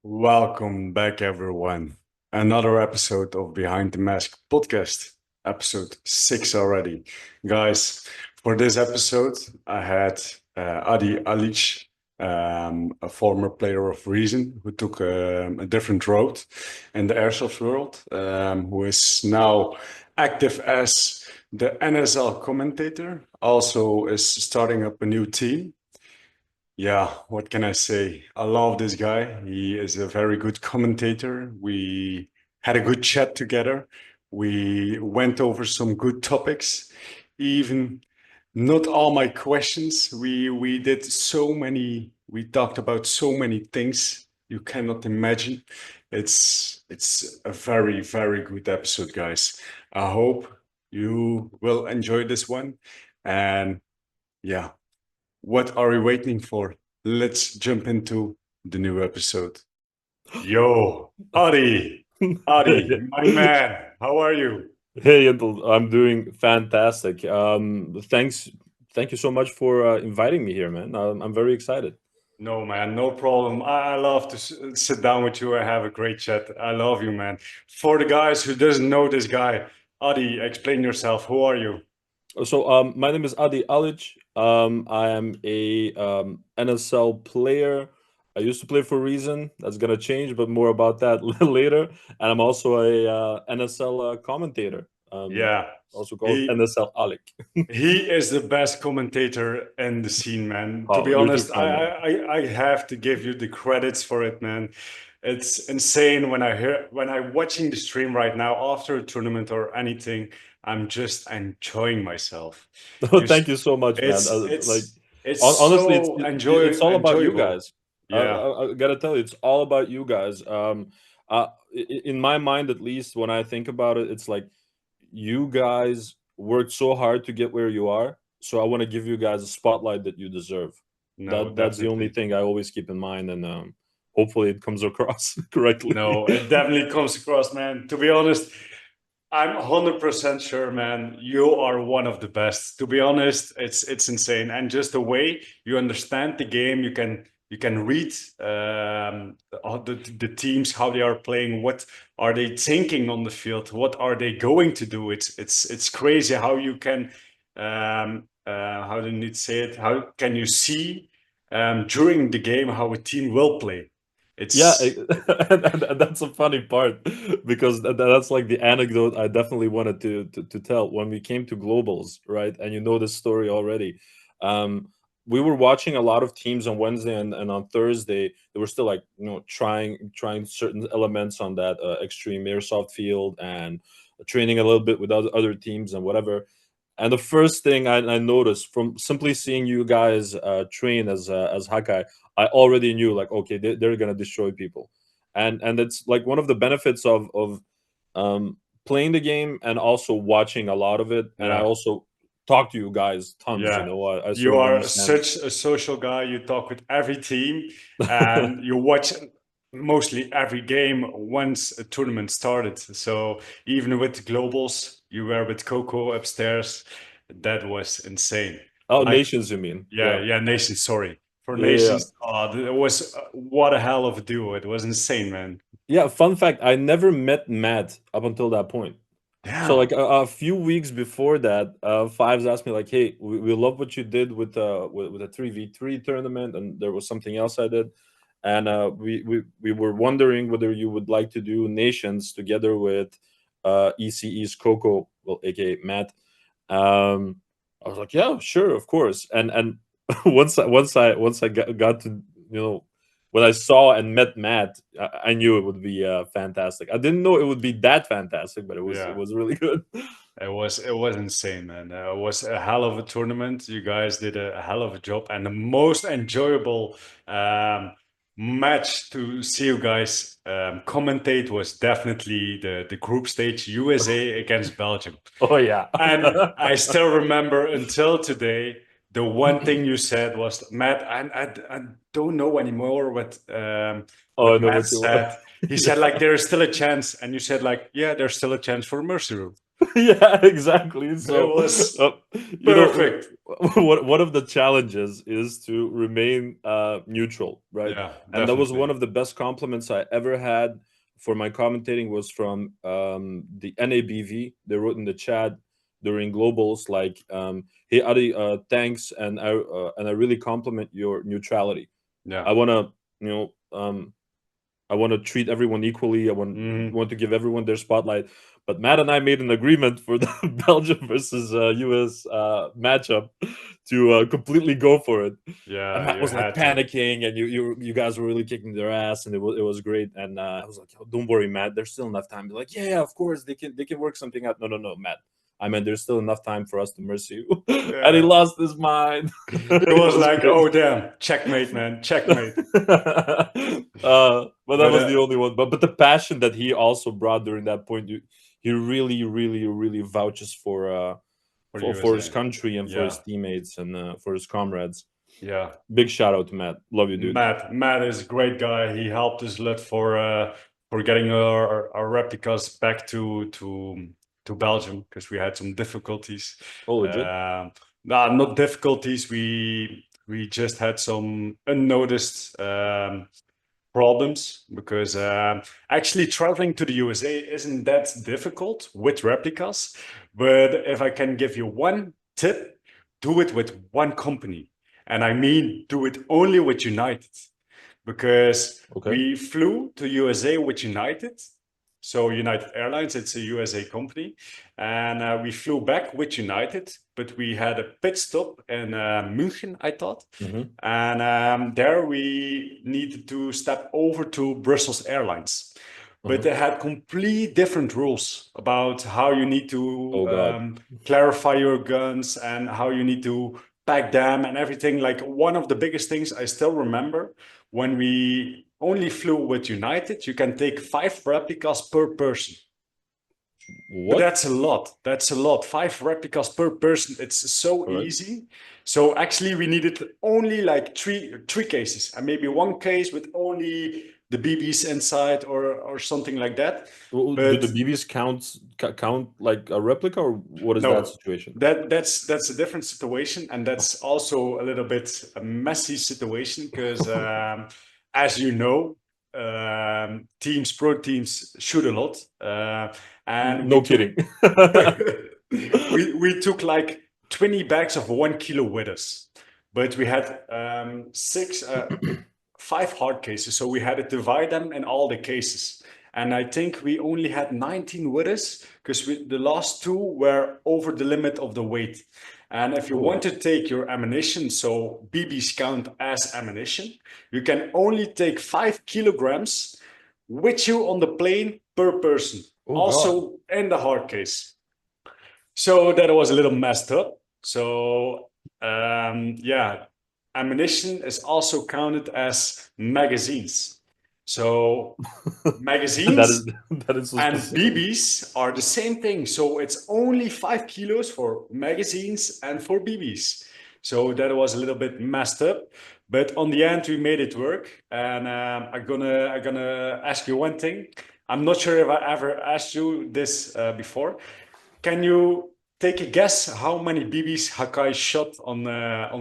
Welcome back, everyone. Another episode of Behind the Mask podcast, episode 6 already. Guys, for this episode, I had Adi Alic, a former player of Reason who took a different road in the airsoft world, who is now active as the NSL commentator, also is starting up a new team. Yeah, what can I say? I love this guy. He is a very good commentator. We had a good chat together. We went over some good topics. Even not all my questions. We did so many, we talked about so many things you cannot imagine. It's a very, very good episode, guys. I hope you will enjoy this one. And yeah. What are we waiting for? Let's jump into the new episode. Yo, Adi, my man, how are you? Hey, I'm doing fantastic. Thank you so much for inviting me here, man. I'm very excited. No, man, no problem. I love to sit down with you and have a great chat. I love you, man. For the guys who doesn't know this guy, Adi, explain yourself. Who are you? My name is Adi Alic. I am a NSL player. I used to play for Reason. That's gonna change, but more about that later. And I'm also a NSL commentator, Yeah, also called he NSL Alic. He is the best commentator in the scene, man. To Oh, be you're too honest, kind, man. I have to give you the credits for it, man. It's insane when I'm watching the stream right now after a tournament or anything. I'm just enjoying myself. Oh, You, thank you so much, man. it's Like, it's it's honestly, so it's all about you enjoyable. guys. Yeah. I gotta tell you, it's all about you guys. In my mind, at least, when I think about it, it's like you guys worked so hard to get where you are. So I want to give you guys a spotlight that you deserve. No, That's the only definitely. thing I always keep in mind, and hopefully it comes across correctly. No, it definitely comes across, man. To be honest, I'm 100% sure, man. You are one of the best. To be honest, it's insane, and just the way you understand the game, you can read all the teams, how they are playing, what are they thinking on the field, what are they going to do. It's crazy how you can how do you need to say it? How can you see during the game how a team will play? Yeah, It's and that's a funny part because that's like the anecdote I definitely wanted to tell when we came to globals, right? And you know this story already. Um, we were watching a lot of teams on Wednesday and on Thursday. They were still like trying certain elements on that extreme airsoft field and training a little bit with other teams and whatever. And the first thing I noticed from simply seeing you guys train as Hakai, I already knew like okay they're gonna destroy people, and it's like one of the benefits of playing the game and also watching a lot of it, and I yeah. also talk to you guys tons. Yeah, I you sort of are understand. such a social guy. You talk with every team and you watch mostly every game once a tournament started. So even with globals, you were with Coco upstairs. That was insane. Oh, Like, nations, you mean? yeah, Yeah, yeah, Nations, sorry. For yeah, yeah. Nations, it was what a hell of a duo. It was insane, man. Yeah, fun fact: I never met Matt up until that point. So Yeah, like a few weeks before that, Fives asked me like, "Hey, we love what you did with a 3v3 tournament, and there was something else I did, and we were wondering whether you would like to do nations together with ECE's Coco, well, aka Matt." I was like, "Yeah, sure, of course." And once I got to you know when I saw and met Matt, I knew it would be fantastic. I didn't know it would be that fantastic, but it yeah. was really good. It was insane, man. It was a hell of a tournament. You guys did a hell of a job, and the most enjoyable um, match to see you guys commentate was definitely the group stage USA against Belgium. Oh yeah. And I still remember until today the one thing you said was, Matt, I don't know anymore Oh, what I know Matt what you want. said. He said Yeah. like there is still a chance, and you said like, yeah, there's still a chance for Mercy Room. Yeah, exactly. It So, was you know, perfect. what one of the challenges is to remain neutral, right? Yeah, And that was one definitely. of the best compliments I ever had for my commentating was from the NABV. They wrote in the chat during globals like, "Hey Adi, thanks, and I really compliment your neutrality. Yeah. I wanna, you know, I want to treat everyone equally. I Hmm. want to give everyone their spotlight. But Matt and I made an agreement for the Belgium versus US matchup to completely go for it. And Yeah, Matt you was like had to. panicking, and you guys were really kicking their ass, and it was great. And I was like, oh, don't worry, Matt. There's still enough time. They're like, yeah, of course they can work something out. No, Matt. I mean, there's still enough time for us to mercy you. And he Yeah. lost his mind. It It was was like, great. oh damn, checkmate, man, checkmate. But that But was the only one. But the passion that he also brought during that point, he really, really, really vouches for for his USA. country and for Yeah, his teammates and for his comrades. yeah. Big shout out to Matt. Love you, dude. Matt is a great guy. He helped us a lot for getting our replicas back to Belgium because we had some difficulties. Oh, legit. Um, nah, not difficulties. We just had some unnoticed problems because actually traveling to the USA isn't that difficult with replicas. But if I can give you one tip, do it with one company. And I mean, do it only with United because Okay. we flew to USA with United. So United Airlines, it's a USA company, and we flew back with United, but we had a pit stop in München, I thought, Mm-hmm. and there we needed to step over to Brussels Airlines. But Uh-huh. they had complete different rules about how you need to Oh God. clarify your guns and how you need to pack them and everything. Like one of the biggest things I still remember when we only flew with United, you can take 5 replicas per person. But What? that's a lot. That's a lot. 5 replicas per person. It's so Correct. easy. So actually, we needed only like three cases, and maybe one case with only the BBs inside, or something like that. Do the But BBs count like a replica, or what is that no, situation? that's a different situation, and that's also a little bit a messy situation because, as you know, pro teams shoot a lot, and we No took kidding. we took like 20 bags of 1 kilo with us, but we had six 5 hard cases, so we had to divide them in all the cases. And I think we only had 19 with us because the last two were over the limit of the weight. And if you want Oh, to take your ammunition, so BBs count as ammunition, you can only take 5 kilograms with you on the plane per person, oh God. also in the hard case. So that was a little messed up. So yeah, ammunition is also counted as magazines. So That is magazines that is so and specific. BBs are the same thing. So it's only 5 kilos for magazines and for BBs. So that was a little bit messed up, but on the end we made it work. And I'm gonna ask you one thing. I'm not sure if I ever asked you this before. Can you take a guess how many BBs Hakai shot on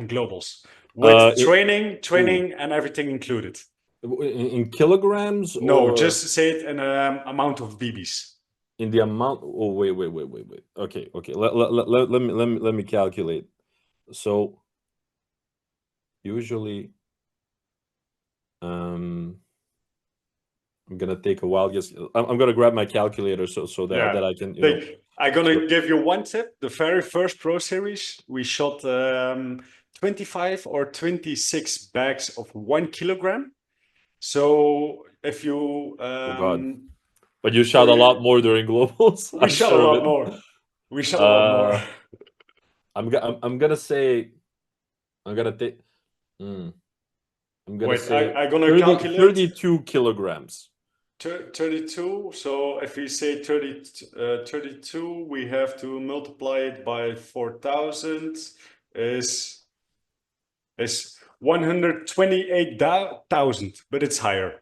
globals Uh, with it, oh, training and everything included? in kilograms No, or just say it in amount of BBs. in the amount? Oh, wait. Okay, okay. Let me calculate. So usually, um, I'm gonna take a while. Yes, I'm gonna grab my calculator so that Yeah. I can, I'm So, gonna give you one tip. The very first Pro Series, we shot 25 or 26 bags of 1 kilogram. So if you oh God. um, But you for shot a lot more during globals. we I'm shot a sure of lot it. more. We shot a lot more. Uh, I'm gonna say I'm gonna take. Mm, I'm gonna Wait, say I'm gonna 30, calculate 32 kilograms. 32. So if we say 32, we have to multiply it by 4,000 is is 128,000, but it's higher.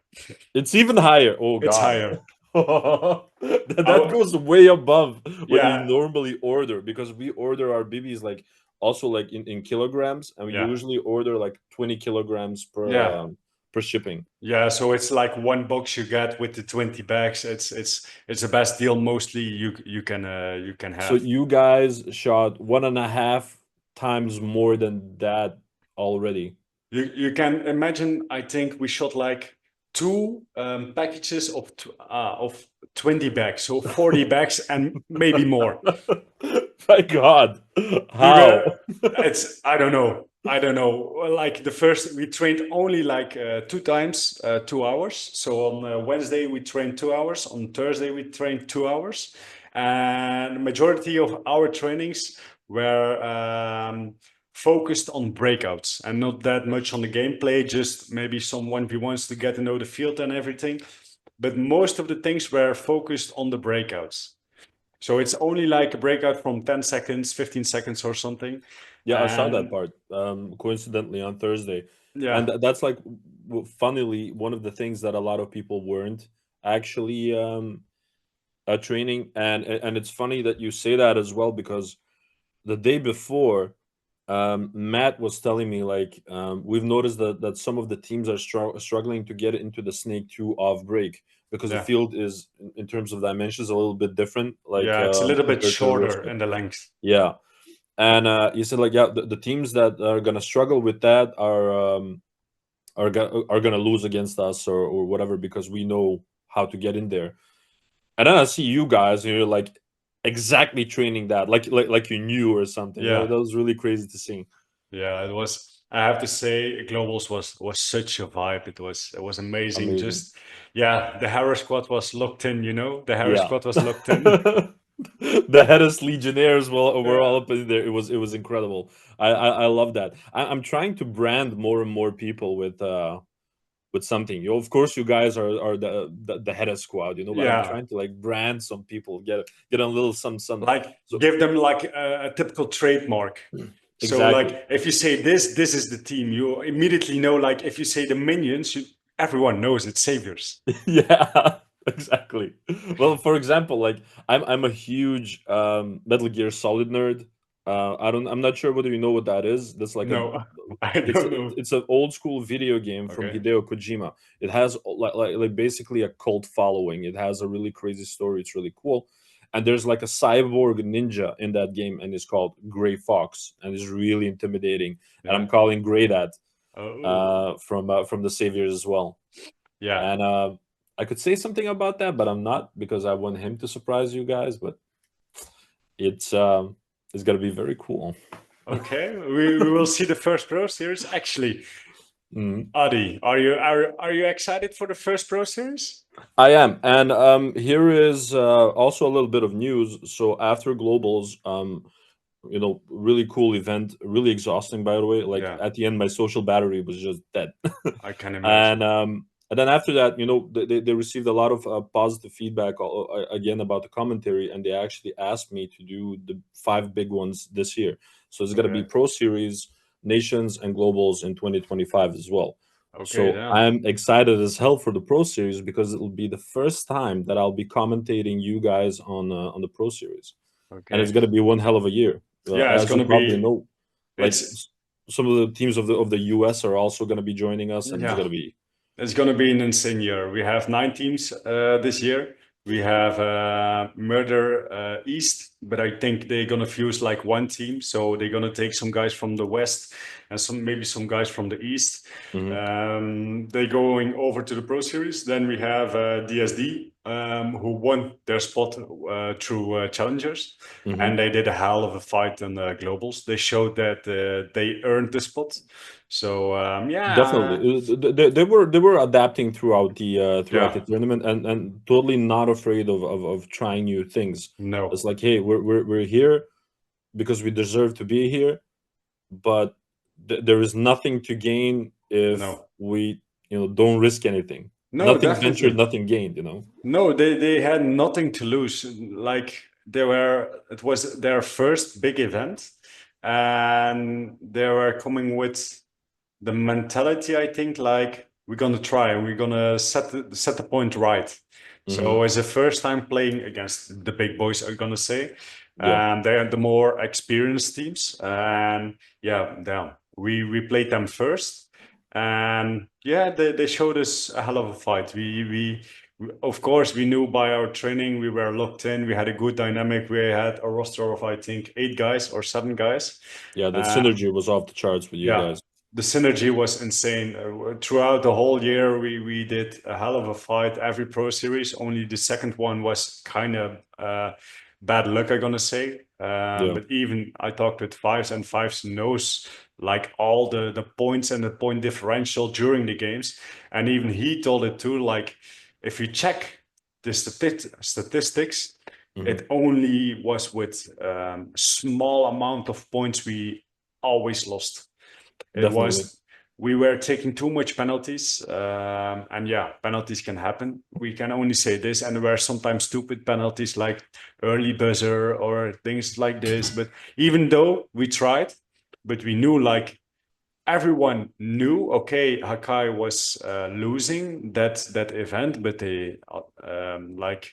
It's even higher. Oh It's God. higher. That Oh, goes way above what you yeah, normally order, because we order our BBs like also like in kilograms, and we yeah, usually order like 20 kilograms yeah. per shipping. Yeah, so it's like one box you get with the 20 bags. It's the best deal mostly you can So have. you guys shot 1.5 times more than that already. You can imagine. I think we shot like two packages of 20 bags, so 40 bags and maybe more. My God, We how? were. It's I don't know. I don't know. Like the first, we trained only like two times, 2 hours. So on Wednesday we trained 2 hours. On Thursday we trained 2 hours, and the majority of our trainings were focused on breakouts and not that much on the gameplay. Just maybe some 1v1s to get to know the field and everything. But most of the things were focused on the breakouts. So it's only like a breakout from 10 seconds, 15 seconds or something. Yeah, I saw that And part. Coincidentally on Thursday, and yeah, that's like, funnily, one of the things that a lot of people weren't actually training, and it's funny that you say that as well, because the day before, Matt was telling me like, we've noticed that some of the teams are struggling to get into the Snake 2 off break, because the yeah, field is, in terms of dimensions, a little bit different, like yeah. It's a little bit compared to the real shorter Snake. in the length. Yeah, and he said like, yeah, the teams that are gonna struggle with that are gonna lose against us, or whatever, because we know how to get in there. And then I see you guys, and you're like exactly training that, like you knew or something. Yeah, That was really crazy to see. yeah. It was. I have to say, Globals was such a vibe. It was amazing. Amazing. Just yeah, the Harrow squad was locked in. You know, the Harrow Yeah. squad was locked in. The Hedis Legionnaires were Yeah, all up in there. It was incredible. I love that. I'm trying to brand more and more people with something. Of course, you guys are the Hedis squad, but I'm yeah. trying to like brand some people, get a little some. Like So give them like a typical trademark. So exactly. like if you say this is the team, you immediately know. Like if you say the minions, everyone knows it's saviors. Yeah, exactly. Well, for example, like I'm a huge Metal Gear Solid nerd. I'm not sure whether you know what that is. That's like a No, I it's don't know. it's an old school video game from Okay. Hideo Kojima. It has like basically a cult following. It has a really crazy story. It's really cool. And there's like a cyborg ninja in that game, and it's called Gray Fox, and it's really intimidating. And I'm Yeah. calling Gray that Oh, from the Saviors as well. yeah. And I could say something about that, but I'm not, because I want him to surprise you guys. But it's um, it's gonna be very cool. Okay. We will see the first Pro Series. Actually, Mhm. Adi, are you excited for the first Pro Series? I am, and here is also a little bit of news. So after globals, really cool event, really exhausting, by the way. Like Yeah, at the end, my social battery was just dead. I can and imagine. um, and then after that, they received a lot of positive feedback, again, about the commentary, and they actually asked me to do the five big ones this year. So it's going to be Okay. Pro Series, Nations, and Globals in 2025 as well. Okay, So yeah. I'm excited as hell for the Pro Series, because it will be the first time that I'll be commentating you guys on the Pro Series, and it's Okay. going to be one hell of a year. Yeah, it's As you gonna probably be know, like it's some of the teams of the US are also going to be joining us, and it's yeah. going to be It's going to be an insane year. We have 9 teams this year. We have Murder East, but I think they're going to fuse like one team. So they're going to take some guys from the West and maybe some guys from the East. Mhm. They're going over to the Pro Series. Then we have DSD, who won their spot through Challengers. And Mhm. they did a hell of a fight in the Globals. They showed that they earned the spot. So Definitely. yeah, They were adapting throughout the yeah, tournament, and totally not afraid of trying new things. It's no, like, hey, we're here because we deserve to be here, but there is nothing to gain if no, we don't risk anything. no, Nothing ventured, definitely. nothing gained. No, they had nothing to lose. Like it was their first big event, and they were coming with the mentality, I think, like we're gonna try and we're gonna set the point right. Hmm. So it's the first time playing against the big boys, I'm gonna say, Yeah. and they are the more experienced teams. And yeah, we played them first, and yeah, they showed us a hell of a fight. Of course, we knew by our training we were locked in. We had a good dynamic. We had a roster of, I think, 8 guys or 7 guys. Yeah, the Uh, synergy was off the charts with you yeah, guys. the synergy was insane. Throughout the whole year, we did a hell of a fight. Every Pro Series, only the second one was kind of bad luck, I'm gonna say. Yeah. But even I talked with Fives, and Fives knows like all the points and the point differential during the games. And even he told it too, like if you check the statistics, Hmm. it only was with small amount of points we always lost. It Definitely. was we were taking too much penalties, and yeah, penalties can happen. We can only say this, and there were sometimes stupid penalties like early buzzer or things like this. But even though we tried, but we knew like everyone knew, okay, Hakai was losing that event, but they like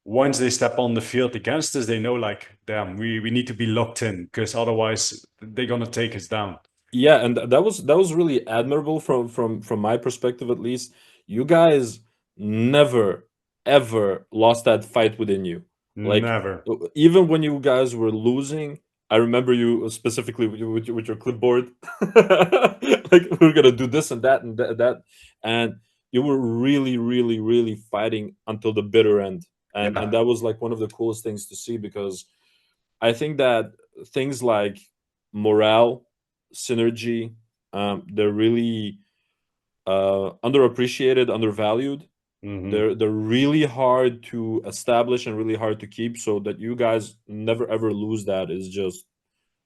once they step on the field against us, they know like, damn, we need to be locked in because otherwise they're gonna take us down. Yeah, and that was really admirable from my perspective at least. You guys never ever lost that fight within you. Like Never. even when you guys were losing, I remember you specifically with your clipboard. Like we're gonna do this and that and that, and you were really, really, really fighting until the bitter end, and Yeah. that was like one of the coolest things to see because I think that things like morale, synergy, they're really underappreciated, undervalued. Hmm. They're really hard to establish and really hard to keep. So that you guys never ever lose that is just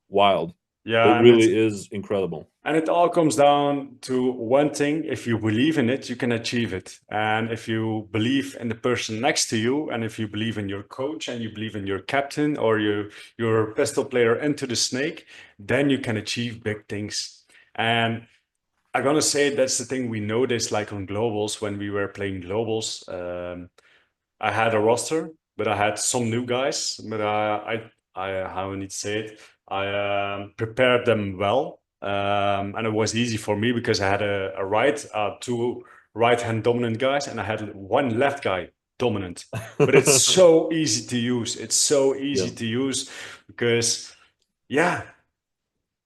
wild. It Yeah, really is incredible. and it all comes down to one thing. If you believe in it, you can achieve it. And if you believe in the person next to you, and if you believe in your coach and you believe in your captain or your pistol player into the snake, then you can achieve big things. And I'm gonna say that's the thing we noticed like on globals when we were playing globals. I had a roster, but I had some new guys. But I how I need to say it, I prepared them well, and it was easy for me because I had two right hand dominant guys, and I had one left guy dominant. But it's so easy to use. It's so Yeah. easy to use because yeah,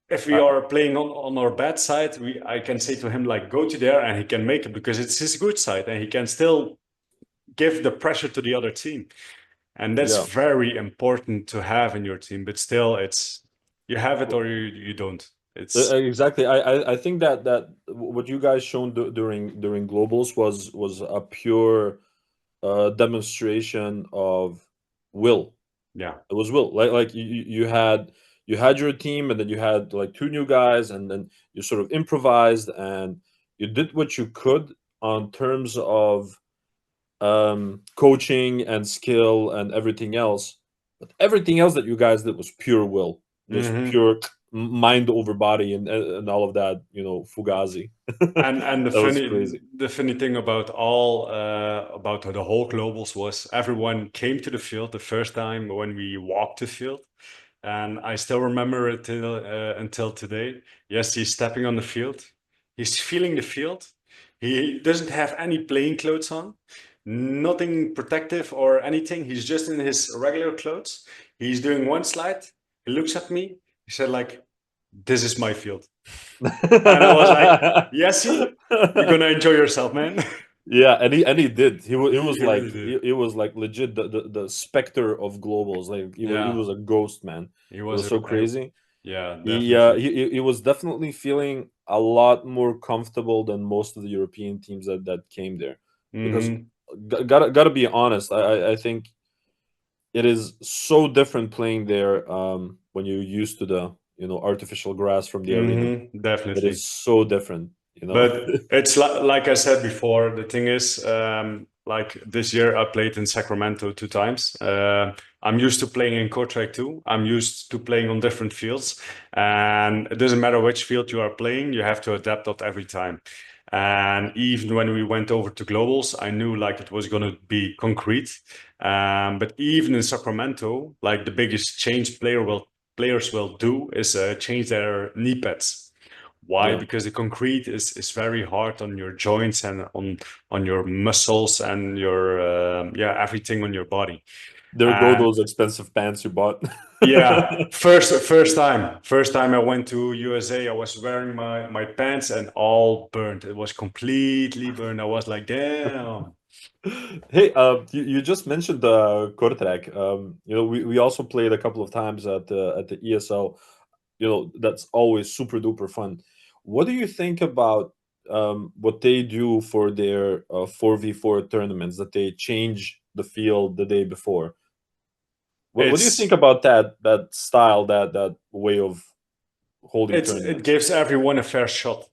if we I, are playing on our bad side, I can say to him like go to there and he can make it because it's his good side and he can still give the pressure to the other team. And that's yeah. very important to have in your team. But still, it's you have it or you don't. It's Exactly. I think that what you guys shown during globals was a pure demonstration of will. yeah. It was will. Like you had your team, and then you had like two new guys, and then you sort of improvised and you did what you could on terms of coaching and skill and everything else. But everything else that you guys did was pure will, just Hmm. pure mind over body and all of that. Fugazi. And That was crazy. the funny thing about all about the whole globals was everyone came to the field the first time when we walked the field, and I still remember it until today. Yes, he's stepping on the field, he's feeling the field. He doesn't have any playing clothes on, nothing protective or anything. He's just in his regular clothes. He's doing one slide. He looks at me. He said, "Like, this is my field." And I was like, Yessi, you're gonna enjoy yourself, man. Yeah, and he did. He was He really like did. he was like legit the specter of globals. Like he was Yeah, a ghost, man. he It was was a, so crazy. yeah, He uh definitely. he was definitely feeling a lot more comfortable than most of the European teams that came there. Because Hmm. gotta be honest, I think it is so different playing there when you're used to the artificial grass from the arena. Hmm. It Definitely. is so different. But it's like I said before, the thing is, like this year I played in Sacramento 2 times. I'm used to playing in Kortrijk too. I'm used to playing on different fields. And it doesn't matter which field you are playing, you have to adapt that every time. And even when we went over to globals, I knew like it was going to be concrete. But even in Sacramento, like the biggest change players will do is change their knee pads. Why? Yeah. Because the concrete is very hard on your joints and on your muscles and your yeah, everything on your body. There go And those expensive pants you bought. yeah, first time I went to USA, I was wearing my pants and all burned. It was completely burned. I was like, damn. Hey, you just mentioned the Kortrijk. We also played a couple of times at the ESL. That's always super duper fun. What do you think about what they do for their 4v4 tournaments? That they change the field the day before. What do you think It's about that style, that way of holding it tournaments? gives everyone a fair shot.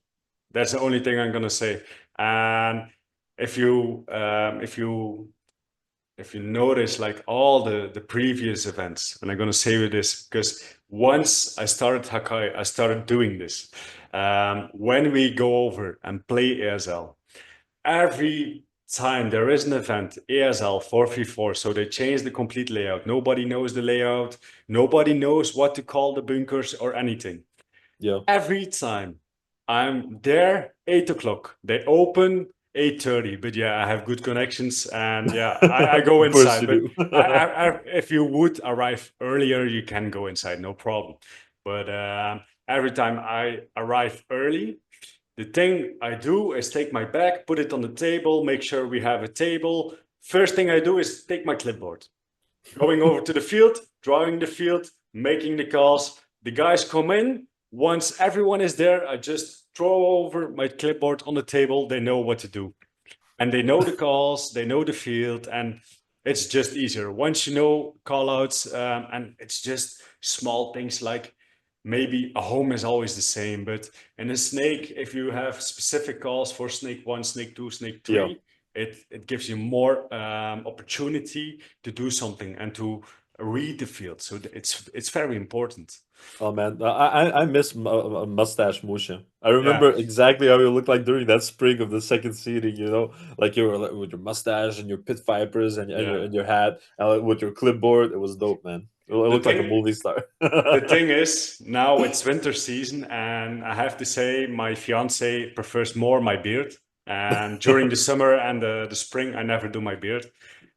That's the only thing I'm gonna say. And if you notice like all the previous events, and I'm gonna say with this because once I started Hakai, I started doing this. When we go over and play ASL, every time there is an event, ASL 4v4, so they change the complete layout. Nobody knows the layout, nobody knows what to call the bunkers or anything. Yeah, Every time I'm there, 8 o'clock. They open 8:30. But yeah, I have good connections, and yeah, I go of course inside. you But do. if you would arrive earlier, you can go inside, no problem. But every time I arrive early, the thing I do is take my bag, put it on the table, make sure we have a table. First thing I do is take my clipboard, going over to the field, drawing the field, making the calls. The guys come in. Once everyone is there, I just throw over my clipboard on the table. They know what to do. And they know the calls, they know the field, and it's just easier. Once you know call outs, and it's just small things like maybe a home is always the same, but in a snake, if you have specific calls for snake one, snake two, snake Yeah. three, it gives you more opportunity to do something and to read the field. So it's very important. Oh man, I miss mustache Musha. I Yeah, remember exactly how you looked like during that spring of the second seeding. Like you were like, with your mustache and your pit vipers yeah. and your hat and like, with your clipboard. It was dope, man. It The looked like a thing movie star. the thing is, now it's winter season, and I have to say, my fiance prefers more my beard. And during the summer and the spring, I never do my beard.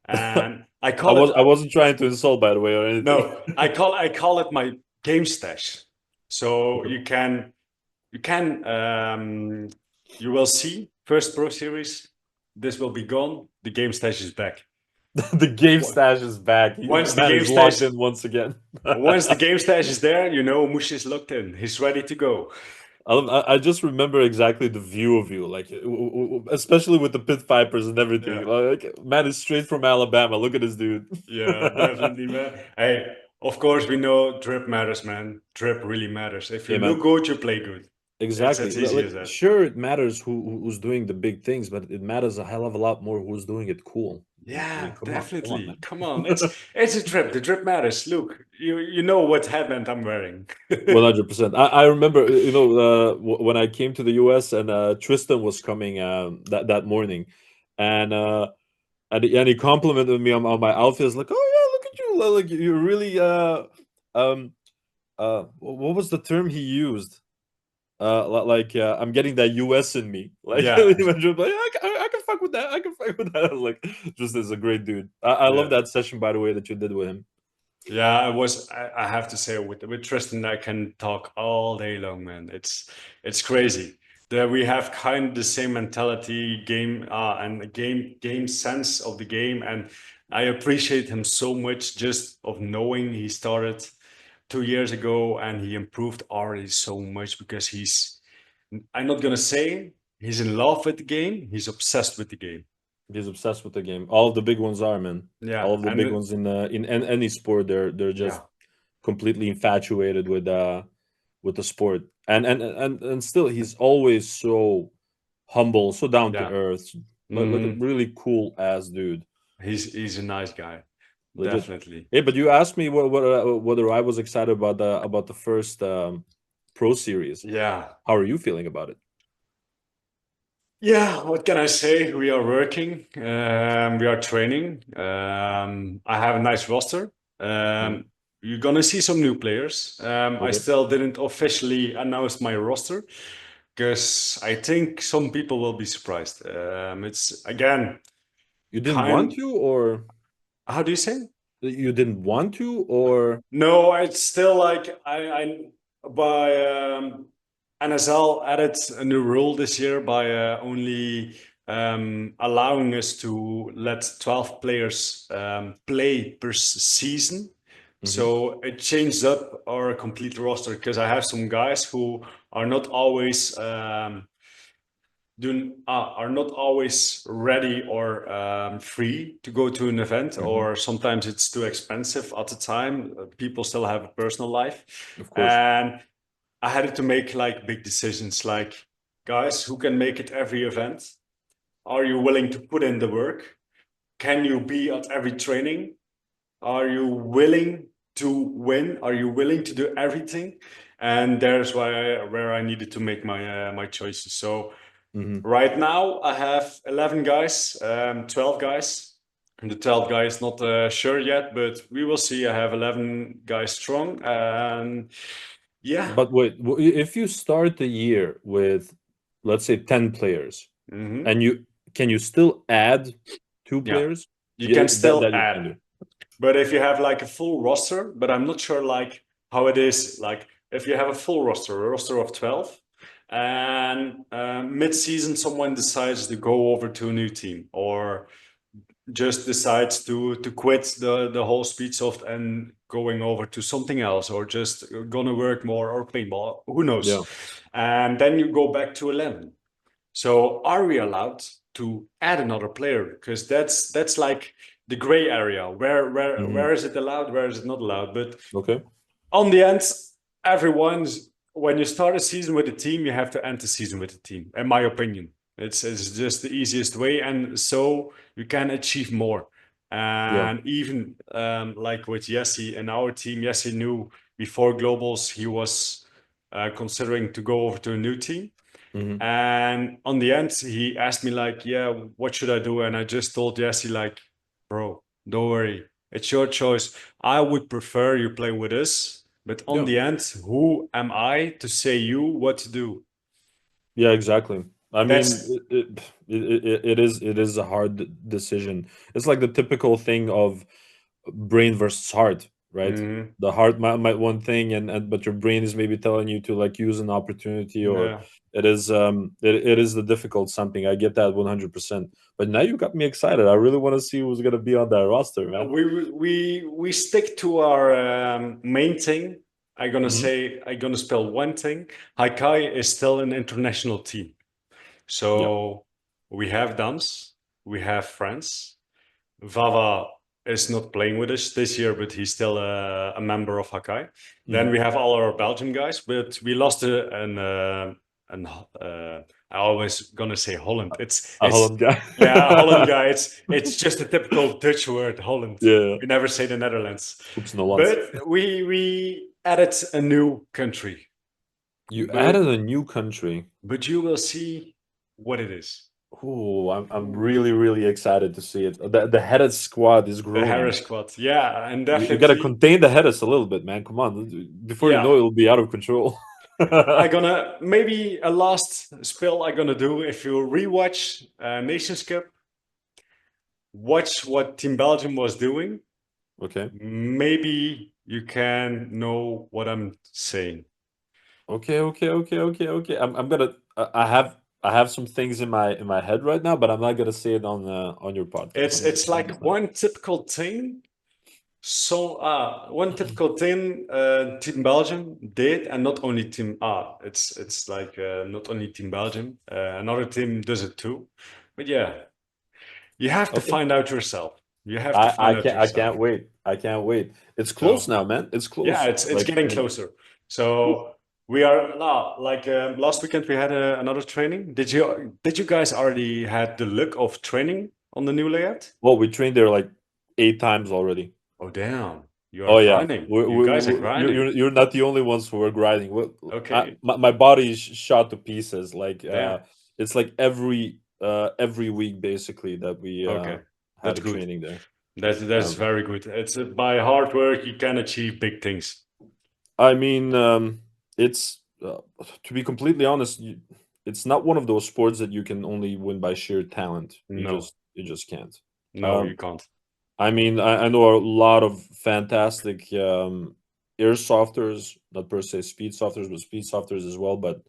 And I I call it was I wasn't trying to insult, by the way, or anything. no, I call it my game stash. So Okay. you can you will see first Pro Series. This will be gone. The game stash is back. The game Wa- stash is back. Once the Man game is logged stash in once again. once the game stash is there, you know Mush is locked in. He's ready to go. I just remember exactly the view of you, like especially with the pit vipers and Yeah. everything. Like, man is straight from Alabama. Look at this dude. Yeah, definitely, man. Hey, of course we know drip matters, man. Drip really matters. If you Yeah, man. look good, you play good. It's Exactly. as easy Like, as that. sure, it matters who's doing the big things, but it matters a hell of a lot more who's doing it cool. I mean, Yeah, come on, definitely. man. Come on. It's a drip. The drip matters. Look, you know what headband I'm wearing. 100%. I remember, when I came to the US and Tristan was coming that morning, and he complimented me on my outfit. It's like, oh yeah, look at you, like you're really um what was the term he used? Like I'm getting that US in me. Like, Yeah, he mentioned, like, I can fuck with that. I can fuck with that. I was like, just is a great dude. I love yeah. that session, by the way, that you did with him. Yeah, I was. I have to say, with Tristan, I can talk all day long, man. It's crazy that we have kind of the same mentality, game, and a game sense of the game, and I appreciate him so much just of knowing he started 2 years ago and he improved already so much because he's. I'm not gonna say he's in love with the game. He's obsessed with the game. He's obsessed with the game. All of the big ones are, man. All Yeah, of the big and ones in any sport, they're yeah, just completely infatuated with the sport. And still, he's always so humble, so down to yeah. earth, like a Hmm. really cool ass dude. He's a nice guy, Legit. definitely. Hey, but you asked me whether I was excited about the first pro series. Yeah, How are you feeling about it? Yeah, what can I say? We are working, we are training. I have a nice roster. Mhm. Um, you're gonna see some new players. I Okay. still didn't officially announce my roster because I think some people will be surprised. It's again You didn't want kind. to, or How do you say? you didn't want to, or No, it's still like by NSL added a new rule this year by only allowing us to let 12 players play per season. Mhm. So it changed up our complete roster because I have some guys who are not always are not always ready or free to go to an event, Mhm. or sometimes it's too expensive at the time. People still have a personal life, Of course. and I had to make like big decisions, like, guys, who can make it every event? Are you willing to put in the work? Can you be at every training? Are you willing to win? Are you willing to do everything? And there's where I needed to make my choices. So Mhm. right now, I have 11 guys, 12 guys. And the 12th guy is not sure yet, but we will see. I have 11 guys strong. And yeah. But wait, if you start the year with, let's say, 10 players, Hmm. and you still add two Yeah. players? You Yeah, can that still that you can add. do. But if you have like a full roster, but I'm not sure like how it is, like if you have a full roster, a roster of 12, and mid-season someone decides to go over to a new team, or just decides to quit the whole Speedsoft and going over to something else, or just gonna work more or paintball, who Yeah. knows? And then you go back to 11. So are we allowed to add another player? Because that's like the gray area. Mhm. Where is it allowed? Where is it not allowed? But Okay. on the end, everyone's when you start a season with a team, you have to end the season with a team. In my opinion, it's just the easiest way, and so you can achieve more. Yeah. And even like with Jesse in our team, Jesse knew before globals he was considering to go over to a new team. Mhm. And on the end, he asked me like, "Yeah, what should I do?" And I just told Jesse like, "Bro, don't worry, it's your choice. I would prefer you play with us, but on Yeah. the end, who am I to say you what to do?" Yeah, exactly. I mean, That's it is a hard decision. It's like the typical thing of brain versus heart, right? mhm, The heart might want thing, and but your brain is maybe telling you to like use an opportunity, or yeah. it is the difficult something. I get that 100%. But now you got me excited. I really want to see who's gonna be on that roster, man. We stick to our main thing. Hmm. I'm gonna spell one thing. Haikai is still an international team. Yeah. So we have Dams, we have France. Vava is not playing with us this year, but he's still a member of Hakai. Then Hmm. we have all our Belgian guys, but we lost an I always gonna say Holland. A Holland guy. Yeah, a Holland guy. It's just a typical Dutch word, Holland. Yeah. We never say the Netherlands. Oops, no once. But we added a new country. You But added a new country. you will see what it is. Oh, I'm really really excited to see it. The headed squad is The growing. Harris squad. Yeah, and You gotta definitely. contain the headers a little bit, man. Come on, before you Yeah, know it, it'll be out of control. I gonna maybe a last spill I gonna do. If you rewatch Nations Cup, watch what Team Belgium was doing. Okay, Maybe you can know what I'm saying. okay. I'm gonna. I have some things in my head right now, but I'm not gonna say it on your podcast. I'm It's gonna like hold that. one typical thing. So one typical thing Team Belgium did, and not only Team it's like not only Team Belgium. Another team does it too. But yeah, you have to Okay, find out yourself. You have to I find I out can't I yourself. can't wait. I can't wait. It's close So now, man. It's yeah, close. it's getting closer. So we are now like last weekend we had another training. Did you guys already had the look of training on the new layout? Well, we trained there like 8 times already. Oh damn, you are Oh yeah, grinding. You guys are you're, grinding. you're not the only ones who are grinding. Okay, My body is shot to pieces. Like damn. it's like every week basically that we Okay, had that's a good. training there. That's Um, very good. It's by hard work you can achieve big things. I mean, it's to be completely honest, it's not one of those sports that you can only win by sheer talent. No, You just can't. no, you Um, can't. I mean, I know a lot of fantastic airsofters, not per se speed softers, but speed softers as well. But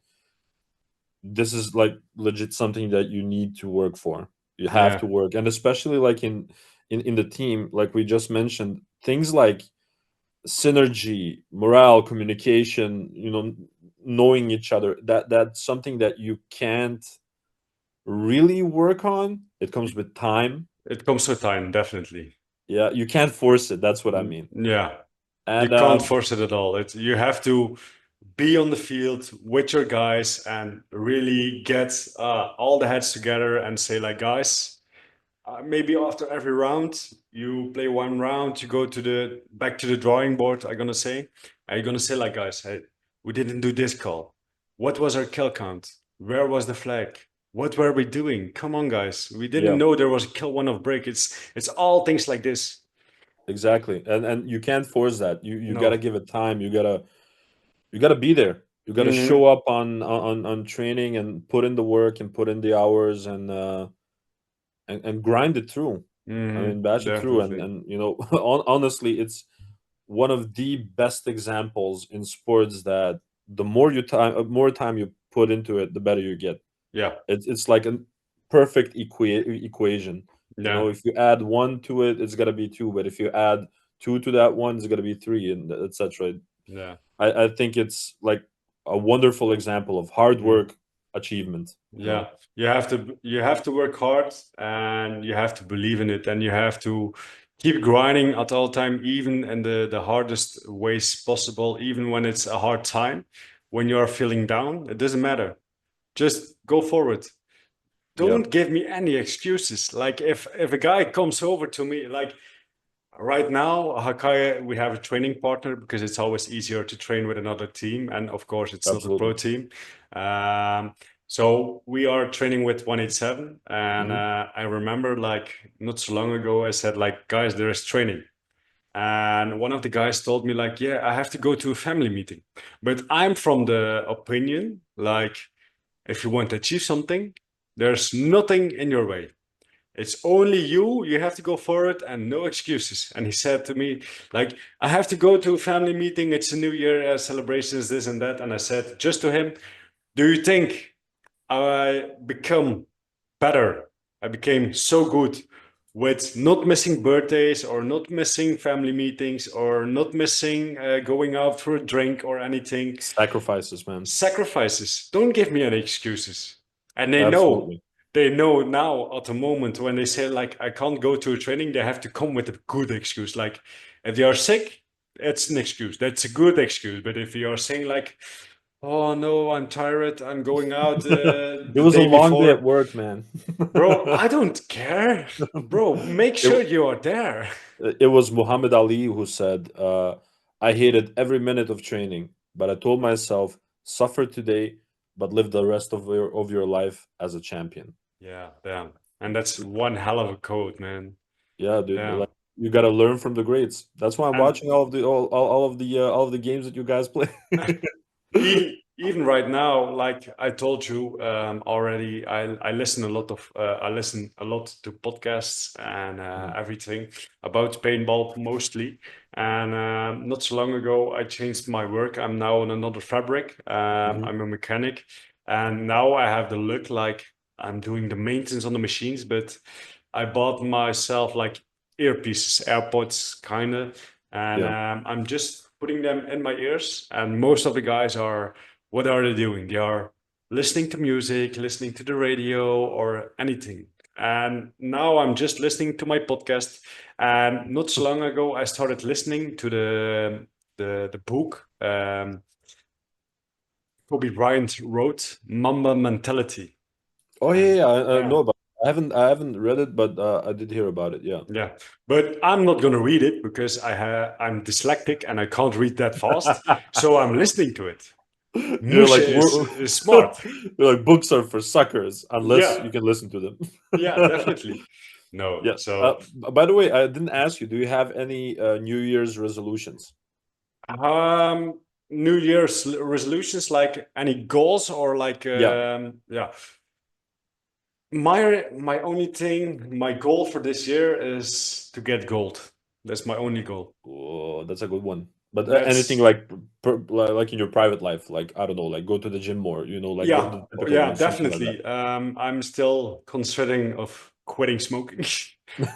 this is like legit something that you need to work for. You have Yeah, to work, and especially like in the team, like we just mentioned, things like synergy, morale, communication, knowing each other. That's something that you can't really work on. It comes with time. it comes with time, definitely. Yeah, you can't force it. That's what I mean. Yeah, you And can't force it at all. You have to be on the field with your guys and really get all the heads together and say like, guys, maybe after every round, you play one round, you go to the back to the drawing board. I'm gonna say, are you gonna say like, guys, hey, we didn't do this call. What was our kill count? Where was the flag? What were we doing? Come on, guys. We didn't yeah, know there was a kill one of break. It's all things like this. exactly. And you can't force that. You got to No. give it time. You got to be there. You got to Hmm. show up on training and put in the work and put in the hours and grind it through. I Hmm. mean, bash it through, and Definitely. and honestly, it's one of the best examples in sports that more time you put into it, the better you get. Yeah. It's like a perfect equation. Yeah. If you add one to it, it's gonna be two. But if you add two to that one, it's gonna be three, and etc. Yeah. I think it's like a wonderful example of hard work achievement. Yeah, you have to work hard and you have to believe in it and you have to keep grinding at all time, even in the hardest ways possible, even when it's a hard time, when you are feeling down, it doesn't matter. Just go forward. Yeah, Don't give me any excuses. Like if a guy comes over to me, like right now, Hakai, we have a training partner because it's always easier to train with another team. And of course, it's not a pro absolutely. team. Um, so we are training with 187. And Hmm. I remember like not so long ago, I said like, guys, there is training. And one of the guys told me like, yeah, I have to go to a family meeting. But I'm from the opinion, like, if you want to achieve something, there's nothing in your way. It's only you. You have to go for it and no excuses. And he said to me, like, I have to go to a family meeting. It's a New Year celebrations, this and that. And I said just to him, do you think I become better? I became so good with not missing birthdays or not missing family meetings or not missing going out for a drink or anything. Sacrifices, man. Sacrifices. Don't give me any excuses. And Absolutely. they know now at the moment when they say like I can't go to a training, they have to come with a good excuse. Like if they are sick, it's an excuse. That's a good excuse. But if you are saying like, oh no, I'm tired, I'm going out It the was a day long day at before, work, man. bro, I don't care. Bro, make it, sure you are there. it was Muhammad Ali who said, I hated every minute of training, but I told myself, suffer today, but live the rest of your life as a champion. Yeah, damn. And that's one hell of a code, man. Yeah, dude. Yeah. Like you got to learn from the greats. That's why I'm And watching all of the games that you guys play. even right now, like I told you already, I listen a lot of I listen a lot to podcasts and Mhm. everything about paintball mostly. And not so long ago, I changed my work. I'm now on another fabric. Mhm. I'm a mechanic, and now I have the look like I'm doing the maintenance on the machines. But I bought myself like earpieces, AirPods, kind of, and Yeah. I'm just putting them in my ears. And most of the guys are, what are they doing? They are listening to music, listening to the radio, or anything. And now I'm just listening to my podcast. And not so long ago, I started listening to the book Kobe Bryant wrote, Mamba Mentality. Oh yeah, And yeah. I yeah, know about. I haven't read it, but I did hear about it. Yeah. yeah, but I'm not going to read it because I'm dyslexic and I can't read that fast. So I'm listening to it. You're Musha like is smart. you're like books are for suckers unless Yeah, you can listen to them. yeah, definitely. No, Yeah. so By the way, I didn't ask you. Do you have any New Year's resolutions? um, New Year's resolutions, like any goals or like Yeah. yeah. My only thing, my goal for this year is to get gold. That's my only goal. Oh, that's a good one. But anything That's like like in your private life, like I don't know, like go to the gym more. Like yeah, the typical yeah, one, something like that. definitely. I'm still considering of quitting smoking.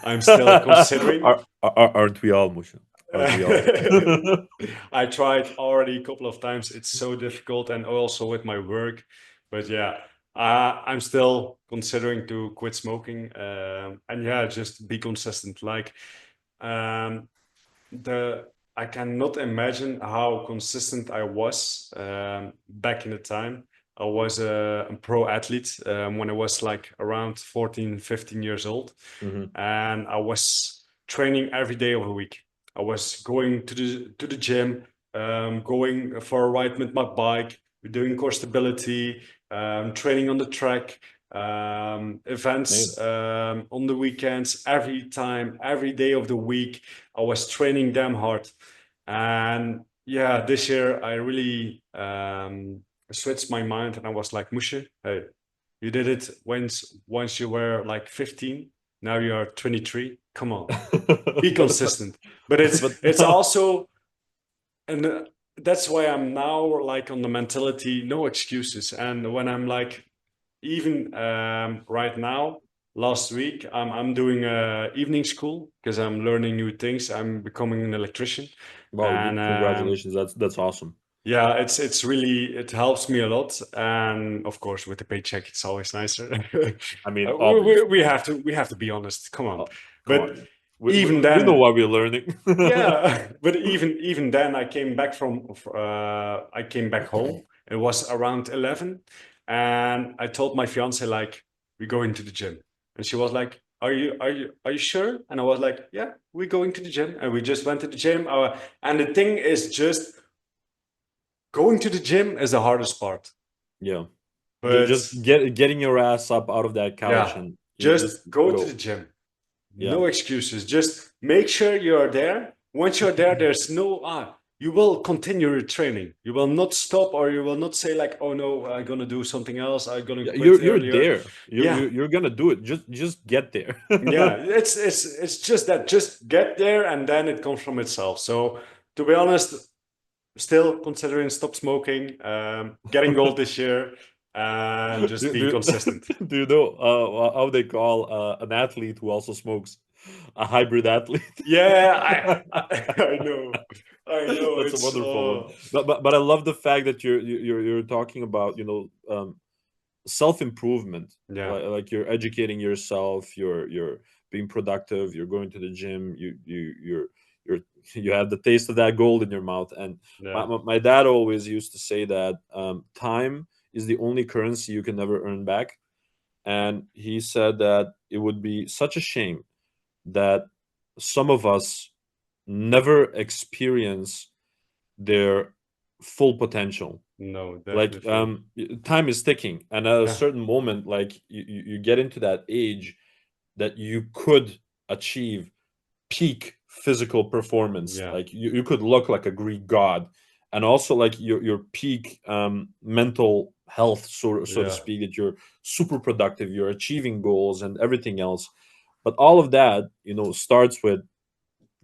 I'm still considering. Aren't we all, Musha? Aren't we all? I tried already a couple of times. It's so difficult, and also with my work. But yeah, I'm still considering to quit smoking. And yeah, just be consistent. Like um, the I cannot imagine how consistent I was back in the time. I was a pro athlete when I was like around 14, 15 years old, Hmm. and I was training every day of the week. I was going to the gym, going for a ride with my bike, doing core stability, training on the track, events Nice. on the weekends, every time, every day of the week. I was training damn hard. And yeah, this year I really switched my mind and I was like, Mushe, hey, you did it once you were like 15. Now you are 23. Come on, be but consistent. But but it's also, and that's why I'm now like on the mentality, no excuses. And when I'm like, even right now, last week, I'm doing evening school because I'm learning new things. I'm becoming an electrician, wow, and congratulations. That's awesome. yeah, it's really it helps me a lot. And of course, with the paycheck, it's always nicer. I mean, We obviously. have to be honest. Come on, Come but on. even We know then, why we're learning. yeah, but even then, I came back home. It was around 11, and I told my fiance like we're going to the gym, and she was like, "Are you sure?" And I was like, "Yeah, we're going to the gym," and we just went to the gym. And the thing is, just going to the gym is the hardest part, Yeah. but Just getting your ass up out of that couch yeah, and you just just go to the go. gym. Yeah. No excuses. Just make sure you're there. Once you're there, there's no you will continue your training. You will not stop, or you will not say like, "Oh no, I'm gonna do something else. I'm gonna Yeah, quit you're earlier." there. Yeah, You're gonna do it. Just get there. yeah. It's just that. Just get there, and then it comes from itself. So to be honest, still considering stop smoking, getting gold this year, and just do, being do, consistent. do you know how they call an athlete who also smokes a hybrid athlete? Yeah, I know, I know. That's a It's wonderful one. But I love the fact that you're talking about self improvement. yeah, Like you're educating yourself. You're being productive. You're going to the gym. You're you have the taste of that gold in your mouth. And yeah. my dad always used to say that time is the only currency you can never earn back. And he said that it would be such a shame that some of us never experience their full potential. No, Like definitely. time is ticking, and at a Yeah, certain moment, like you get into that age that you could achieve peak physical performance. yeah, Like you could look like a Greek god, and also like your peak mental health, so to yeah, speak, that you're super productive, you're achieving goals and everything else. But all of that, starts with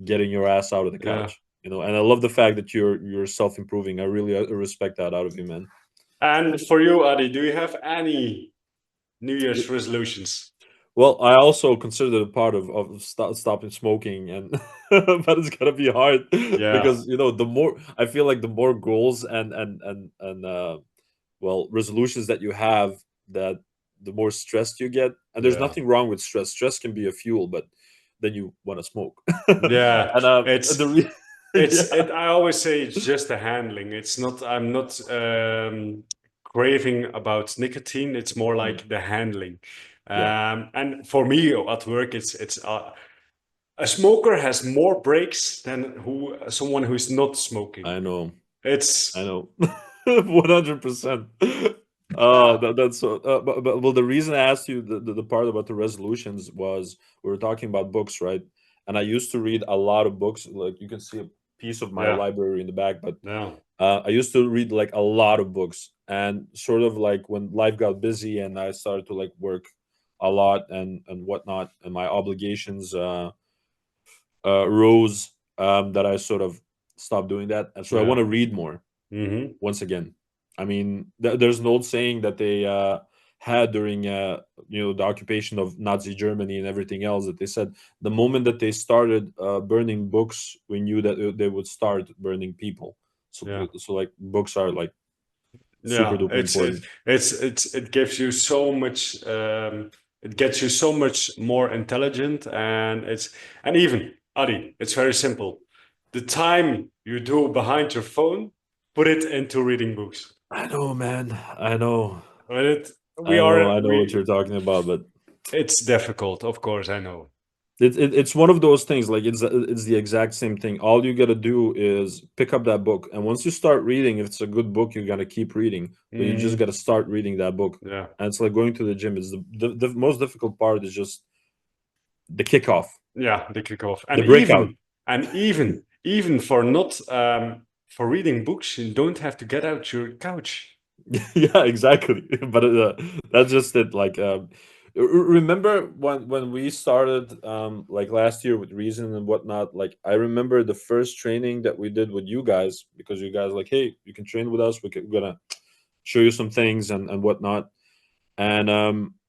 getting your ass out of the yeah. couch. And I love the fact that you're self improving. I really respect that out of you, man. And for you, Adi, do you have any New Year's resolutions? Well, I also consider it a part of stopping smoking, and but it's gonna be hard Yeah, because the more I feel like the more goals and well resolutions that you have, that the more stressed you get. And there's yeah, nothing wrong with stress. Stress can be a fuel, but then you want to smoke. yeah. And the It's yeah, I always say it's just the handling. It's not. I'm not craving about nicotine. It's more mm, like the handling. yeah, And for me at work, it's a smoker has more breaks than someone who's not smoking. I know, I It's know. 100%. Yeah, That's so. But well, the reason I asked you the part about the resolutions was we were talking about books, right? And I used to read a lot of books. Like you can see a piece of my yeah, library in the back, but yeah, I used to read like a lot of books, and sort of like when life got busy and I started to like work a lot and whatnot, and my obligations rose, that I sort of stopped doing that, and so I yeah. want to read more Hmm. once again. I mean, there's an old saying that they had during the occupation of Nazi Germany and everything else, that they said the moment that they started burning books, we knew that they would start burning people. So Yeah. so like books are like super Yeah, duper important. it gives you so much it gets you so much more intelligent, and even Adi, it's very simple. The time you do behind your phone, put it into reading books. I know, man. I know. But it we I know. are I know what we you're talking about, but it's difficult, of course, I know. it's one of those things. Like it's the exact same thing. All you gotta do is pick up that book, and once you start reading, if it's a good book, you're gonna keep reading. But you just Hmm. gotta start reading that book, Yeah. and it's like going to the gym. Is the most difficult part is just the kickoff, Yeah, the kickoff. the breakout. And even for not for reading books, you don't have to get out your couch. Yeah, exactly. But that's just it. Like, remember when we started, like last year with Reason and whatnot. Like, I remember the first training that we did with you guys, because you guys like, hey, you can train with us. We're gonna show you some things and whatnot. And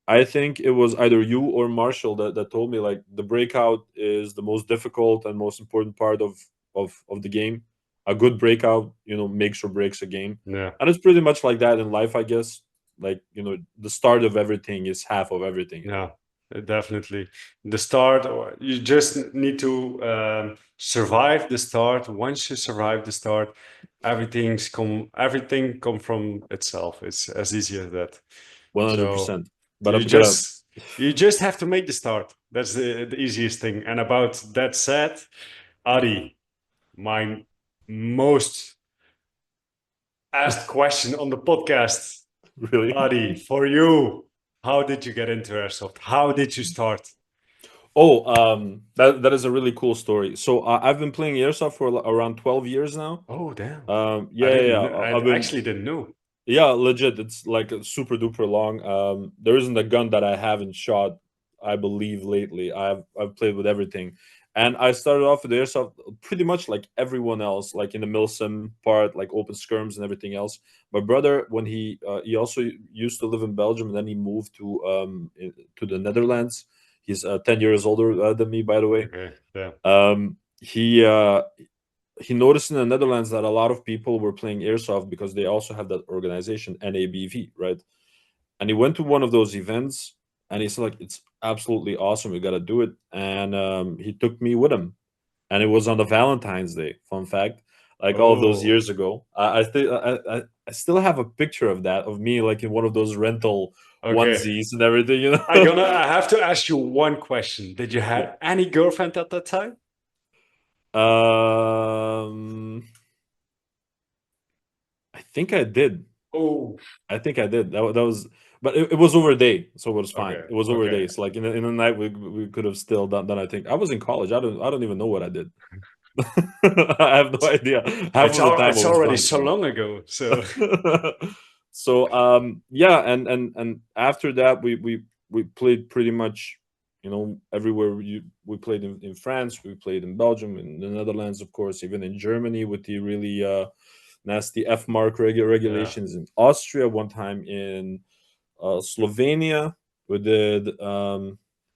I think it was either you or Marshall that told me like the breakout is the most difficult and most important part of the game. A good breakout, makes or breaks a game. Yeah. And it's pretty much like that in life, I guess. Like, the start of everything is half of everything. Yeah, definitely. The start, or you just need to survive the start. Once you survive the start, everything come from itself. It's as easy as that. So 100%. But you I'm gonna just have to make the start. That's the easiest thing. And about that said, Adi, my most asked question on the podcast. really. Adi, for you, how did you get into airsoft? How did you start? Oh, that is a really cool story. So I've been playing airsoft for around 12 years now. Oh, damn. I Yeah, yeah, didn't yeah. know. I I've been actually didn't know. Yeah, legit. It's like a super duper long. There isn't a gun that I haven't shot, I believe, lately. I've played with everything, and I started off with airsoft pretty much like everyone else, like in the milsim part, like open skirms and everything else. My brother, when he also used to live in Belgium, and then he moved to the Netherlands. He's 10 years older than me, by the way. Okay. Yeah. He noticed in the Netherlands that a lot of people were playing airsoft because they also have that organization NABV, right? And he went to one of those events and he said like, it's absolutely awesome, we got to do it. And he took me with him, and it was on the Valentine's Day. Fun fact, like all of those Oh, years ago. I still have a picture of that, of me like in one of those rental okay. onesies and everything. I have to ask you one question. Did you Yeah. have any girlfriend at that time? um I think I did. Oh, I think I did. That was, but it was over a day, so it was fine. okay. It was over a Okay. day. So like in the night, we could have still done. I think I was in college. I don't even know what I did. I have no idea. Half of the time I It's was already drunk. so long ago. So So yeah, and after that we played pretty much, everywhere. We played in France, we played in Belgium, in the Netherlands, of course, even in Germany with the really nasty F mark yeah. regulations, in Austria one time, in Slovenia we did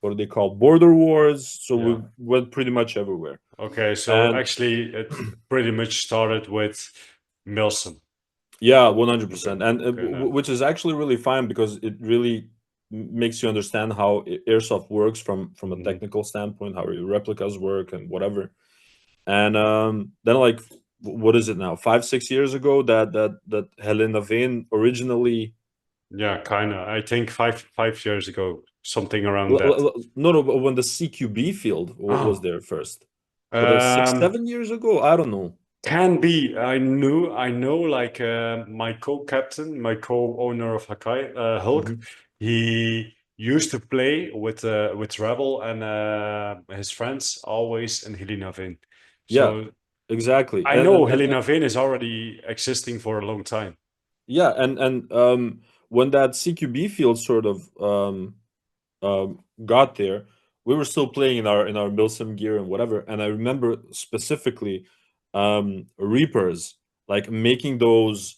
what are they called, border wars. So Yeah. we went pretty much everywhere. Okay. So And actually, it pretty much started with Milson. yeah, Okay. 100%. And Okay. No. which is actually really fine because it really makes you understand how airsoft works from a Mhm. technical standpoint, how your replicas work and whatever. And then like what is it now, 5 6 years ago, that Helena Vane originally. Yeah, kind of. I think five years ago, something around that. No, but when the CQB field was Oh, there first, what, 6 um, 7 years ago, I don't know. Can be. I know, like my co-captain, my co-owner of Hakai, Hulk, Mhm. he used to play with Rebel and his friends always in Helena Veen. Yeah, So exactly. I And know and and, Helena Veen is already existing for a long time. yeah, and when that CQB field sort of got there, we were still playing in our Milsim gear and whatever. And I remember specifically Reapers, like making those.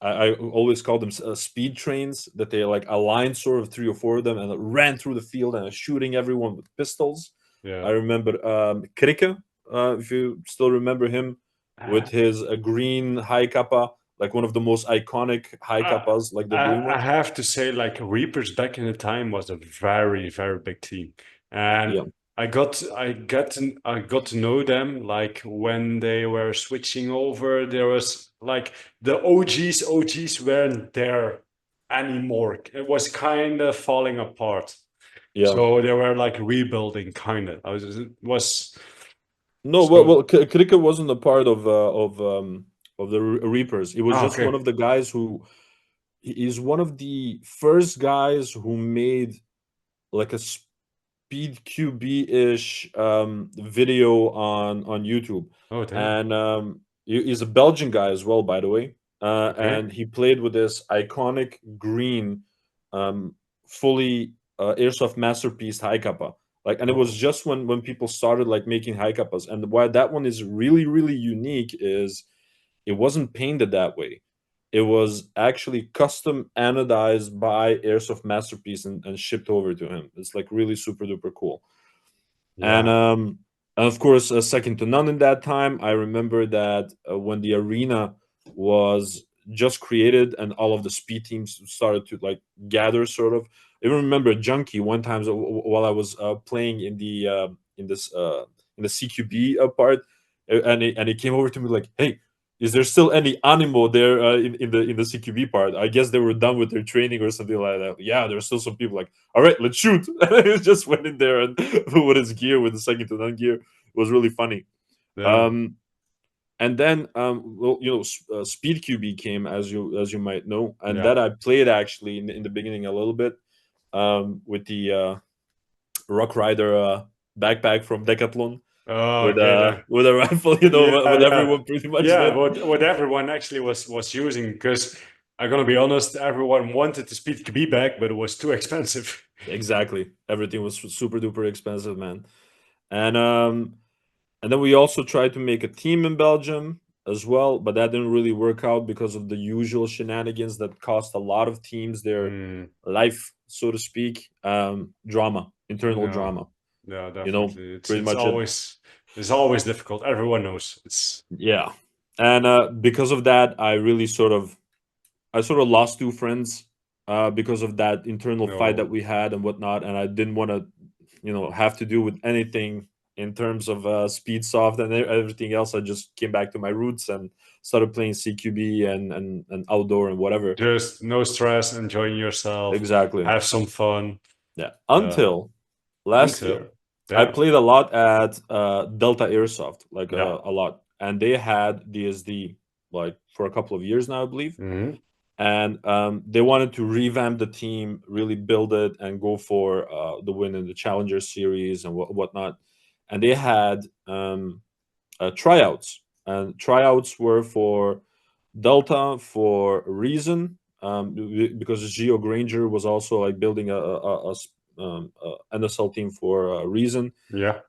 I always call them speed trains that they like aligned sort of three or four of them and ran through the field and shooting everyone with pistols. I Yeah. remember Krikke, if you still remember him, with Uh, his green high kappa, like one of the most iconic high I, kappas, like the green I one. have to say, like Reapers back in the time was a very, very big team, and Yeah, I got to know them like when they were switching over. There was like the OGs weren't there anymore. It was kind of falling apart. yeah. So they were like rebuilding, kind of. I was it was No, so Krikke wasn't a part of the Reapers. He was ah, just one okay, of the guys who he's one of the first guys who made like a speed QB-ish video on YouTube, oh damn, and he's a Belgian guy as well, by the way. okay, And he played with this iconic green, um, fully airsoft masterpiece high kappa. Like, and it was oh just when people started like making high kappas, and why that one is really unique is it wasn't painted that way. It was actually custom anodized by Airsoft Masterpiece and shipped over to him. It's like really super duper cool. And yeah, and of course, second to none in that time. I remember that when the arena was just created and all of the speed teams started to like gather, sort of. I even remember Junkie one time while I was playing in the CQB part, and he came over to me like, "Hey, is there still any animo there in the CQB part? I guess they were done with their training or something like that." Yeah, there's still some people like, all right, let's shoot. And he just went in there and with his gear, with the second to none gear. It was really funny. yeah, Um, and then, well, Speed QB came, as you might know, and yeah. that I played actually in the beginning a little bit with the Rock Rider backpack from Decathlon Oh, okay, with a rifle, yeah, what yeah, everyone pretty much yeah. did. What everyone actually was using because I'm gonna be honest, everyone wanted the Speed to be back, but it was too expensive. Exactly, everything was super duper expensive, man. And and then we also tried to make a team in Belgium as well, but that didn't really work out because of the usual shenanigans that cost a lot of teams their Mm, life, so to speak. Drama, internal yeah, drama. yeah, You know, definitely. pretty much it. It's always difficult. Everyone knows it's Yeah, and because of that, I sort of lost two friends because of that internal fight that no. we had and whatnot, and I didn't want to, have to do with anything in terms of speed soft and everything else. I just came back to my roots and started playing CQB and outdoor and whatever. Just no stress, enjoying yourself, Exactly. have some fun. Yeah. Uh, Until last year, until I yeah, played a lot at Delta Airsoft, like yeah. a lot, and they had DSD like for a couple of years now, I believe. Hmm. And they wanted to revamp the team, really build it, and go for the win in the Challenger Series and whatnot. And they had tryouts, and tryouts were for Delta, for Reason, because Geo Granger was also like building a NSL team for Reason, Yeah.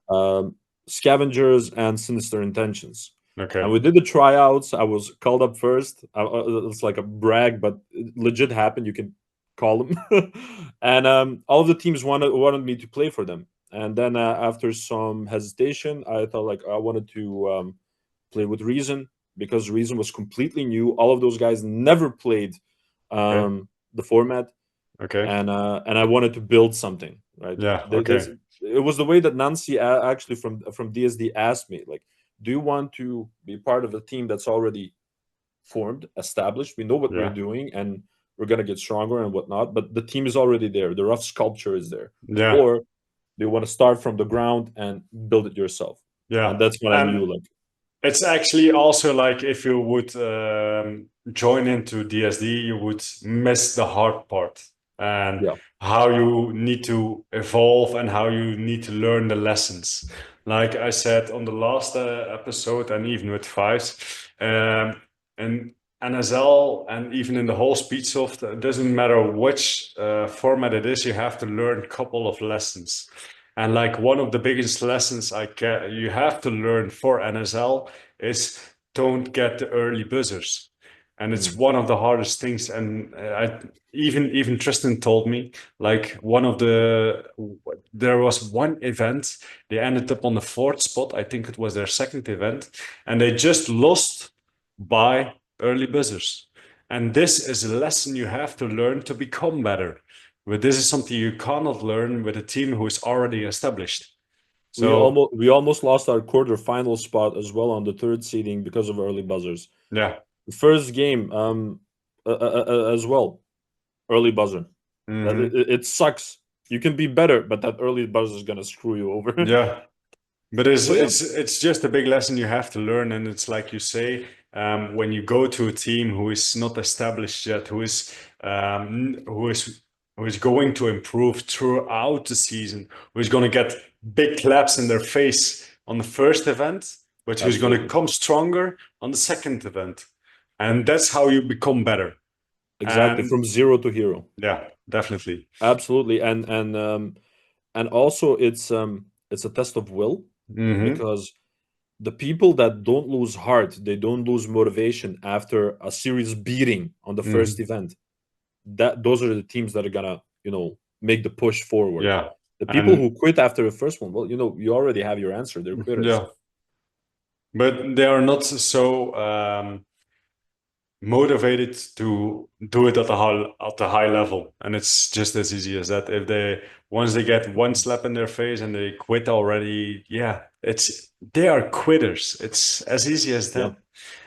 Scavengers, and Sinister Intentions. And Okay. we did the tryouts. I was called up first. It's like a brag, but it legit happened. You can call them. And all of the teams wanted me to play for them. And then after some hesitation, I thought like I wanted to play with Reason because Reason was completely new. All of those guys never played Okay. the format, Okay. and I wanted to build something. Right? Yeah. Okay. It was the way that Nancy actually from DSD asked me, like, do you want to be part of a team that's already formed, established? We know what we're Yeah. doing, and we're gonna get stronger and whatnot. But the team is already there. The rough sculpture is there. Yeah. Or do you want to start from the ground and build it yourself? And Yeah. that's when I knew, And like, It's actually also like if you would join into DSD, you would miss the hard part and Yeah. how you need to evolve and how you need to learn the lessons. Like I said on the last episode, and even with Fives, and NSL, and even in the whole Speedsoft, it doesn't matter which format it is, you have to learn a couple of lessons. And like one of the biggest lessons you have to learn for NSL is don't get the early buzzers. And it's Mhm. one of the hardest things. And even Tristan told me like there was one event, they ended up on the fourth spot. I think it was their second event, and they just lost by early buzzers. And this is a lesson you have to learn to become better. But this is something you cannot learn with a team who is already established. So We almost lost our quarterfinal spot as well on the third seeding because of early buzzers. yeah. The first game, as well, early buzzer. Hmm. It sucks. You can be better, but that early buzzer is gonna screw you over. Yeah. But it's So yeah, it's it's just a big lesson you have to learn, and it's like you say, when you go to a team who is not established yet, who is going to improve throughout the season, who is going to get big claps in their face on the first event, but who's going to absolutely, come stronger on the second event, and that's how you become better. exactly, And from zero to hero. yeah, definitely. Absolutely, and also it's a test of will, Hmm. because the people that don't lose heart, they don't lose motivation after a serious beating on the first Hmm. event. That those are the teams that are gonna make the push forward. Yeah, The people and who quit after the first one, well, you already have your answer. They're quitters. yeah. But they are not so motivated to do it at the high level, and it's just as easy as that. If they once they get one slap in their face and they quit already, yeah, it's they are quitters. It's as easy as Yeah, that.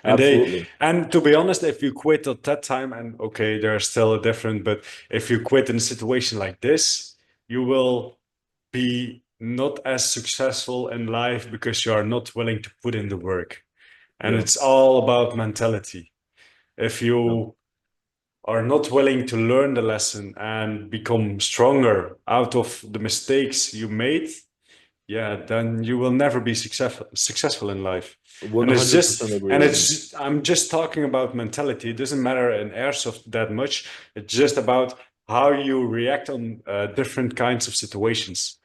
And they absolutely. and to be honest, if you quit at that time, and okay, there's still a different, but if you quit in a situation like this, you will be not as successful in life because you are not willing to put in the work. And Yeah, it's all about mentality. If yeah. you are not willing to learn the lesson and become stronger out of the mistakes you made, yeah, then you will never be successful in life. One And it's hundred just percent agree and with you. it's I'm just talking about mentality. It doesn't matter in airsoft that much. It's just about how you react on different kinds of situations.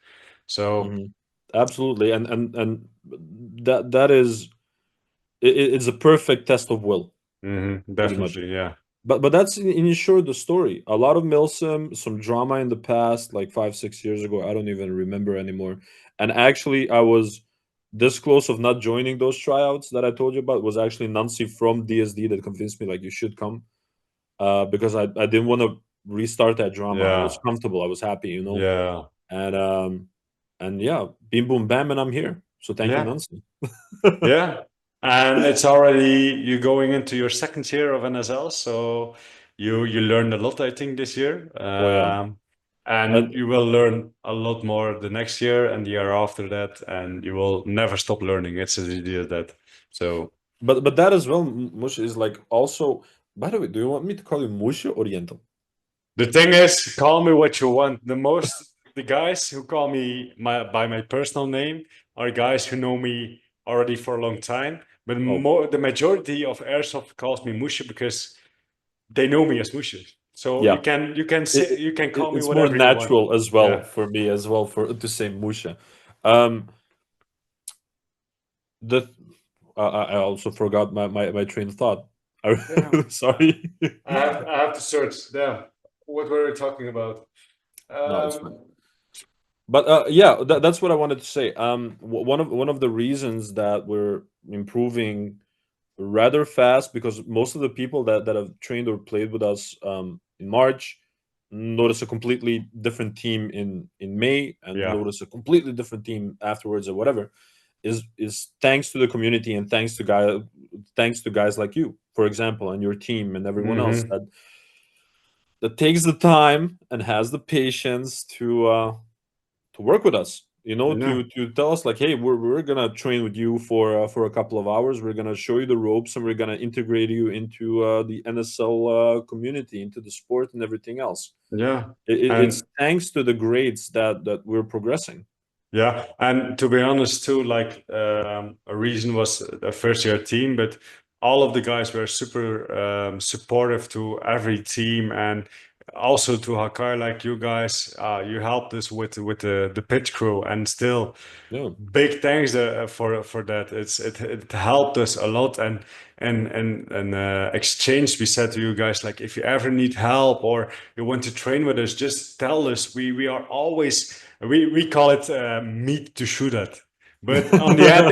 So Hmm. Absolutely, and that is it's a perfect test of will, pretty much. definitely, yeah. But that's in short the story. A lot of Milsim, some drama in the past, like 5 6 years ago. I don't even remember anymore. And actually, I was this close of not joining those tryouts that I told you about. Was actually Nancy from DSD that convinced me like you should come, because I didn't want to restart that drama. I was Yeah. comfortable. I was happy. Yeah. And yeah, beam boom bam, and I'm here. So thank you, Yeah. Nancy. Yeah. And it's already you going into your second year of NSL, so you learned a lot, I think, this year. Oh yeah. And you will learn a lot more the next year and the year after that, and you will never stop learning. It's as easy as that. So But that as well, Mush, is like also. By the way, do you want me to call you Mush or Oriental? the thing is, call me what you want. The guys who call me by my personal name are guys who know me already for a long time. But Oh, the majority of airsoft calls me Musha because they know me as Musha. So yeah. you can call me It's more whatever you want. natural as well Yeah. for me as well for to say Musha. Um, the I also forgot my train of thought. Yeah. Sorry. I have to search. Yeah. What were we talking about? No, it's fine. Um, But yeah, that's what I wanted to say. One of the reasons that we're improving rather fast, because most of the people that have trained or played with us in March notice a completely different team in May, and yeah. notice a completely different team afterwards, or whatever, is thanks to the community, and thanks to guys like you, for example, and your team and everyone else Hmm. that takes the time and has the patience to work with us. Yeah. to tell us like, hey, we're gonna train with you for a couple of hours. We're gonna show you the ropes, and we're gonna integrate you into the NSL community, into the sport, and everything else. Yeah. It's And thanks to the grades that we're progressing. yeah, and to be honest too, like a reason was a first year team, but all of the guys were super supportive to every team and also to Hakai, like you guys, you helped us with the pitch crew, and still Yeah. big thanks for that. It helped us a lot, and exchange. We said to you guys, like, if you ever need help or you want to train with us, just tell us. We are always, we call it meat to shoot at, but on the end,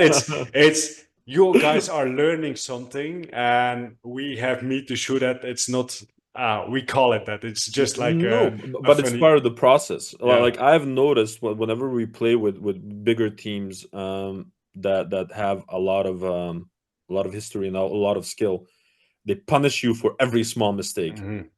it's you guys are learning something, and we have meat to shoot at. It's not. We call it that. It's just like No, a but it's funny. part of the process. Yeah. Like I've noticed whenever we play with bigger teams that have a lot of history and a lot of skill, they punish you for every small mistake. Mhm.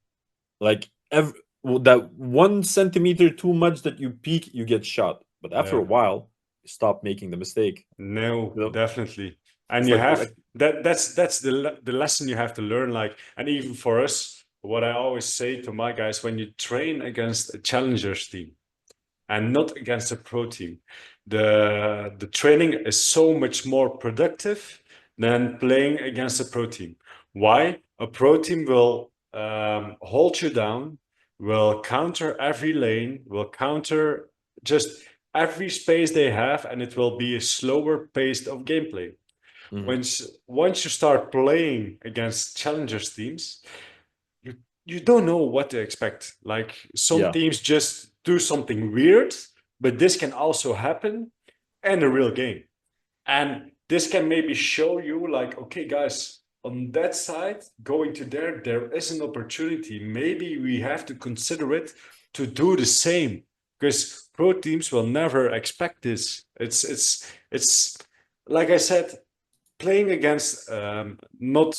Like that 1 centimeter too much that you peek, you get shot. But after a Yeah. while, you stop making the mistake. No, You know, definitely. And it's you like have that's the lesson you have to learn. Like, and even for us, what I always say to my guys, when you train against a challengers team and not against a pro team, the training is so much more productive than playing against a pro team. Why? A pro team will hold you down, will counter every lane, will counter just every space they have, and it will be a slower pace of gameplay. Mhm. Once you start playing against challengers teams, you you don't know what to expect. Like, some Yeah. teams just do something weird, but this can also happen in a real game. And this can maybe show you, like, okay, guys, on that side, going to there is an opportunity. Maybe we have to consider it to do the same, because pro teams will never expect this. It's like I said, playing against not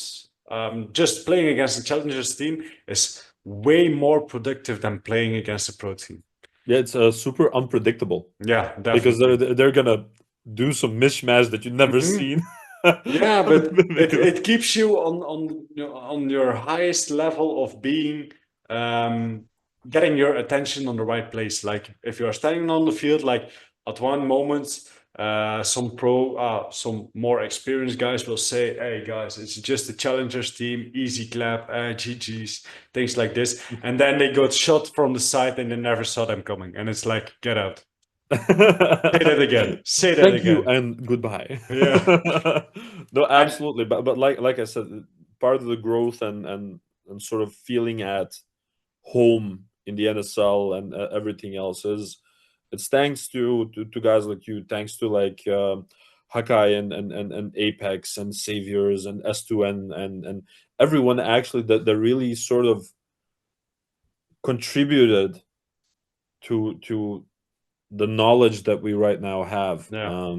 just playing against a challengers team is way more productive than playing against a pro team. Yeah, it's super unpredictable Yeah, because definitely. they're gonna do some mishmash that you've never Mhm. seen. Yeah, but it keeps you on your highest level of being um, getting your attention on the right place. Like, if you are standing on the field, like at one moment, some more experienced guys will say, "Hey guys, it's just a challengers team, easy clap, GGs, things like this," and then they got shot from the side and they never saw them coming, and it's like, get out. Say that again. Say that Thank you again. and goodbye. Yeah, No, and. absolutely. But like I said, part of the growth and sort of feeling at home in the NSL and everything else is it's thanks to guys like you, thanks to like Hakai and Apex and Saviors and S2N and everyone actually that really sort of contributed to the knowledge that we right now have. Yeah.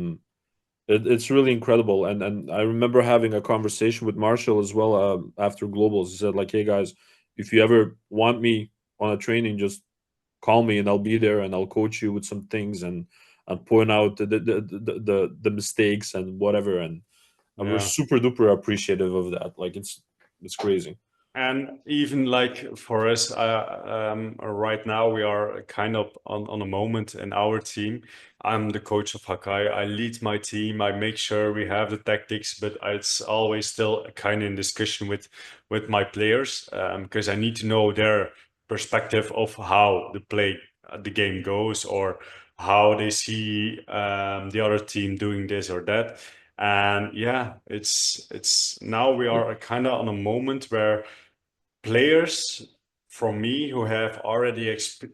It's really incredible, and I remember having a conversation with Marshall as well after globals. He said like, "Hey guys, if you ever want me on a training, just call me and I'll be there and I'll coach you with some things and point out the mistakes and whatever." And we're Yeah. super duper appreciative of that. Like it's crazy. And even like for us, right now we are kind of on a moment in our team. I'm the coach of Hakai. I lead my team. I make sure we have the tactics, but it's always still kind of in discussion with my players, because I need to know their perspective of how the game goes, or how they see the other team doing this or that. And yeah, it's now we Yeah. are kind of on a moment where players from me who have already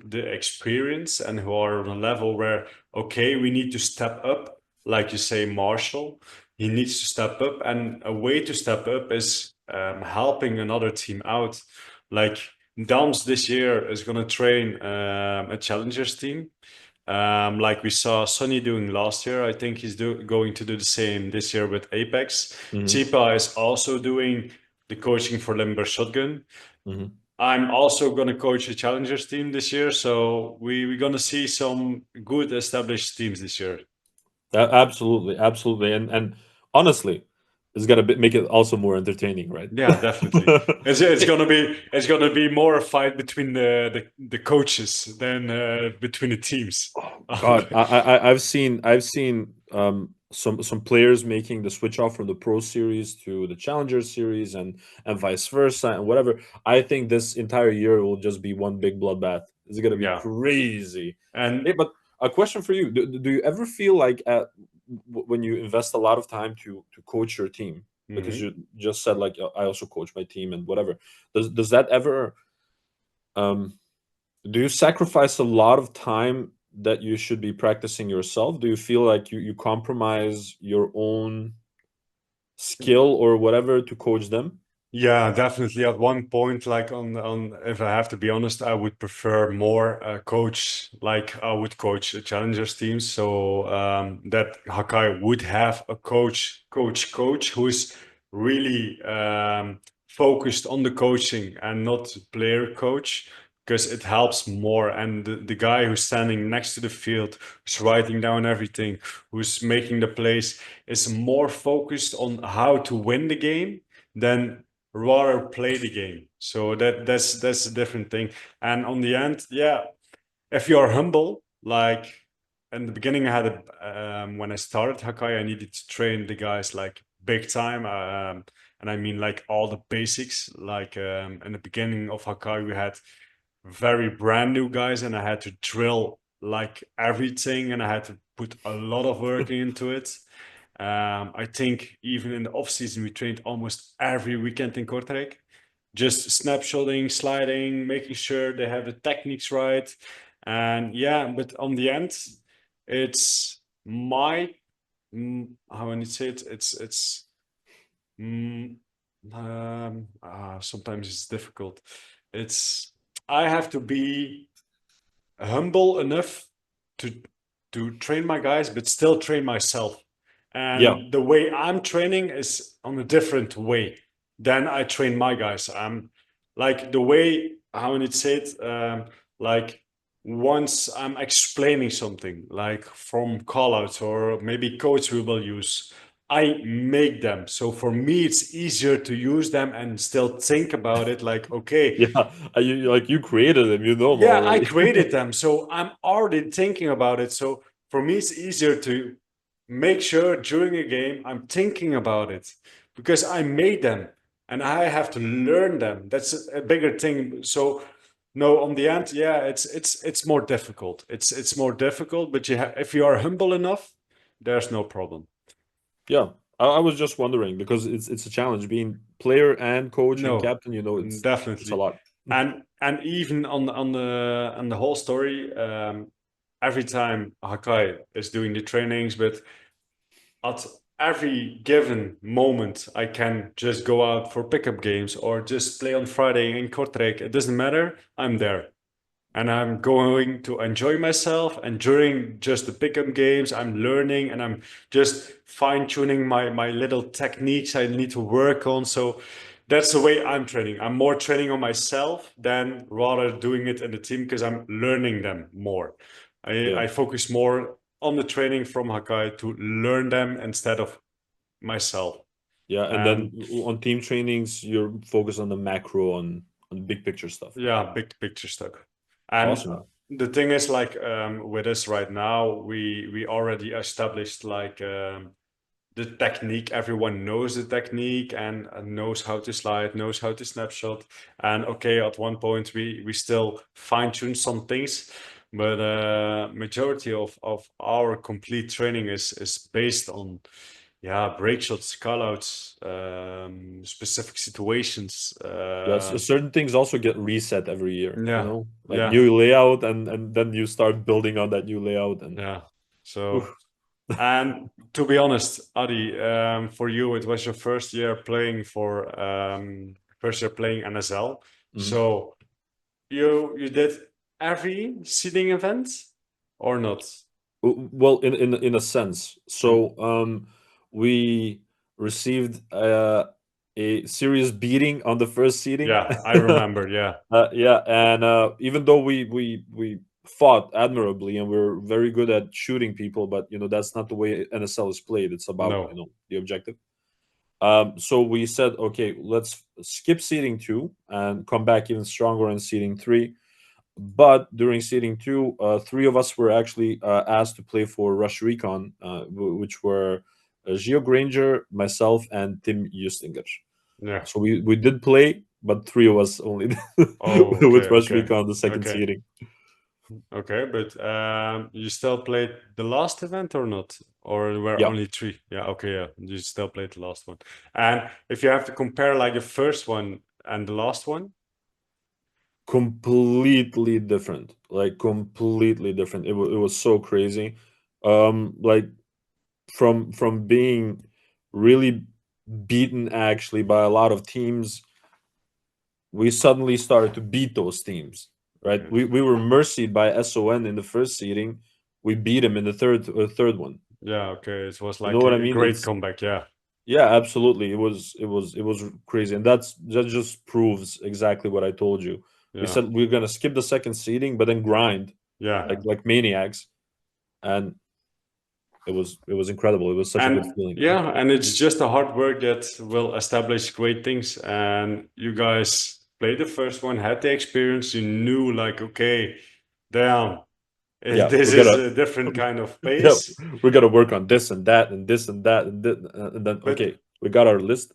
the experience and who are on a level where, okay, we need to step up, like you say, Marshall, he needs to step up, and a way to step up is helping another team out. Like, Dams this year is going to train a challengers team, like we saw Sonny doing last year. I think he's going to do the same this year with Apex. Hmm. Chipa is also doing the coaching for Limber Shotgun. Hmm. I'm also going to coach a challengers team this year, so we're going to see some good established teams this year. Absolutely, absolutely, and honestly, it's gonna make it also more entertaining, right? Yeah, definitely. It's gonna be more a fight between the coaches than between the teams. Oh God, I've seen some players making the switch off from the Pro Series to the Challenger Series and vice versa and whatever. I think this entire year will just be one big bloodbath. It's gonna be Yeah, crazy. Hey, and but a question for you: Do you ever feel like when you invest a lot of time to coach your team? Because mhm. you just said like I also coach my team and whatever. Does that ever um do you sacrifice a lot of time that you should be practicing yourself? Do you feel like you compromise your own skill or whatever to coach them? Yeah, definitely. At one point, like on, if I have to be honest, I would prefer more coach, like I would coach a challengers team, so that Hakai would have a coach who's really focused on the coaching and not player coach, because it helps more. And the guy who's standing next to the field, who's writing down everything, who's making the plays, is more focused on how to win the game than rather play the game. So that's a different thing. And on the end, yeah, if you're humble, like in the beginning, I had when I started Hakai, I needed to train the guys like big time, and I mean like all the basics. Like in the beginning of Hakai, we had very brand new guys, and I had to drill like everything, and I had to put a lot of work into it. I think even in the off season, we trained almost every weekend in Kortrijk, just snapshotting, sliding, making sure they have the techniques right. And yeah, but on the end, it's my how I need to say it. It's mm, sometimes it's difficult. It's I have to be humble enough to train my guys, but still train myself. Yeah, And the way I'm training is on a different way than I train my guys. I'm like the way how would it say it? Like once I'm explaining something, like from callouts or maybe coach we will use, I make them. So for me, it's easier to use them and still think about it. Like, okay, yeah. You created them, you know them yeah, I already. created them, so I'm already thinking about it. So for me, it's easier to make sure during a game I'm thinking about it because I made them and I have to learn them. That's a bigger thing. So no, on the end, yeah, it's more difficult. It's more difficult, but if you are humble enough, there's no problem. Yeah, I was just wondering because it's a challenge being player and coach and No, captain. You know, it's a definitely. lot. And even on the whole story, every time Hakai is doing the trainings, but at every given moment, I can just go out for pickup games or just play on Friday in Kortrijk. It doesn't matter. I'm there and I'm going to enjoy myself. And during just the pickup games, I'm learning and I'm just fine tuning my little techniques I need to work on. So that's the way I'm training. I'm more training on myself than rather doing it in the team because I'm learning them more. Yeah, I focus more on the training from Hakai to learn them instead of myself. yeah. And then And on team trainings, you're focused on the macro on big picture stuff. yeah, big picture stuff. And Awesome. the thing is, like with us right now, we already established like the technique. Everyone knows the technique and knows how to slide, knows how to snapshot. And okay, at one point we still fine tune some things, but majority of our complete training is based on yeah break shots, call outs, specific situations. Yes, certain things also get reset every year, you Yeah, know, like yeah, new layout, and then you start building on that new layout, and yeah. So, oof. and to be honest, Adi, for you, it was your first year playing NSL. Mhm. So you did every seeding event or not? Well, in a sense. Mm, So we received a serious beating on the first seating. Yeah, I remember. Yeah, Yeah, and even though we fought admirably and we're very good at shooting people, but that's not the way NSL is played. It's about no, the objective. So we said, okay, let's skip seeding two and come back even stronger in seeding three. But during seeding two, three of us were actually asked to play for Rush Recon, which were Gio Granger, myself, and Tim Justinger. yeah. So we did play, but three of us only Oh, okay, with Rush okay, Recon, the second okay, seeding. okay. But you still played the last event or not? Or were Yeah, only three? Yeah, okay, yeah. You still played the last one. And if you have to compare like the first one and the last one, completely different. Like completely different. It was so crazy. Like from being really beaten actually by a lot of teams, we suddenly started to beat those teams. Right? yeah, We were mercied by SON in the first seeding. We beat him in the third one. yeah, okay. It was You know like what I a mean? great It's comeback. Yeah, Yeah, absolutely. It was crazy, and that just proves exactly what I told you. We yeah, said we're gonna skip the second seeding, but then grind yeah. like maniacs, and it was incredible. It was such a good And feeling. yeah, and it's just the hard work that will establish great things. And you guys played the first one, had the experience, you knew like, okay, damn, Yeah, this we is gotta a different kind of yeah, pace. we gotta work on this and that and this and that and then But okay, we got our list.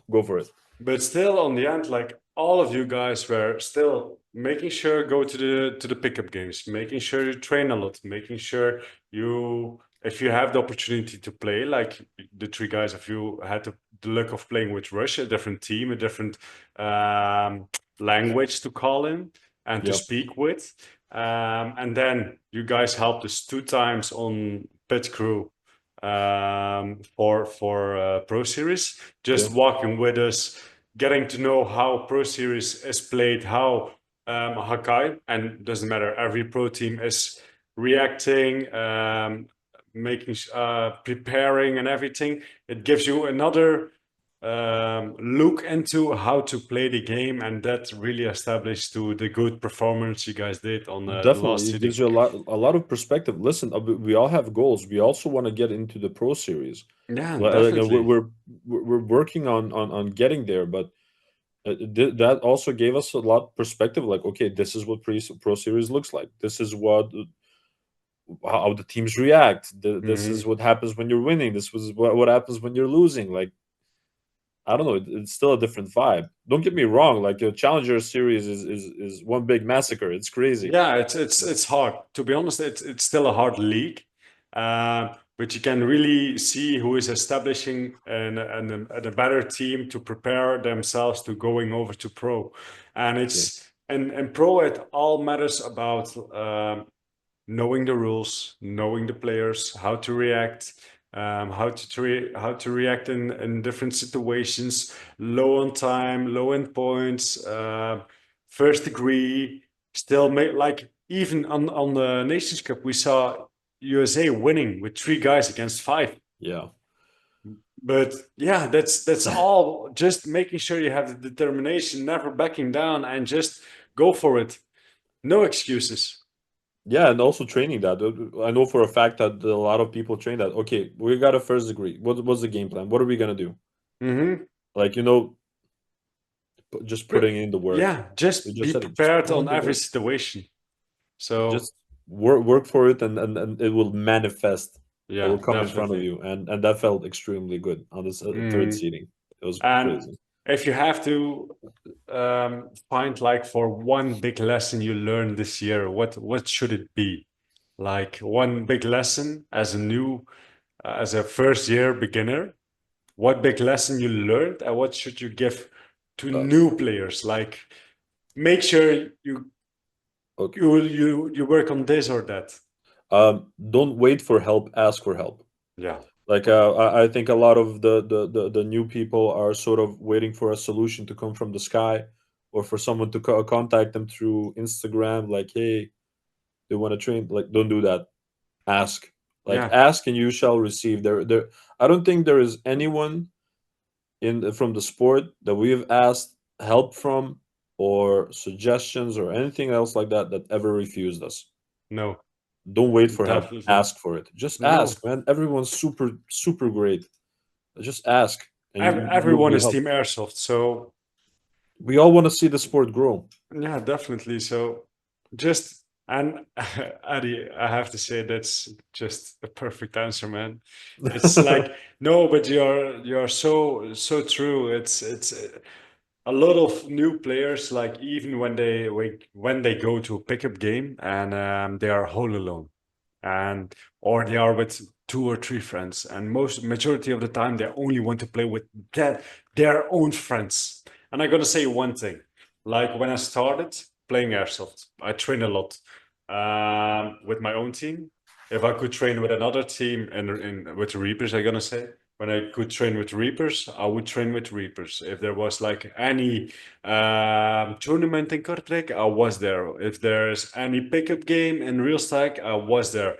Go for it. but still on the end, like all of you guys were still making sure go to the pickup games, making sure you train a lot, making sure you if you have the opportunity to play, like the three guys of you had the luck of playing with Russia, a different team, a different um, language to call in and to Yeah, speak with. And then you guys helped us two times on pit crew for Pro Series, yeah, just walking with us, getting to know how Pro Series is played, how Hakai, and doesn't matter, every pro team is reacting, making, preparing, and everything. It gives you another look into how to play the game, and that really established to the good performance you guys did on the last definitely. It gives sitting. you a lot of perspective. Listen, we all have goals. We also want to get into the pro series. Yeah, Like, definitely. we're working on getting there, but that also gave us a lot of perspective. Like, okay, this is what pro series looks like. This is what how the teams react. This is Hmm. what happens when you're winning. This was what happens when you're losing. Like, I don't know. It's still a different vibe. Don't get me wrong. Like, your Challenger series is one big massacre. It's crazy. Yeah, it's hard. To be honest, it's still a hard league, but you can really see who is establishing a better team to prepare themselves to going over to pro, and Yeah, it's and pro it all matters about knowing the rules, knowing the players, how to react, how to react in different situations, low on time, low end points, first degree. Still, make like even on the Nations Cup, we saw USA winning with three guys against five. yeah, But yeah, that's all. Just making sure you have the determination, never backing down, and just go for it. No excuses. yeah. And also training that. I know for a fact that a lot of people train that. Okay, we got a first degree. What's the game plan? What are we gonna do? Hmm. Like, just But putting in the work. yeah, You just just be said it. Just prepared put in on the every work. situation. So Just work for it, and it will manifest. It will yeah, come in front of definitely. you, and that felt extremely good on this third Mm. seating. It was And crazy. if you have to find like for one big lesson you learned this year, what should it be? Like one big lesson as a new as a first year beginner, what big lesson you learned and what should you give to Uh, new players? Like make sure okay. you work on this or that. Don't wait for help. Ask for help. Yeah. Like, I think a lot of the new people are sort of waiting for a solution to come from the sky, or for someone to contact them through Instagram. Like, hey, they want to train. Like, don't do that. Ask. Like, Yeah. ask and you shall receive. There. I don't think there is anyone in from the sport that we have asked help from, or suggestions or anything else like that, that ever refused us? No, Don't wait for help. definitely Ask for it. Just no. ask, man. Everyone's super great. Just ask, and you'll Everyone be is Team helped. Airsoft, so We all want to see the sport grow. yeah, definitely. So just and Adi, I have to say that's just a perfect answer, man. It's like no, but you're so true. It's a lot of new players, like even when they go to a pickup game and they are all alone, and or they are with two or three friends, and most majority of the time they only want to play with their own friends. And I'm gonna say one thing, like when I started playing airsoft, I train a lot with my own team. If I could train with another team and with the Reapers, I'm gonna say when I could train with Reapers, I would train with Reapers. If there was like any tournament in Kortrijk, I was there. If there's any pickup game in real stack, I was there.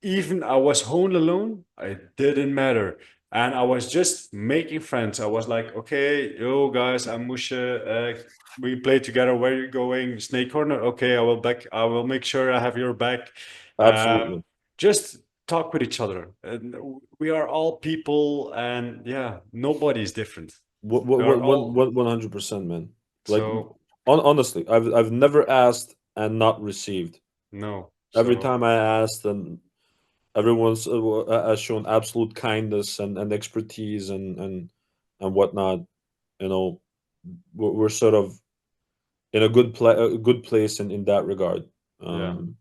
Even I was home alone, it didn't matter. And I was just making friends. I was like, okay, yo guys, I'm Musha. We play together. Where are you going? Snake corner. Okay, I will back. I will make sure I have your back. Absolutely. Just talk with each other. And we are all people, and yeah, nobody is different. We are all 100%, man. Like, so honestly, I've never asked and not received. no. Every So time I asked, and everyone's has shown absolute kindness and expertise and whatnot. You know, we're sort of in a good place in that regard. yeah. Um,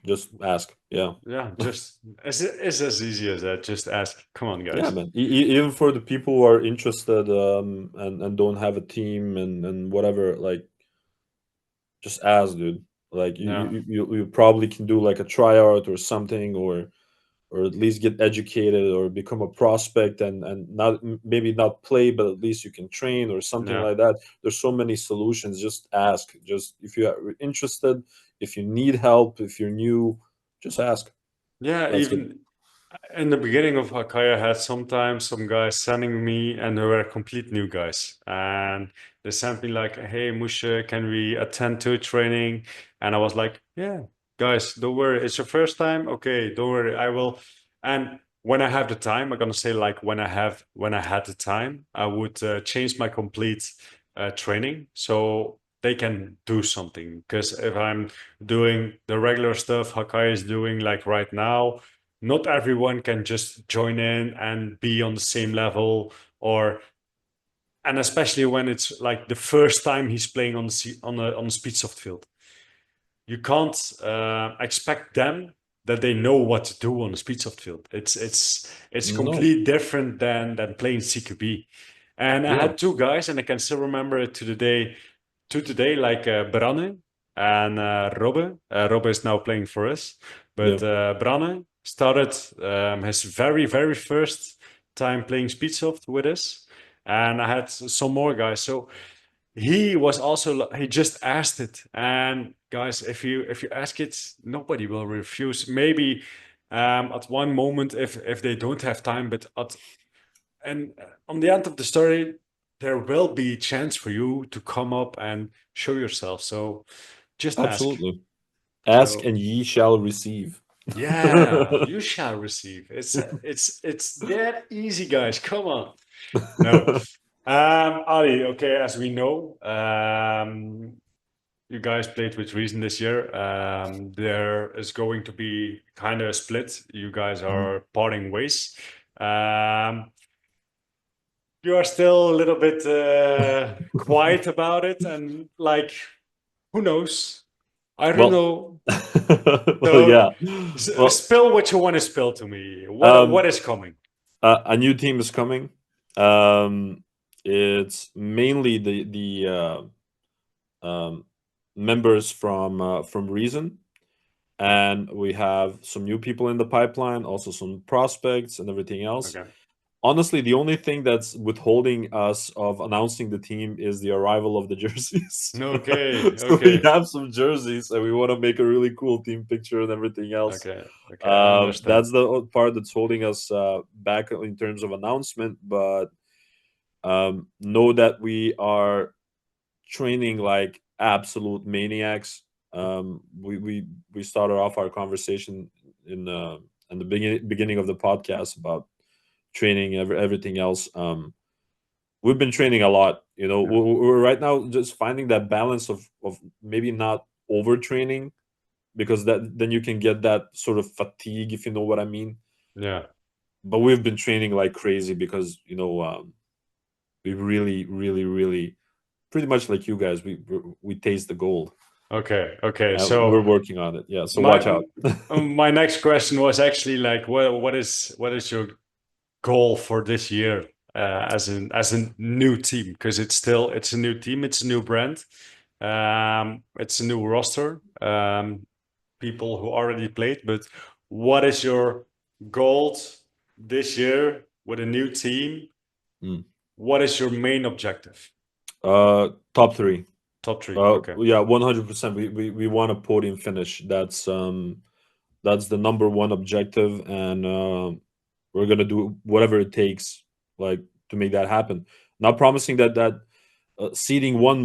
just ask. Yeah. Yeah, just it's as easy as that. Just ask. Come on, Yeah, guys. man. Even for the people who are interested, and don't have a team and whatever, like, just ask, dude. Like, Yeah, you probably can do like a tryout or something, or at least get educated or become a prospect, and not maybe not play, but at least you can train or something yeah, like that. There's so many solutions. Just ask. Just if you are interested, if you need help, if you're new, just ask. yeah. That's it. Even in the beginning of Hakaya, I had sometimes some guys sending me, and they were complete new guys, and they sent me like, "Hey, Musha, can we attend to training?" And I was like, "Yeah, guys, don't worry. It's your first time. Okay, don't worry. I will." And when I have the time, I'm gonna say like when I had the time, I would change my complete training so they can do something. Because if I'm doing the regular stuff Hakai is doing like right now, not everyone can just join in and be on the same level, or and especially when it's like the first time he's playing on the speedsoft field, you can't expect them that they know what to do on the speedsoft field. It's No. completely different than playing CQB. And I Yeah. had two guys, and I can still remember it to today, like Branne and Robbe. Robbe is now playing for us, Yeah. but Branne started his very first time playing Speedsoft with us, and I had some more guys. So he was also he just asked it, and guys, if you ask it, nobody will refuse. Maybe at one moment if they don't have time, but at and on the end of the story, there will be a chance for you to come up and show yourself. So just ask. Absolutely. Ask So and ye shall receive. yeah, you shall receive. It's that easy, guys. Come on. No. Ali, okay, as we know, you guys played with Reason this year. There is going to be kind of a split. You guys Mhm. are parting ways. Um, you are still a little bit quiet about it, and like, who knows? I don't Well, know. well, So yeah. Well, spill what you want to spill to me. What um, is coming? a new team is coming. Um, it's mainly um, members from Reason, and we have some new people in the pipeline, also some prospects and everything else. Okay. Honestly, the only thing that's withholding us of announcing the team is the arrival of the jerseys. Okay, So we okay, have some jerseys, and we want to make a really cool team picture and everything else. okay, okay. I understand. That's the part that's holding us back in terms of announcement. But know that we are training like absolute maniacs. We started off our conversation in the beginning of the podcast about training, everything else. We've been training a lot. You know, Yeah, we're right now just finding that balance of maybe not overtraining, because that then you can get that sort of fatigue, if you know what I mean. yeah. But we've been training like crazy because we really, really, really, pretty much like you guys, we taste the gold. Okay, okay. We're So working on it. Yeah. So watch my out. my next question was actually like, what is your goal for this year as a new team? Because it's a new team, it's a new brand, it's a new roster, people who already played. But what is your goal this year with a new team? Mm. What is your main objective? Top three. Top three. Okay. Yeah, 100%. We want a podium finish. That's the number one objective, and we're gonna do whatever it takes, like, to make that happen. Not promising that seeding one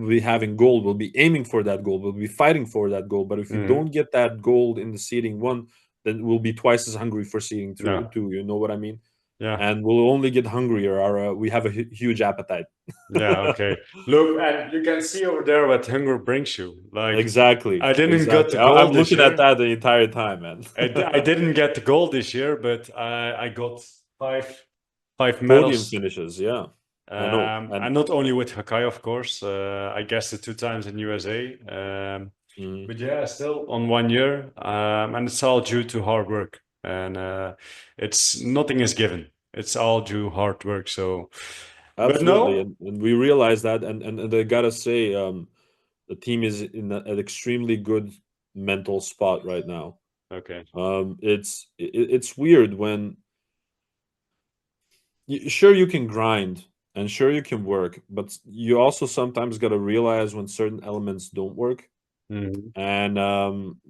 be having gold. We'll be aiming for that goal. We'll be fighting for that goal. But if we Hmm. don't get that gold in the seeding one, then we'll be twice as hungry for seeding Yeah. two. You know what I mean? Yeah. And we'll only get hungrier. We have a huge appetite. Yeah, okay. Look, and you can see over there what hunger brings you. Like, Exactly, I didn't get exactly. the I'm goal this looking at year. that the entire time, man. I didn't get the goal this year, but I got five Podium medals. finishes, yeah, I know. And And not only with Hakai, of course. I guessed it two times in USA. mm, But yeah, still on 1 year, and it's all due to hard work. And it's nothing is given. It's all due hard work. So, but absolutely, no. and we realize that, and I gotta say, the team is in an extremely good mental spot right now. Okay. It's weird when sure you can grind and sure you can work, but you also sometimes gotta realize when certain elements don't work. Mhm. And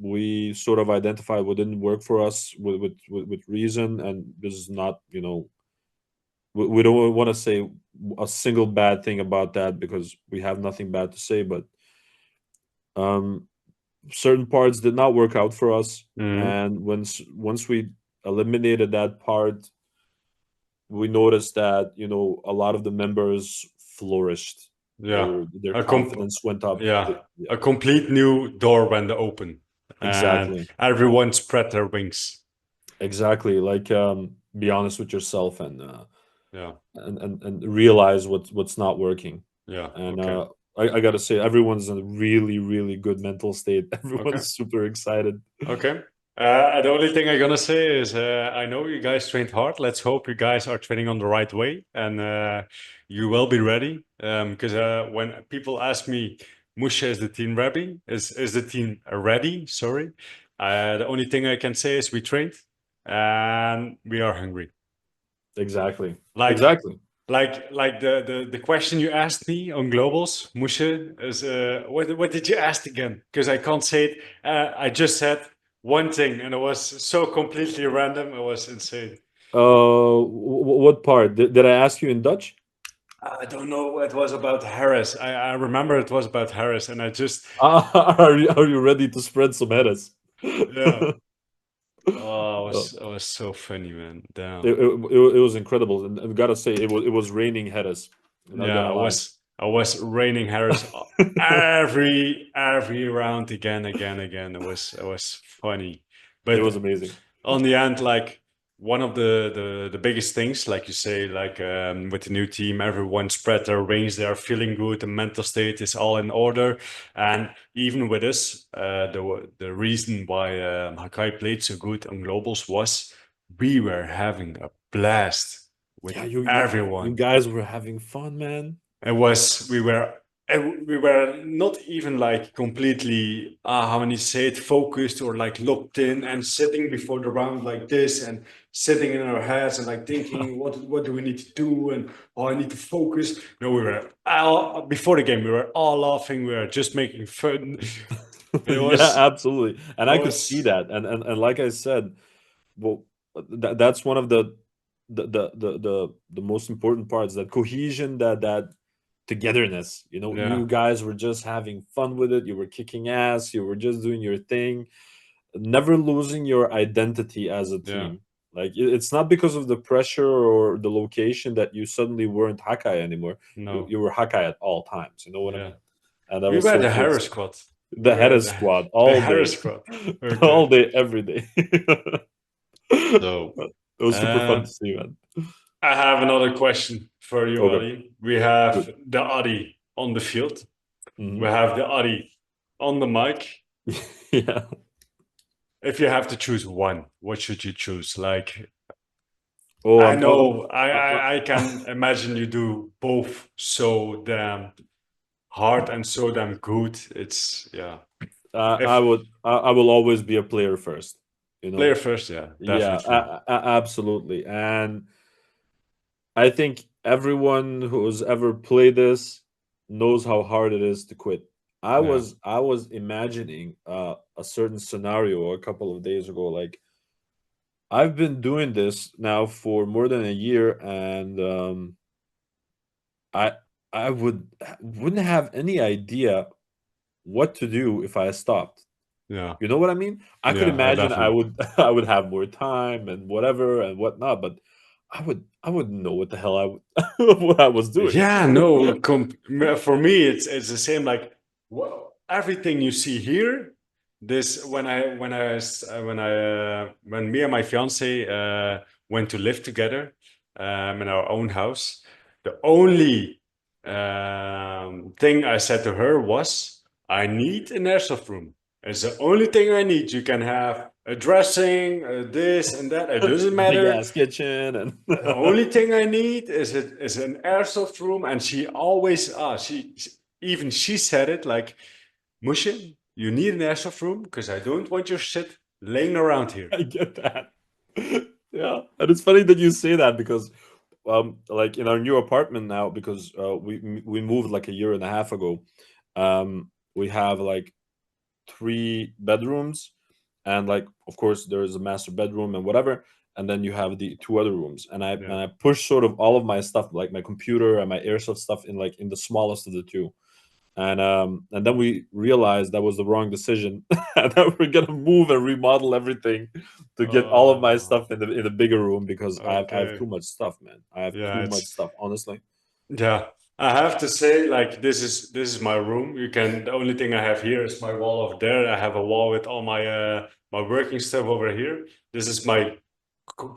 we sort of identify what didn't work for us with reason, and this is not, we don't want to say a single bad thing about that because we have nothing bad to say, but um certain parts did not work out for us, Mhm. and once we eliminated that part, we noticed that a lot of the members flourished. Yeah. Their A comp confidence went up. yeah. Yeah, A complete new door went open and exactly. everyone spread their wings. Exactly. Like, be honest with yourself, and Yeah. realize what's not working. Yeah. And Okay. I gotta say, everyone's in a really, really good mental state. Okay. Everyone's super excited. Okay. The only thing I'm gonna say is I know you guys trained hard. Let's hope you guys are training on the right way and you will be ready. Because when people ask me, Musha, is the team ready? Is the team ready? Sorry. The only thing I can say is we trained and we are hungry. Exactly. Like Exactly. like the question you asked me on globals, Mushe, is what did you ask again? Because I can't say it. I just said one thing, and it was so completely random. It was insane. What part did I ask you in Dutch? I don't know. It was about Harris. I remember it was about Harris, and I just Are you ready to spread some headers? yeah. Oh, Uh, it was so funny, man. it, Damn. it, it was incredible, and gotta say, it was raining headers. I'm not Yeah, gonna lie. I was raining Harris every round again. It was funny, It was but amazing. on the end, like one of the biggest things, like you say, like with the new team, everyone spread their wings. They are feeling good. The mental state is all in order, and even with us, the reason why Hakai played so good on globals was we were having a blast with Yeah, you everyone. guys were having fun, man. It was we were not even like completely how many say it focused or like locked in and sitting before the round like this and sitting in our heads and like thinking, what do we need to do? And oh, I need to focus. No, we were all, before the game, we were all laughing. We were just making fun. It Yeah, was, absolutely. And it I could see was, that. And like I said, well, that's one of the most important parts, that cohesion, that togetherness. yeah, You guys were just having fun with it. You were kicking ass. You were just doing your thing, never losing your identity as a yeah, team. Like it's not because of the pressure or the location that you suddenly weren't Hakai anymore. You, no, you were Hakai at all times. You know what I yeah. mean? And that We was were so the cool. Harris squad. We The were Hedda squad the all Harris day, squad. all Okay. day, every day. It So, was super fun uh, to see, man. I have another question for you, Okay, Ali. We have good. the Adi on the field. We Hmm. have the Adi on the mic. Yeah. If you have to choose one, what should you choose? Like, Oh, I I'm. Oh, know, I can imagine you do both so damn hard and so damn good. It's, yeah. I If would. I will always be a player first. You know. player first, yeah, Yeah. definitely. Absolutely. And I think everyone who's ever played this knows how hard it is to quit. Yeah, I was imagining a certain scenario a couple of days ago. Like, I've been doing this now for more than a year, and I I wouldn't have any idea what to do if I stopped. yeah, You know what I mean? I could yeah, imagine I definitely. would I would have more time and whatever and whatnot, but I wouldn't know what the hell I what I was doing. Yeah, no, for me it's the same. Like everything you see here, this when me and my fiance went to live together in our own house, the only thing I said to her was, "I need an airsoft room. It's the only thing I need. You can have a dressing, this and that. It doesn't Big matter. ass kitchen and The only thing I need is an airsoft room." And she always, even she said it like, "Mushin, you need an airsoft room because I don't want your shit laying around here." I get that. Yeah, and it's funny that you say that because, like in our new apartment now, because we moved like a year and a half ago, we have like three bedrooms, and like of course there is a master bedroom and whatever, and then you have the two other rooms, and Yeah. I push sort of all of my stuff, like my computer and my airsoft stuff, in like in the smallest of the two, and then we realized that was the wrong decision, and that we're gonna move and remodel everything to get all of my Oh, stuff in the bigger room, because I have okay. too much stuff, man. I have Yeah, too much it's stuff, honestly. yeah. I have to say, like, this is my room. You can. The only thing I have here is my wall over there. I have a wall with all my working stuff over here. This is my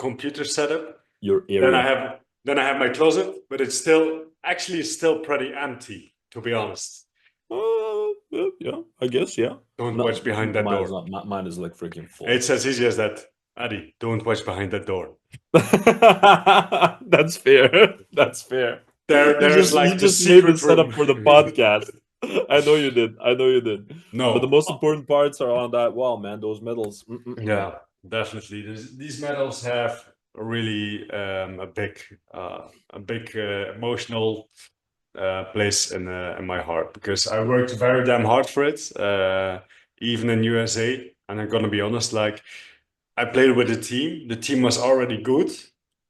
computer setup. Your Then I area. have then I have my closet, but it's still actually it's still pretty empty, to be honest. Yeah, I guess, yeah. Don't No, watch behind that mine is door. not. Mine is like freaking full. It's as easy as that. Adi, don't watch behind that door. That's fair. That's fair. There's You like the just made the secret room. setup for the podcast. I know you did. I know you did. But the No. most important parts are on that wall, man. Those medals. Mm-mm-mm. Yeah, definitely. These medals have really a big emotional place in my heart because I worked very damn hard for it, even in USA. And I'm gonna be honest, like I played with the team. The team was already good.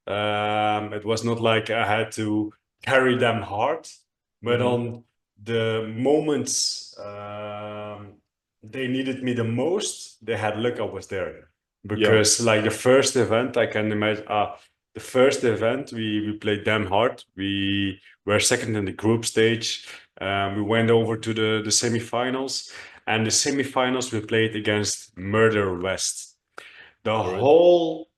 It was not like I had to carry them hard, but Hmm. on the moments they needed me the most, they had luck I was there. Yeah, Because like the first event, I can imagine. The first event we played damn hard. We were second in the group stage. We went over to the semifinals, and the semifinals we played against Murder West. The all right. whole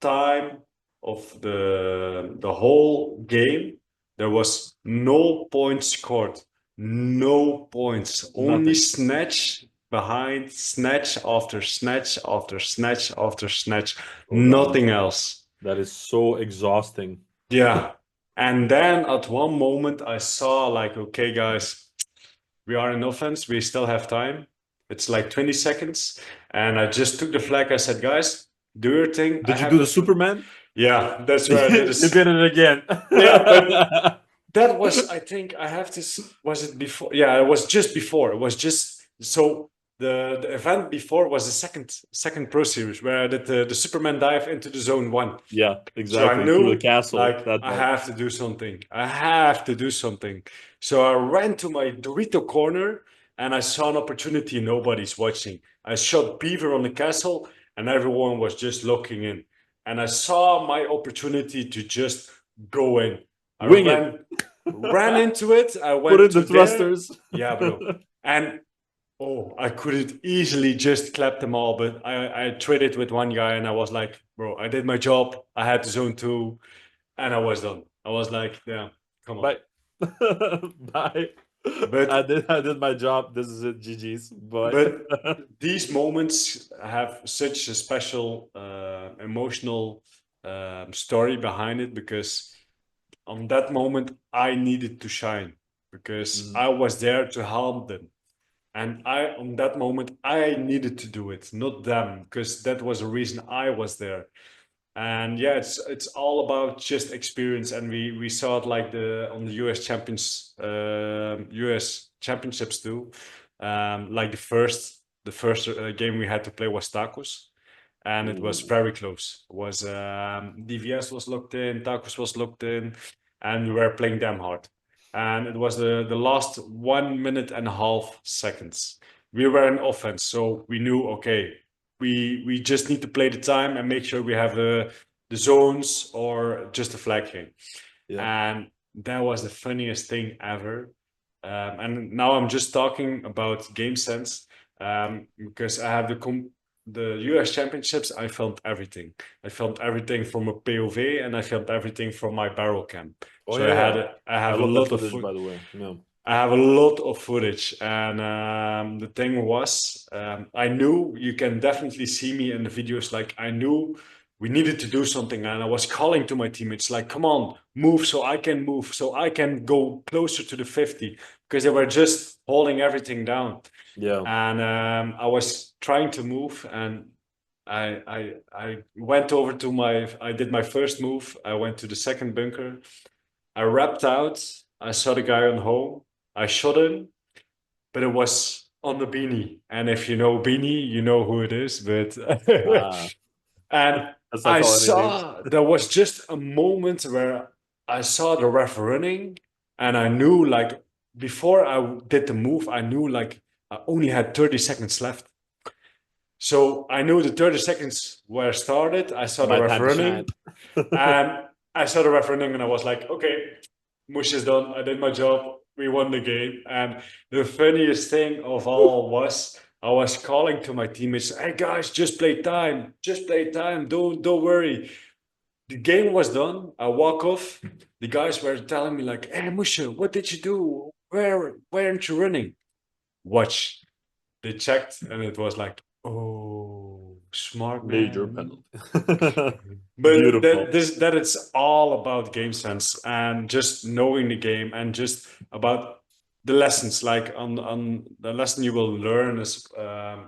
time of the whole game, there was no points scored, no points, only Nothing. snatch behind snatch after snatch after snatch after snatch, Oh God, nothing else. that is so exhausting. Yeah. And then at one moment I saw like, okay, guys, we are in offense. We still have time. It's like 20 seconds. And I just took the flag. I said, guys, do your thing. I Did you have do the the Superman? yeah, that's where I did You this. did it again. Yeah, but that was, I think I have this. Was it before? Yeah, it was just before. It was just so the event before was the second Pro Series where I did the Superman dive into the zone one. Yeah, So I exactly. Through the knew castle, like that I part. have to do something. I have to do something. So I ran to my Dorito corner and I saw an opportunity nobody's watching. I shot Beaver on the castle and everyone was just looking in. And I saw my opportunity to just go in. I Wing it. ran into it. I Put went in the to there. thrusters. Yeah, bro. And oh, I could have easily just clapped them all, but I traded with one guy and I was like, bro, I did my job. I had the zone two and I was done. I was like, yeah, come on. Bye. Bye. But I did my job. This is it. GG's. Bye. but these moments have such a special emotional story behind it because on that moment I needed to shine because Mhm. I was there to help them. And I, on that moment, I needed to do it, not them, because that was the reason I was there. And yeah, it's all about just experience, and we saw it like the on the US championships too. Like the first game we had to play was Tacos, and it was Ooh. very close. It was DVS was locked in, Tacos was locked in, and we were playing damn hard. And it was the last 1 minute and a half seconds. We were in offense, so we knew okay, we just need to play the time and make sure we have the zones or just a flag game. Yeah. And that was the funniest thing ever. And now I'm just talking about game sense because I have the US championships. I filmed everything. I filmed everything from a POV and I filmed everything from my barrel cam. Oh So yeah. I I have a love that lot of footage, by the way. Yeah. I have a lot of footage, and the thing was, I knew you can definitely see me in the videos. Like I knew we needed to do something, and I was calling to my teammates, like, "Come on, move, so I can move, so I can go closer to the 50," because they were just holding everything down. Yeah. And I was trying to move, and I went over to my. I did my first move. I went to the second bunker. I wrapped out. I saw the guy on home. I shot him, but it was on the beanie. And if you know beanie, you know who it is. But Ah, and let's not I call any names. saw there was just a moment where I saw the ref running, and I knew like before I did the move, I knew like I only had 30 seconds left. So I knew the 30 seconds were started. I saw the My ref time to shine. running, and I saw the ref running, and I was like, okay, Mush is done. I did my job. We won the game. And the funniest thing of all was I was calling to my teammates, "Hey guys, just play time. Just play time. Don't worry." The game was done. I walk off. The guys were telling me like, "Hey Musha, what did you do? Where aren't you running?" Watch. They checked, and it was like, "Oh, smart Major man." penalty. But Beautiful. that it's all about game sense and just knowing the game and just about the lessons. Like on the lesson you will learn is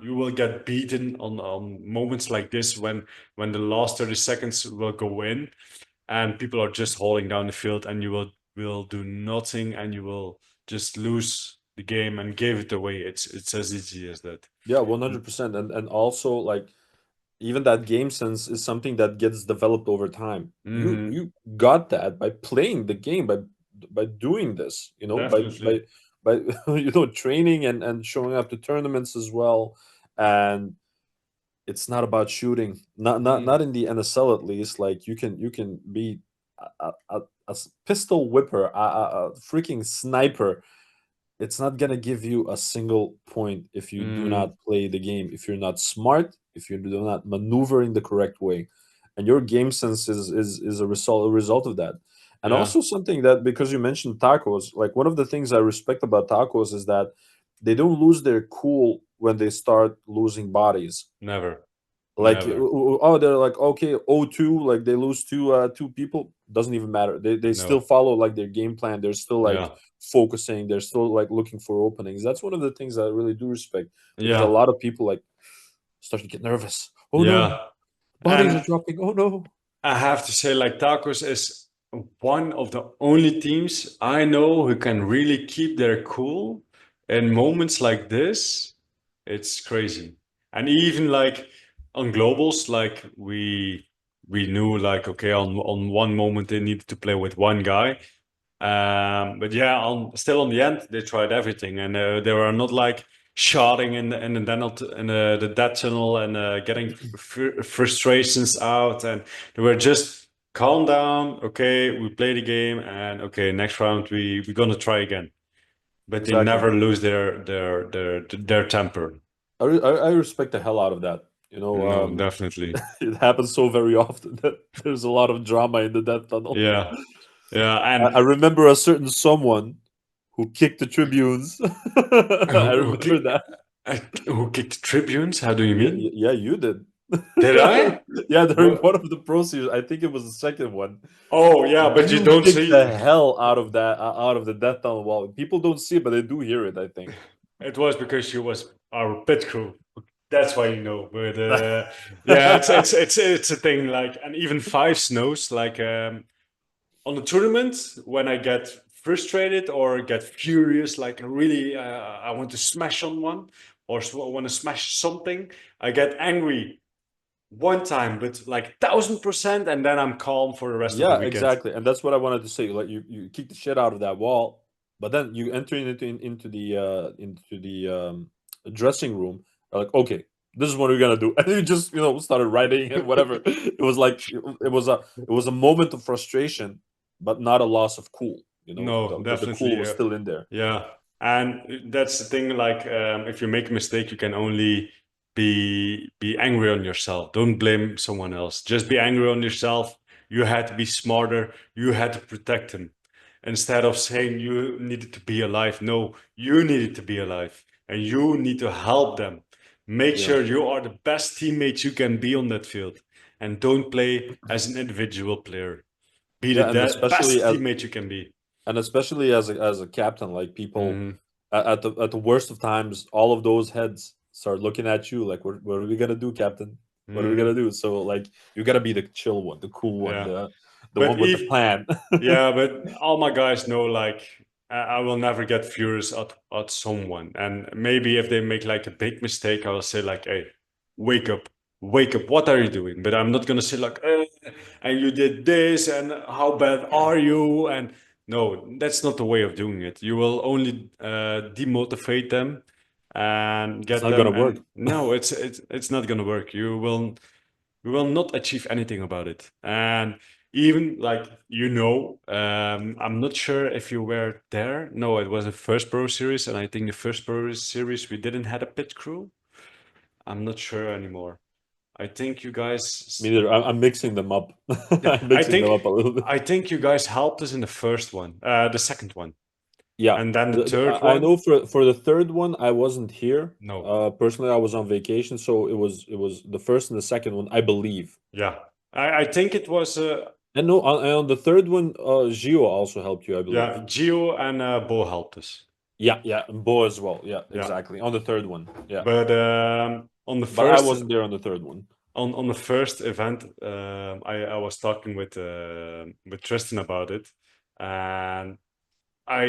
you will get beaten on moments like this when the last 30 seconds will go in and people are just holding down the field and you will do nothing and you will just lose the game and give it away. It's as easy as that. Yeah, 100%. And also like even that game sense is something that gets developed over time. Mm-hmm. You got that by playing the game, by doing this, Definitely. by training and showing up to tournaments as well. And it's not about shooting. Not Mm. in the NSL at least. Like you can be a pistol whipper, a freaking sniper. It's not gonna give you a single point if you do Mm. not play the game, if you're not smart, if you do not maneuver in the correct way, and your game sense is a result of that. And Yeah. also something that, because you mentioned tacos, like one of the things I respect about tacos is that they don't lose their cool when they start losing bodies. Never. Like Never. they're like, okay, 0-2, like they lose two people, doesn't even matter. They still No. follow like their game plan. They're still like Yeah. focusing. They're still like looking for openings. That's one of the things I really do respect, because a Yeah. lot of people like start to get nervous. Oh no, Yeah. Bodies are And dropping. Oh no. I have to say, like, Tacos is one of the only teams I know who can really keep their cool in moments like this. It's crazy. And even like on globals, like we knew like okay, on one moment they needed to play with one guy. But yeah, still on the end they tried everything, and they were not like shouting in the dead tunnel and getting frustrations out, and they were just calm down. Okay, we play the game, and okay, next round we're gonna try again. But they Exactly. never lose their temper. I respect the hell out of that. You know, No, definitely. it happens so very often that there's a lot of drama in the death tunnel. Yeah, yeah, I remember a certain someone who kicked the tribunes. I who, who, remember kick, that. who kicked tribunes? How do you Yeah, mean? yeah, you did. Did I? Yeah, during What? one of the Pro Series, I think it was the second one. Oh yeah, but you You don't kicked see. the hell out of that, out of the death tunnel wall. People don't see it, but they do hear it. I think. It was because she was our pit crew. That's why you know. But yeah, it's a thing. Like, and even five snows. Like on the tournament, when I get frustrated or get furious, like really, I want to smash on one or want to smash something, I get angry one time, but like 1000%, and then I'm calm for the rest of the Yeah, weekend. exactly, and that's what I wanted to say. Like you kick the shit out of that wall, but then you enter into the dressing room. Like, okay, this is what we're gonna do, and you just started writing and whatever. It was like it was a moment of frustration, but not a loss of cool. No, The cool definitely. was still in there. Yeah. And that's the thing, like if you make a mistake, you can only be angry on yourself. Don't blame someone else. Just be angry on yourself. You had to be smarter. You had to protect him. Instead of saying you needed to be alive. No, you needed to be alive. And you need to help them. Make Yeah, sure you are the best teammate you can be on that field. And don't play as an individual player. Be the yeah, and especially best as teammate you can be. as a captain, like people Mhm. at the worst of times, all of those heads start looking at you like, what are we gonna do, Captain? What are we gonna Mhm. do? So like, you gotta be the chill one, the cool one, Yeah. the But one with the if plan. yeah, but all my guys know like I will never get furious at someone. And maybe if they make like a big mistake, I will say like, hey, wake up, wake up. What are you doing? But I'm not gonna say like, and you did this, and how bad are you? And no, that's not the way of doing it. You will only demotivate them and It's get not them. gonna work. And no, it's not gonna work. You will not achieve anything about it. And even like I'm not sure if you were there. No, it was a first Pro Series, and I think the first Pro Series we didn't had a pit crew. I'm not sure anymore. I think you Me guys. neither. I'm mixing them up. Yeah, I'm mixing them up a little bit. I think you guys helped us in the first one, the second one, Yeah, and then the third I one. know for the third one, I wasn't here. No, Personally, I was on vacation, so it was the first and the second one, I believe. yeah, I think it was And no, on the third one, Gio also helped you, I yeah, believe. Gio and Bo helped us. Yeah, yeah, and Bo as well. Yeah, Yeah, exactly. On the third one. Yeah. but on the But I first wasn't there on the third one. on the first event, I was talking with Tristan about it, and I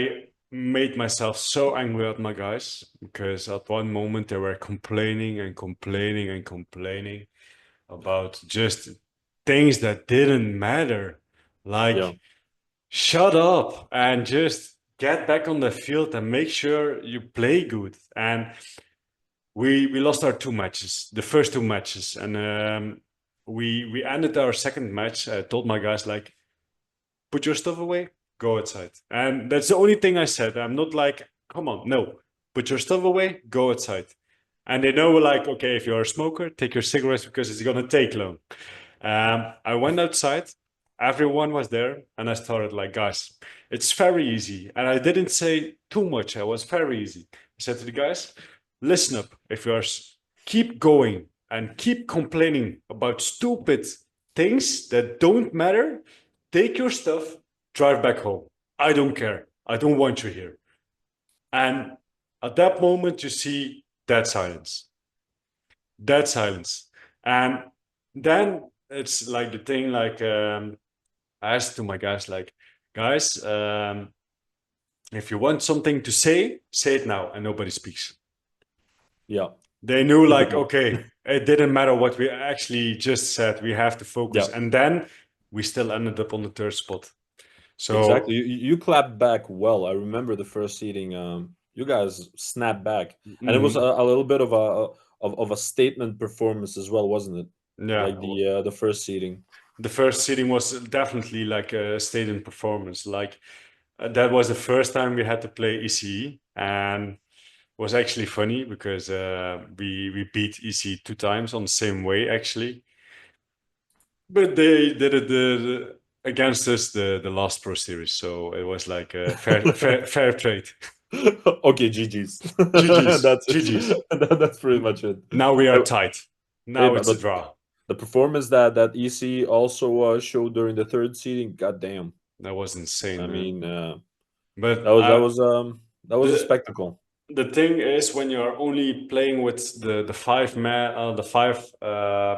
made myself so angry at my guys because at one moment they were complaining and complaining and complaining about just things that didn't matter. Yeah. Like, shut up and just get back on the field and make sure you play good. And we lost our two matches, the first two matches, and we ended our second match. I told my guys like, put your stuff away, go outside, and that's the only thing I said. I'm not like, come on, no, put your stuff away, go outside, and they know like, okay, if you're a smoker, take your cigarettes because it's gonna take long. I went outside. Everyone was there, and I started like, guys, it's very easy. And I didn't say too much. I was very easy. I said to the guys, listen up. If you are keep going and keep complaining about stupid things that don't matter, take your stuff, drive back home. I don't care. I don't want you here. And at that moment, you see dead silence. Dead silence. And then it's like the thing, like I asked to my guys, like, guys, if you want something to say it now, and nobody speaks. Yeah, They knew, like, typical. okay, it didn't matter what we actually just said, we have to focus. Yeah, And then we still ended up on the third spot. exactly. So, You clapped back well. I remember the first seating. You guys snapped back, and it was mhm, a little bit of a statement performance as well, wasn't it? yeah, Like the first seating. the first sitting was definitely like a stadium performance. Like, that was the first time we had to play ECE, and was actually funny because we beat ECE 2 times on the same way, actually. But they did it against us the last Pro Series, so it was like a fair trade. Okay, GG's. GG's, That's GG's. that's pretty much it. Now we are Uh, tied. Hey, Now it's a but draw. the performance that EC also showed during the third seeding, goddamn. That was insane, I man. mean, But that was a the spectacle. the thing is, when you're only playing with the five man, the five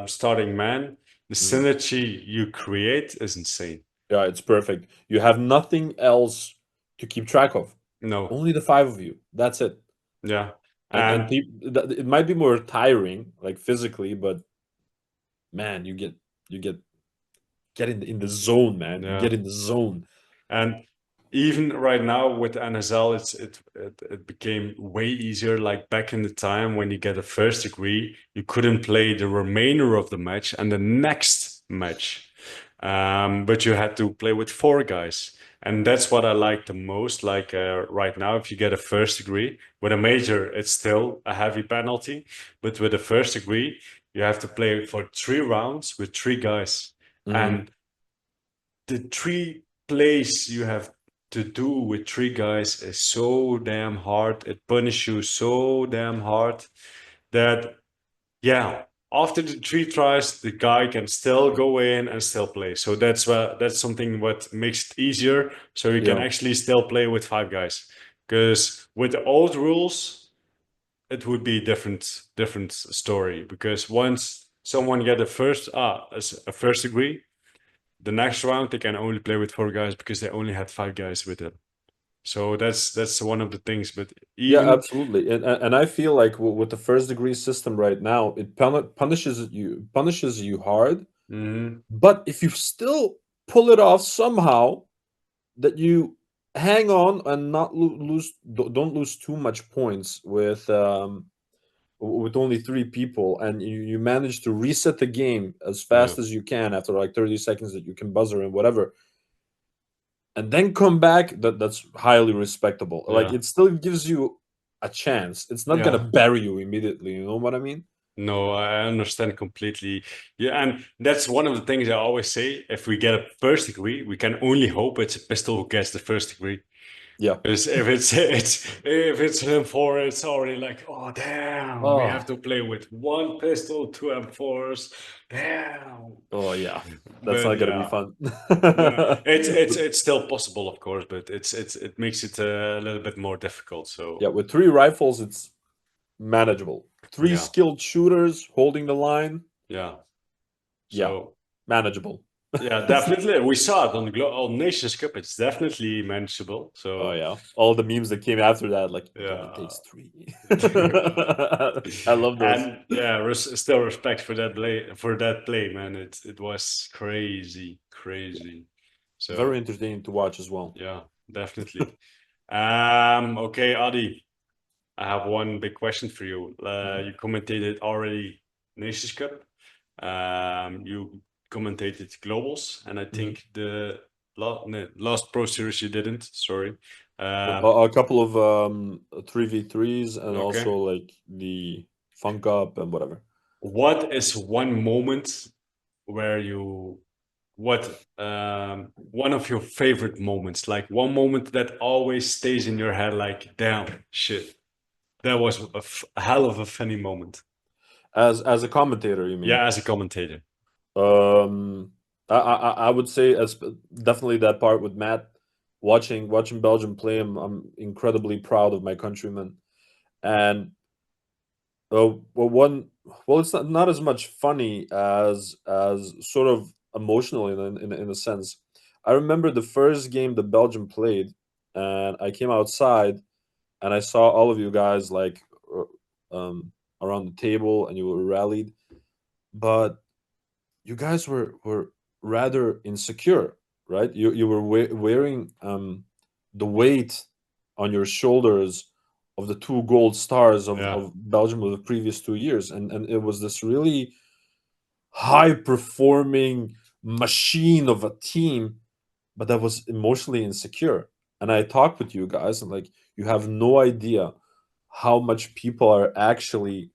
starting man, the Mhm. synergy you create is insane. Yeah, it's perfect. You have nothing else to keep track of. No, Only the five of you. That's it. yeah, And and it might be more tiring, like physically, but man, you get in the zone, man. You yeah. get in the zone. And even right now with NSL, it became way easier. Like back in the time when you get a first degree, you couldn't play the remainder of the match and the next match, but you had to play with four guys. And that's what I like the most. Like right now, if you get a first degree with a major, it's still a heavy penalty. But with a first degree, you have to play for 3 rounds with three guys. Mhm. And the three plays you have to do with three guys is so damn hard. It punishes you so damn hard that, yeah, after the three tries, the guy can still go in and still play. So that's something what makes it easier. So you can Yeah. actually still play with five guys. Because with the old rules, it would be different story. Because once someone get a first degree, the next round they can only play with four guys because they only had five guys with them. So that's one of the things. But Yeah, even absolutely. And I feel like with the first degree system right now, it punishes you hard. mhm, But if you still pull it off somehow, that you hang on and not lose, don't lose too much points with only three people, and you manage to reset the game as yeah, fast as you can after like 30 seconds that you can buzzer and whatever, and then come back, that's highly respectable. Like yeah, it still gives you a chance. It's not gonna yeah. bury you immediately, you know what I mean? No, I understand completely. Yeah, and that's one of the things I always say. If we get a first degree, we can only hope it's a pistol who gets the first degree. Yeah. Because if it's M4, it's already like, oh damn, we have Oh, to play with one pistol, two M4s. Damn. oh yeah, that's But not gonna be yeah. fun. No, it's still possible, of course, but it makes it a little bit more difficult. Yeah, So with three rifles it's manageable. Three yeah, skilled shooters holding the line, yeah. yeah, So manageable. yeah, definitely, we saw it on the on Nations Cup. It's definitely manageable. Oh So yeah, all the memes that came after that, like it only yeah, takes three. I love those. and yeah, still respect for that play, man. It was crazy, crazy. Very So entertaining to watch as well. yeah, definitely. Okay, Adi. I have one big question for you. Mhm, You commentated already Nations Cup. You commentated globals, and I mhm. think the no, last Pro Series you didn't. Sorry. No, Um, a couple of 3v3s and also okay. like the Funk Up and whatever. What is one moment where you what one of your favorite moments? Like one moment that always stays in your head. Like damn shit, that was a hell of a funny moment. As a commentator, you mean? Yeah, as a commentator. Um, I would say as definitely that part with Matt, watching Belgium play. I'm incredibly proud of my countrymen, and Well, it's not as much funny as sort of emotional in a sense. I remember the first game that Belgium played, and I came outside and I saw all of you guys like around the table, and you were rallied, but you guys were rather insecure, right? You were wearing the weight on your shoulders of the two gold stars Yeah. of Belgium of the previous 2 years, and it was this really high performing machine of a team, but that was emotionally insecure. And I talked with you guys, and like, you have no idea how much people are actually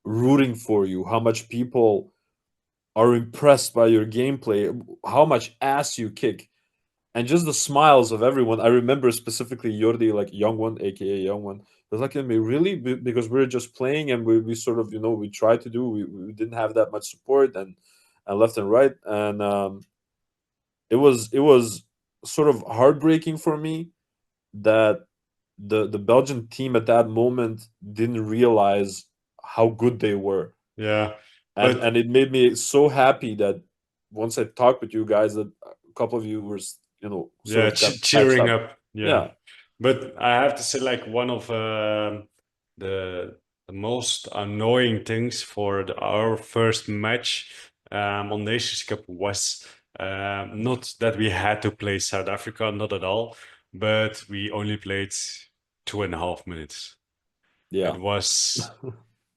rooting for you, how much people are impressed by your gameplay, how much ass you kick, and just the smiles of everyone. I remember specifically Jordi, like young one, aka young one, was like at me, really? Because we are just playing, and we sort of, we tried to do, we didn't have that much support, and left and right, and it was sort of heartbreaking for me that the Belgian team at that moment didn't realize how good they were, Yeah. and But it made me so happy that once I talked with you guys, that a couple of you were, sort yeah, of got patched cheering up. up. Yeah. Yeah, But I have to say, like, one of the the most annoying things for our first match on Nations Cup was not that we had to play South Africa, not at all, but we only played 2.5 minutes. yeah, It was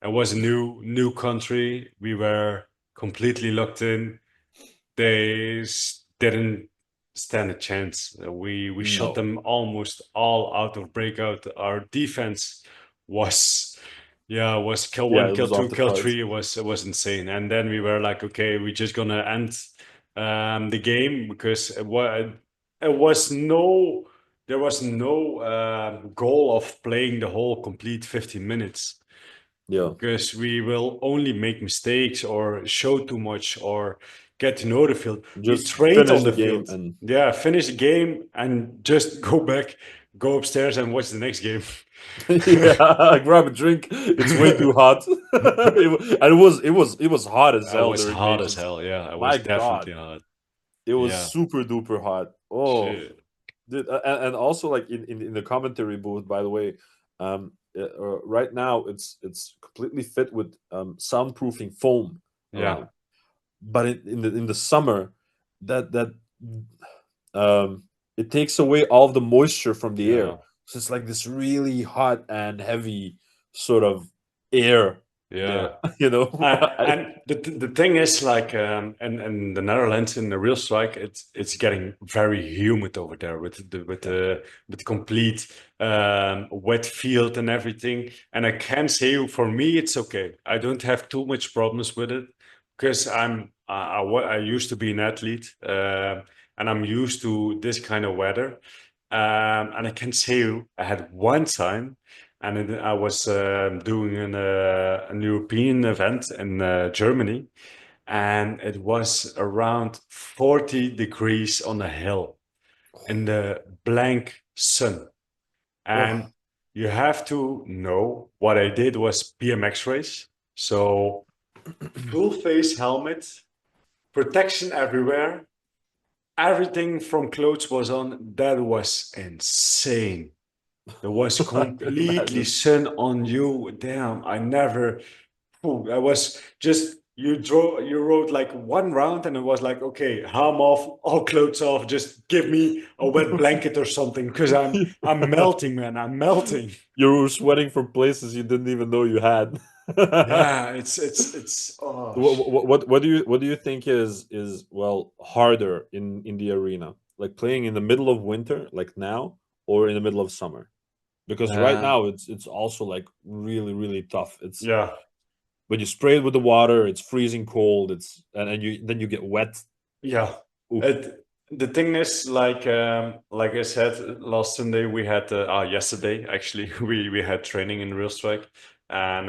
it was a new country. We were completely locked in. They didn't stand a chance. We shot no, them almost all out of breakout. Our defense was, yeah, was kill yeah, one, it kill was two, off the kill cards. three. It was insane. And then we were like, okay, we're just gonna end the game because it was no there was no goal of playing the whole complete 15 minutes Yeah, because we will only make mistakes or show too much or get to know the field. We just trained finish on the the game field. and Yeah, finish the game and just go back, go upstairs and watch the next game. yeah, grab a drink. It's way too hot, and it was hot as I hell was during hot as nations. hell. Yeah, I My was God, definitely hot. it was Yeah. super duper hot. Oh, Shit. dude, and also like in the commentary booth, by the way, right now it's completely fit with soundproofing foam Yeah. around, but in the summer, that um it takes away all of the moisture from the air, Yeah. so it's like this really hot and heavy sort of air Yeah. there. you know And the thing is, like, in the Netherlands, in the real strike, it's getting very humid over there yeah, with complete wet field and everything. And I can say, for me, it's okay. I don't have too much problems with it because I used to be an athlete, and I'm used to this kind of weather. And I can say I had one time and I was doing an European event in Germany, and it was around 40 degrees on a hill in the blank sun. oh, And you have to know what I did was BMX race. So full face helmet, protection everywhere, everything from clothes was on. That was insane. There was I can completely imagine. sun on you. Damn, I never. Phew, I was just you wrote like one round and it was like, okay, helm off, all clothes off, just give me a wet blanket or something because I'm melting, man. I'm melting. You were sweating from places you didn't even know you had. Yeah, it's oh What do you think is well harder in the arena, like playing in the middle of winter like now, or in the middle of summer? Because right um, now it's also like really really tough. It's yeah. when you spray it with the water, it's freezing cold. It's and you then you get wet. Yeah. Oof. The thing is, like I said, last Sunday we had, yesterday actually, we had training in Real Strike. And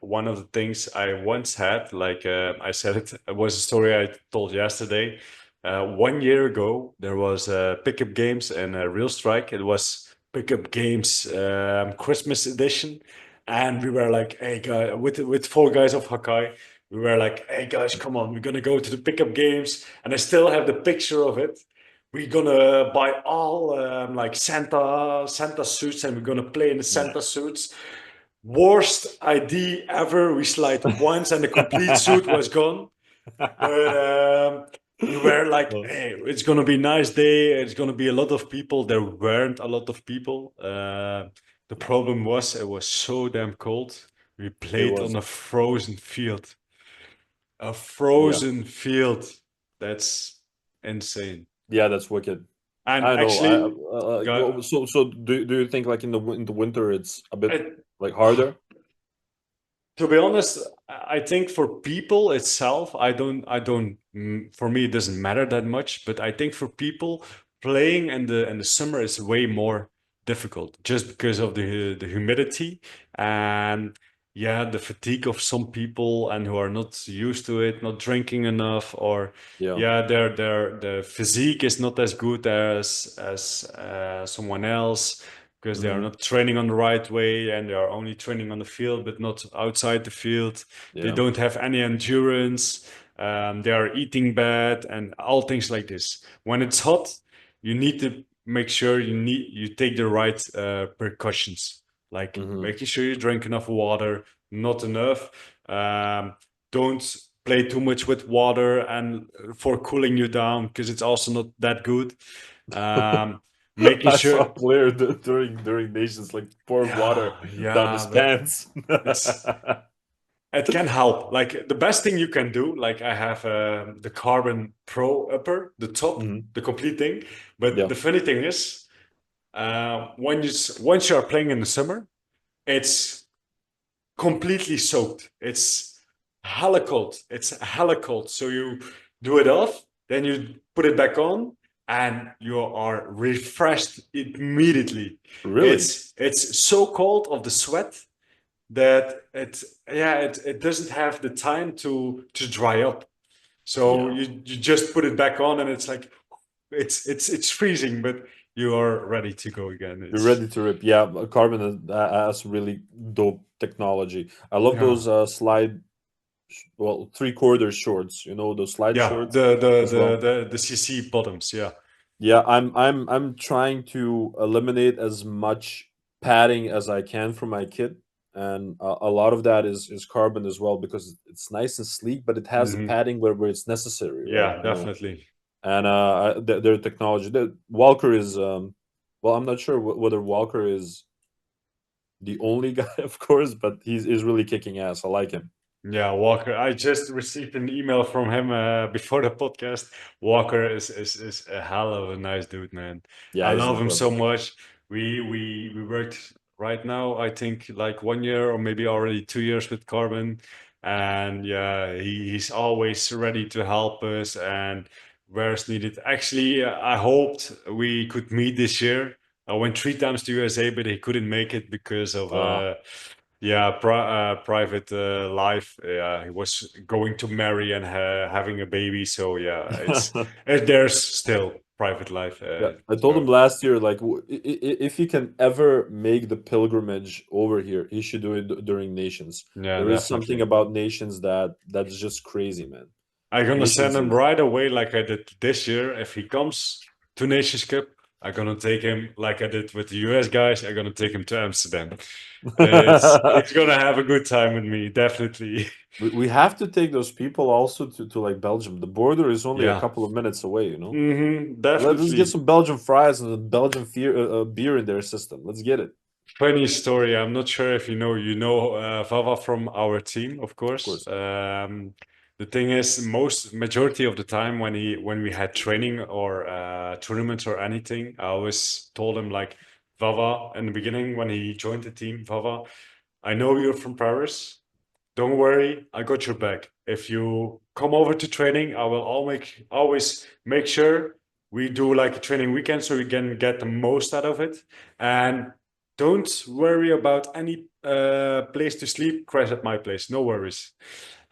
one of the things I once had, like I said, it was a story I told yesterday. 1 year ago, there was pickup games in Real Strike. It was pickup games Christmas edition. And we were like, hey guys, with four guys of Hakai, we were like, hey guys, come on, we're gonna go to the pickup games, and I still have the picture of it. We're gonna buy all like Santa suits, and we're gonna play in the Mm. Santa suits. Worst idea ever. We slide once, and the complete suit was gone. But we were like, Oh, hey, it's gonna be a nice day. It's gonna be a lot of people. There weren't a lot of people. The problem was it was so damn cold. We it played on was. a frozen field. A Yeah. frozen field. That's insane. Yeah, that's wicked. And I know. actually, Go, got so do you think like in the winter it's a bit it, like harder? to be honest, I think for people itself, for me, it doesn't matter that much. But I think for people playing in the summer is way more difficult just because of the humidity and yeah, the fatigue of some people and who are not used to it, not drinking enough, or Yeah. yeah, their physique is not as good as someone else because they are Hmm. not training on the right way and they are only training on the field but not outside the field. They Yeah. don't have any endurance. They are eating bad and all things like this. When it's hot, you need to make sure you take the right precautions, like Hmm. making sure you drink enough water, not enough. Don't play too much with water and for cooling you down because it's also not that good. Um, making I saw sure a player during nations like pour water yeah, down his yeah, but pants. it's it can help. Like the best thing you can do, like I have the Carbon Pro upper, the top, Hmm. the complete thing. But Yeah. the funny thing is, once you are playing in the summer, it's completely soaked. It's hella cold. It's hella cold. So you do it off, then you put it back on, and you are refreshed immediately. Really? It's so cold of the sweat that it doesn't have the time to dry up. So Yeah. you just put it back on and it's like it's freezing, but you are ready to go again. You're It's ready to rip. Yeah, Carbon has really dope technology. I love yeah. those slide, well, three-quarter shorts. You know, those slide Yeah, shorts as well. the CC bottoms, yeah. Yeah, I'm trying to eliminate as much padding as I can for my kid, and a lot of that is carbon as well because it's nice and sleek, but it has the Hmm. padding where it's necessary, right? Yeah, definitely. And their technology, Walker is well, I'm not sure whether Walker is the only guy, of course, but he's really kicking ass. I like him. Yeah, Walker. I just received an email from him before the podcast. Walker is a hell of a nice dude, man. Yeah, I he's love him so incredible. much. We worked right now, I think like 1 year or maybe already 2 years with Carbon. And yeah, he's always ready to help us and where it's needed. Actually, I hoped we could meet this year. I went 3 times to USA, but he couldn't make it because of Uh, yeah, private life. Yeah, he was going to marry and having a baby. So yeah, there's still private life. Yeah, I told him So last year, like, if he can ever make the pilgrimage over here, he should do it during Nations. yeah, There is something definitely. about Nations that's just crazy, man. I'm gonna send Nations him is right away, like I did this year. If he comes to Nations Cup, I'm gonna take him like I did with the US guys. I'm gonna take him to Amsterdam. He's gonna have a good time with me, definitely. we have to take those people also to like Belgium. The border is only a Yeah. couple of minutes away, you know. Let's get Definitely. some Belgian fries and Belgian beer in their system. Let's get it, Funny story. I'm not sure if you know Vava from our team, of of course. course. The thing is, most majority of the time when we had training or tournaments or anything, I always told him like Vava in the beginning when he joined the team, Vava, I know you're from Paris. Don't worry, I got your back. If you come over to training, I will always make sure we do like a training weekend so we can get the most out of it. And don't worry about any place to sleep. Crash at my place, no worries.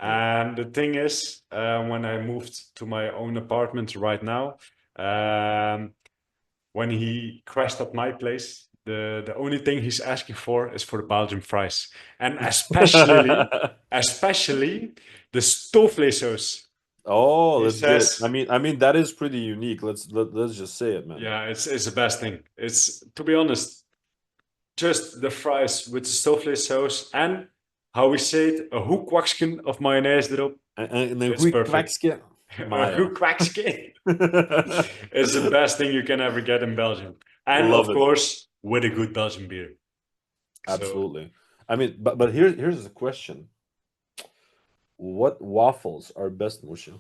Yeah. And the thing is, when I moved to my own apartment right now, when he crashed at my place, the only thing he's asking for is for the Belgian fries, and especially the stoofvlees. Oh, He let's get it. says, I mean that is pretty unique. Let's just say it, man. yeah, it's the best thing. It's, to be honest, just the fries with the stoofvlees sauce and how we say it, a hoekwaksken of mayonaise erop. En een It's goeie perfect. kwakske. A Maya. hoekwaksken. It's the best thing you can ever get in Belgium, and Love of it. course with a good Belgian beer. So Absolutely. I mean, but here's the question. What waffles are best, Musha?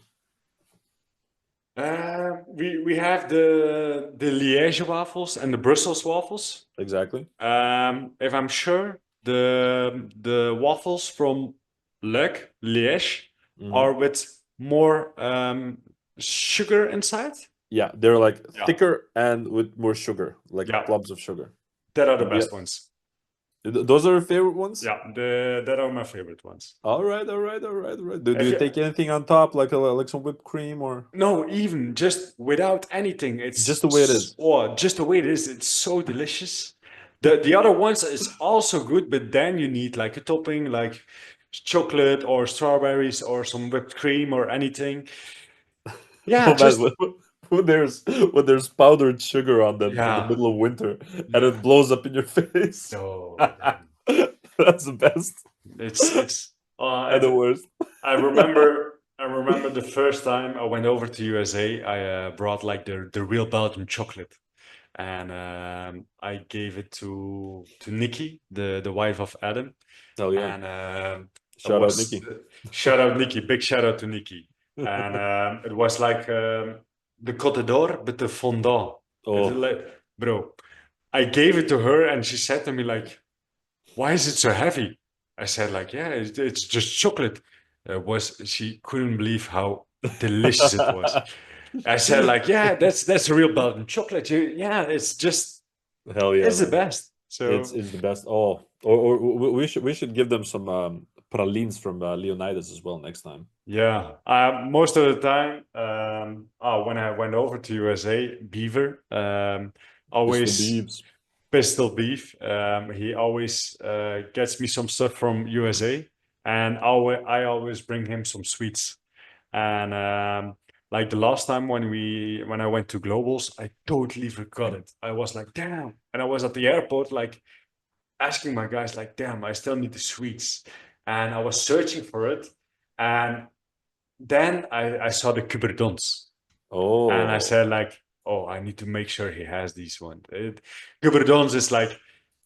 we have the Liège waffles and the Brussels waffles. Exactly. If I'm sure, the waffles from Liège Mhm. are with more sugar inside. Yeah, they're like Yeah, thicker and with more sugar, like yeah, clumps of sugar. that are the Yeah, best ones. those are your favorite ones. Yeah, that are my favorite ones. All right, all right, all right, all right. Do If you you, take anything on top, like some whipped cream or no, even just without anything, just the way it is? oh, just the way it is. It's so delicious. The other ones is also good, but then you need like a topping, like chocolate or strawberries or some whipped cream or anything. Yeah, Oh man, just when there's powdered sugar on them in the yeah, middle of winter and yeah. it blows up in your face. Oh, damn. That's the best It's and the worst. I remember the first time I went over to USA. I brought like the real Belgian chocolate, and I gave it to Nikki, the wife of Adam, Oh yeah. and it Shout out was Nikki. shout out Nikki, big shout out to Nikki, and it was like the Côte d'Or, but the fondant. It's Oh, like, bro, I gave it to her, and she said to me like, "Why is it so heavy?" I said like, "Yeah, it's just chocolate." Was she couldn't believe how delicious it was. I said like, "Yeah, that's a real Belgian chocolate. Yeah, it's just hell yeah, it's the man. best." So It's the best. Oh, or we should give them some pralines from Leonidas as well next time. yeah, most of the time, when I went over to USA, Beaver, Pistol always beeves. pistol beef. He always gets me some stuff from USA, and I always bring him some sweets. And like the last time when I went to Globals, I totally forgot it. I was like, damn, and I was at the airport like asking my guys like, damn, I still need the sweets, and I was searching for it, and then I saw the Cuberdons, and I Oh, said like, oh, I need to make sure he has these ones. Cuberdons is like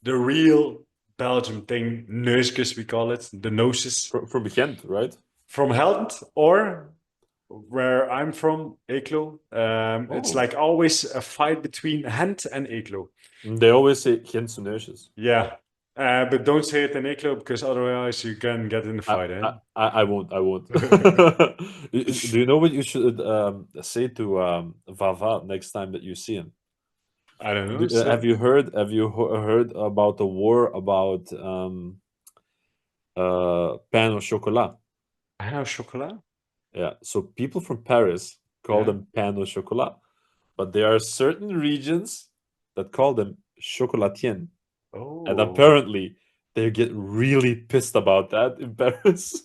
the real Belgium thing, neuskus we call it, the noses from Ghent, right? from Helmond, or where I'm from, Eeklo. It's Oh, like always a fight between Gent and Eeklo. they always say Gentse neusjes. Yeah, but don't say it in Eeklo because otherwise you can get in a I, fight, eh? I won't. I won't. Do you know what you should say to Vava next time that you see him? I don't know. Have So, you heard? Have you heard about the war about pain au chocolat? pain au chocolat? Yeah. So people from Paris call Yeah. them pain au chocolat, but there are certain regions that call them chocolatien, and Oh. apparently they get really pissed about that in Paris.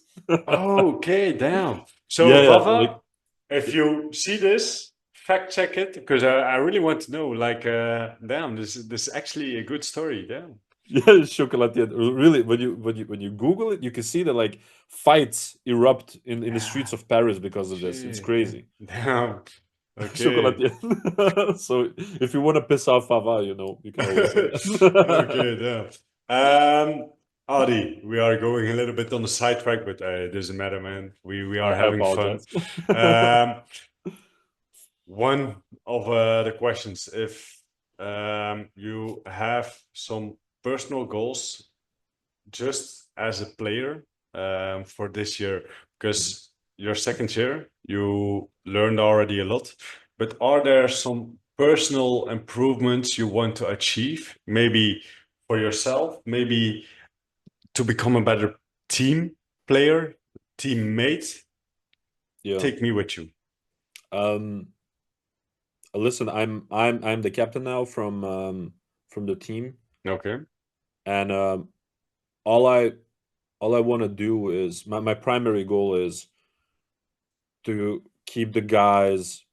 Okay, damn. So, Yeah, yeah. Like Vava, if you see this, fact check it because I really want to know. Like, damn, this is actually a good story. Damn. yeah, chocolatier. Really, when you Google it, you can see that like fights erupt in the streets Yeah. of Paris because of this. It's Shit. crazy. Damn. Okay. Chocolatier. So if you want to piss off Fava, you can always say that. Okay, damn. Um, Adi, we are going a little bit on the sidetrack, but it doesn't matter, man. We are I having fun. apologize. Um, One of the questions, if you have some personal goals just as a player for this year, because your second year, you learned already a lot, but are there some personal improvements you want to achieve? Maybe for yourself, maybe to become a better team player, teammate? Yeah. Take me with you. Listen, I'm the captain now from the team. Okay. and all I all I want to do is my primary goal is to keep the guys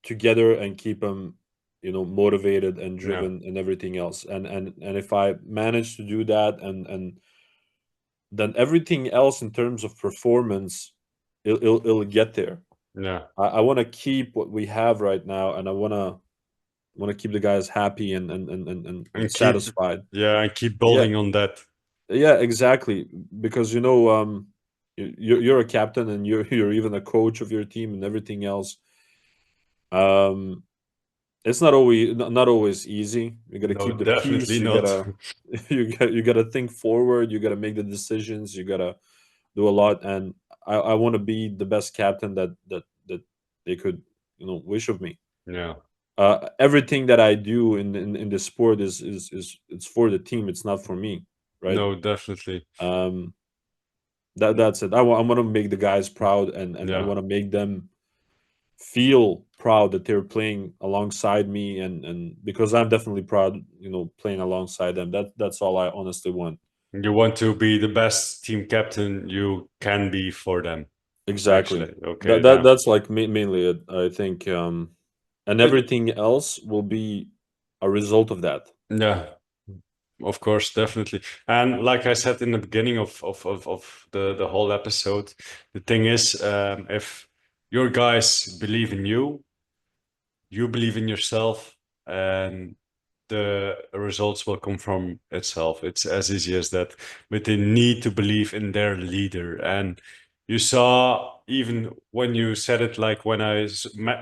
together and keep them, motivated and Yeah. driven and everything else. And if I manage to do that, and then everything else in terms of performance, it'll get there. Yeah. I want to keep what we have right now, and I want to keep the guys happy and And keep, satisfied. yeah, and keep Yeah, building on that. yeah, exactly. Because you're a captain, and you're even a coach of your team and everything else. Um, it's not always easy. You got to No, keep the definitely peace. You not. gotta you gotta think forward. You gotta make the decisions. You gotta do a lot, and I want to be the best captain that they could wish of me. Yeah. Everything that I do in the sport is it's for the team. It's not for me, right? No, definitely. Um, that's it. I want to make the guys proud, and I Yeah. want to make them feel proud that they're playing alongside me, and because I'm definitely proud, playing alongside them. That's all I honestly want. You want to be the best team captain you can be for them. Exactly. Actually, okay, That's damn. like mainly it, I think. And But everything else will be a result of that. yeah, of course, definitely. And like I said in the beginning of the whole episode, the thing is, if your guys believe in you, you believe in yourself, and the results will come from itself. It's as easy as that. But they need to believe in their leader. And you saw, even when you said it, like when I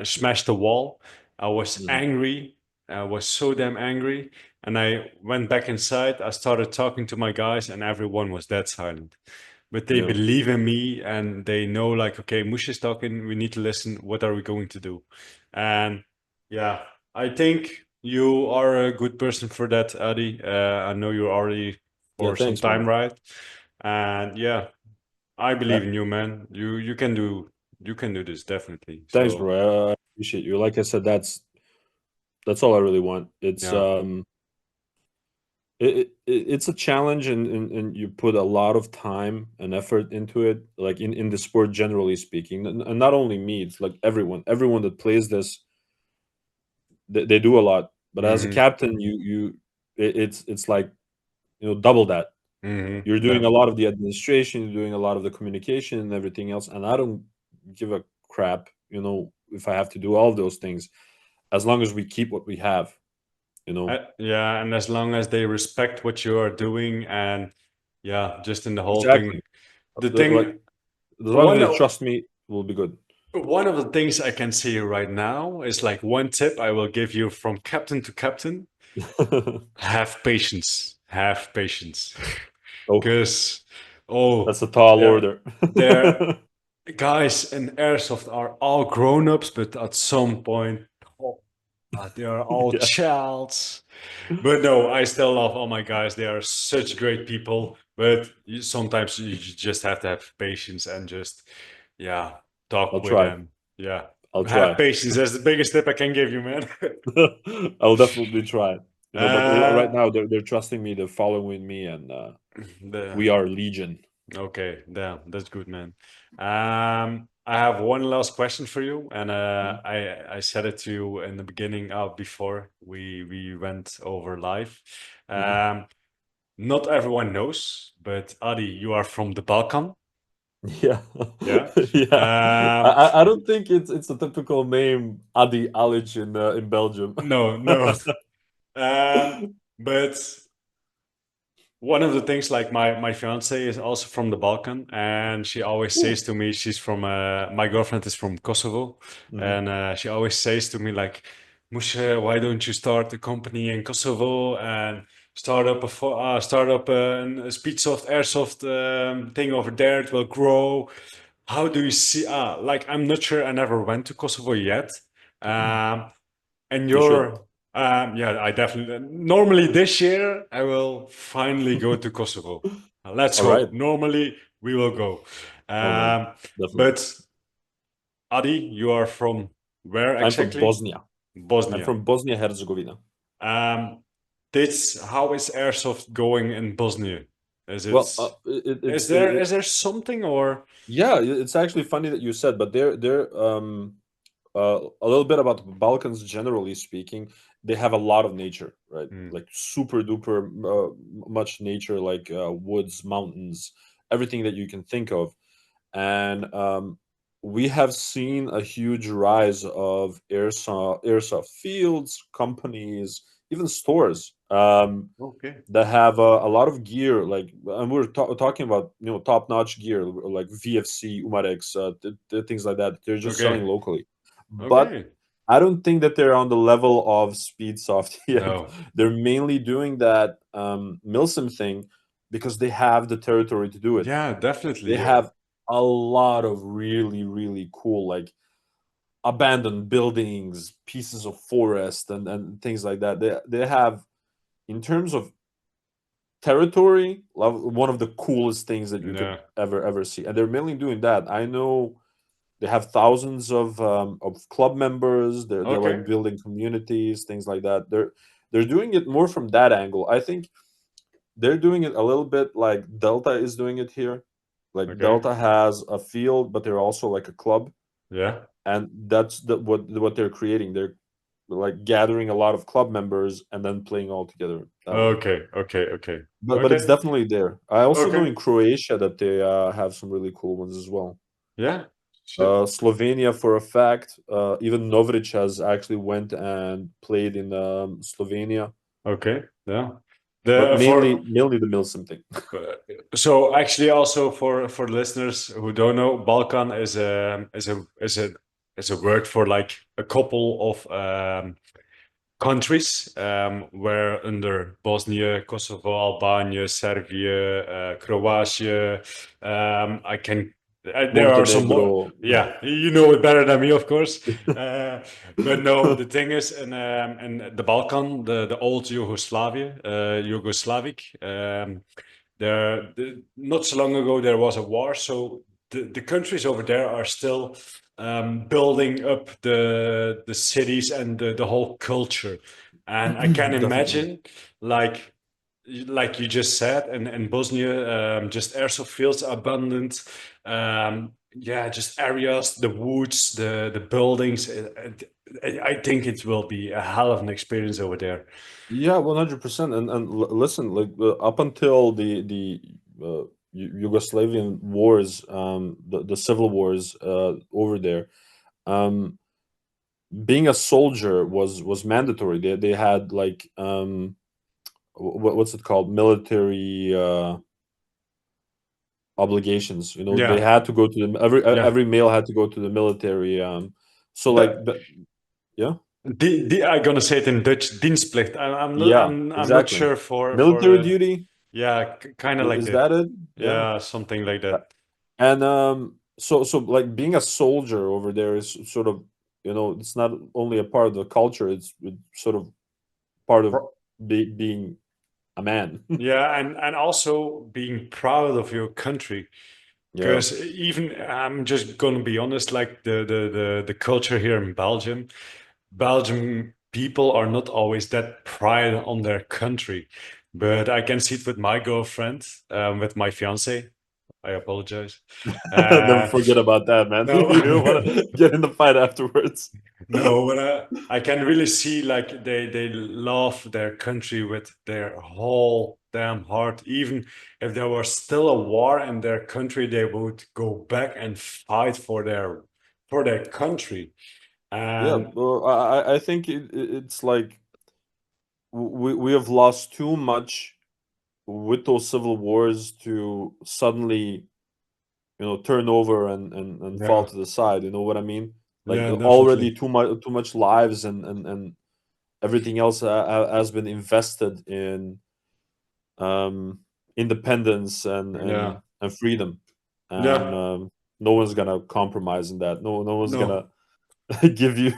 smashed the wall, I was Mhm. angry. I was so damn angry. And I went back inside. I started talking to my guys, and everyone was dead silent. But they Yeah, believe in me, and they know, like, okay, Mush is talking. We need to listen. What are we going to do? And yeah, I think you are a good person for that, Adi. I know you're already yeah. for some Thanks, time, man. right? And yeah, I Uh, believe in you, man. You can do this definitely. Thanks, So bro. I appreciate you. Like I said, that's all I really want. It's yeah. it's a challenge, and you put a lot of time and effort into it, like in the sport generally speaking, and not only me. It's like everyone that plays this, they do a lot. But as a Mm-hmm. captain, it's like double that. Mm-hmm. You're doing Yeah. a lot of the administration, you're doing a lot of the communication and everything else, and I don't give a crap, if I have to do all of those things, as long as we keep what we have, you know. Yeah, and as long as they respect what you are doing, and yeah, just in the whole Exactly. thing, the Like, thing, as long as one they of trust me, we'll be good. one of the things I can see right now is like one tip I will give you from captain to captain: have patience, have patience, Oh, because oh, that's a tall there, order. there, guys in airsoft are all grown-ups, but at some point, oh, they are all Yeah, childs. But no, I still love all my guys. They are such great people. But sometimes you just have to have patience and just, yeah, I'll talk with try. them. Yeah, I'll have try. patience. That's the biggest tip I can give you, man. I'll definitely try. But right uh, now they're trusting me, they're following me, and the we are legion. Okay, damn, that's good, man. I have one last question for you, and Mhm. I said it to you in the beginning, before we went over live. Mhm. Um, Not everyone knows, but Adi, you are from the Balkan. Yeah, Yeah. yeah. Um, I don't think it's a typical name, Adi Alic in Belgium. no, no. But one of the things, like my fiance is also from the Balkan, and she always Ooh. says to me, she's from my girlfriend is from Kosovo, Mhm. and she always says to me like, Mushe, why don't you start a company in Kosovo and start up a speedsoft airsoft thing over there? It will grow. How do you see? Like, I'm not sure. I never went to Kosovo yet. Um, and You should. you're, yeah, I definitely. Normally this year, I will finally go to Kosovo. Let's All right. hope. Normally we will go. Oh man, Um, definitely. but Adi, you are from where I'm from exactly? Bosnia. I'm Bosnia. from Bosnia Herzegovina. Um, this how is airsoft going in Bosnia? Is it Well, it's is there something or yeah, it's actually funny that you said, but a little bit about the Balkans, generally speaking, they have a lot of nature, right? Hmm, Like super duper much nature, like woods, mountains, everything that you can think of. And we have seen a huge rise of airsoft fields, companies, even stores. okay, That have a lot of gear, like, and we're talking about top notch gear like VFC, Umarex, things like that. They're just selling okay, locally, but okay. I don't think that they're on the level of Speedsoft yet. No. They're mainly doing that Milsim thing because they have the territory to do it. Yeah, They definitely. have a lot of really really cool, like, abandoned buildings, pieces of forest, and things like that. They have, in terms of territory, one of the coolest things that you could Yeah. ever see, and they're mainly doing that. I know they have thousands of club members. They're like Okay. building communities, things like that. They're doing it more from that angle. I think they're doing it a little bit like Delta is doing it here. Like Okay. Delta has a field, but they're also like a club, Yeah. and that's what they're creating. They're like gathering a lot of club members and then playing all together that way. Okay. Okay. Okay. But it's Okay. definitely there. I also know Okay. in Croatia that they have some really cool ones as well. Yeah. Shit. Slovenia for a fact. Even Novric has actually went and played in Slovenia, Okay. Yeah. but The for mainly the Milsim thing. so actually also for listeners who don't know, Balkan is a word for like a couple of countries where under Bosnia, Kosovo, Albania, Serbia, Croatia. I can. There are some more. Montenegro. Yeah, you know it better than me, of course. Uh, but no, the thing is, in the Balkan, the old Yugoslavia, Yugoslavic. Not so long ago there was a war, so the countries over there are still building up the cities and the whole culture. And I can Definitely. imagine, like like you just said, in Bosnia, just airsoft fields abundant. Yeah, just areas, the woods, the buildings. I think it will be a hell of an experience over there. Yeah, 100%. And listen, like, up until the Yugoslavian wars, the civil wars over there, um, being a soldier was mandatory. They had like what's it called, military obligations. They Yeah, had to go to the yeah. every male had to go to the military. So like, That, yeah, I'm gonna say it in Dutch, dienstplicht. yeah, I'm not exactly. sure for Military duty, yeah, kind of like is that. that it? Yeah. Yeah, something like that. And so like being a soldier over there is sort of, it's not only a part of the culture, it's sort of part of Pro- being a man. Yeah, and also being proud of your country. Yeah. Because even I'm just gonna be honest, like the culture here in Belgium, Belgium people are not always that pride on their country. But I can see it with my girlfriend, with my fiance. I apologize. Never Uh, forget about that, man. no, You don't want to get in the fight afterwards. no, but I can really see like they love their country with their whole damn heart. Even if there was still a war in their country, they would go back and fight for their country. Yeah, And well, I think it's like we have lost too much with those civil wars to suddenly, turn over and fall yeah, to the side. You know what I mean? Like, yeah, already definitely. too much lives and everything else has been invested in um, independence Yeah, and freedom, and yeah, no one's gonna compromise in that. No one's no. gonna give you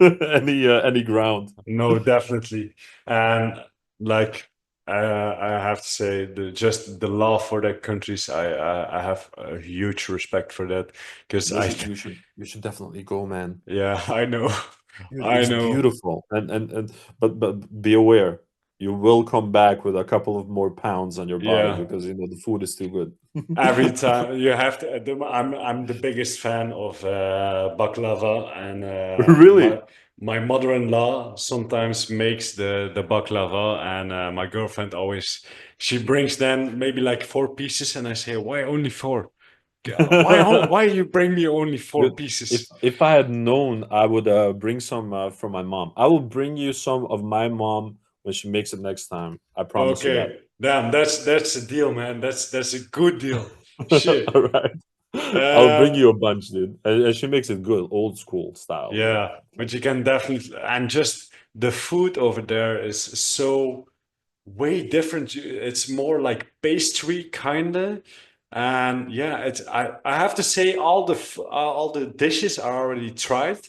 any ground. No, definitely. And like I have to say, just the love for their countries, I have a huge respect for that because No, you should definitely go, man. yeah, I know, Dude, I it's know. beautiful, and but be aware. you will come back with a couple of more pounds on your body Yeah. because the food is too good. Every time you have to, I'm the biggest fan of baklava, and Really? my mother-in-law sometimes makes the baklava, and my girlfriend always she brings then maybe like 4 pieces, and I say, why only four? Why you bring me only four Dude, if pieces? if I had known, I would bring some from my mom. I will bring you some of my mom when she makes it next time. I promise you that. Okay, damn, that's a deal, man. That's a good deal. All Shit. right. I'll bring Uh, you a bunch, dude. And she makes it good, old school style, Yeah, but Like, you can definitely, and just the food over there is so way different. It's more like pastry kinda, and yeah, it's I have to say all the dishes are already tried.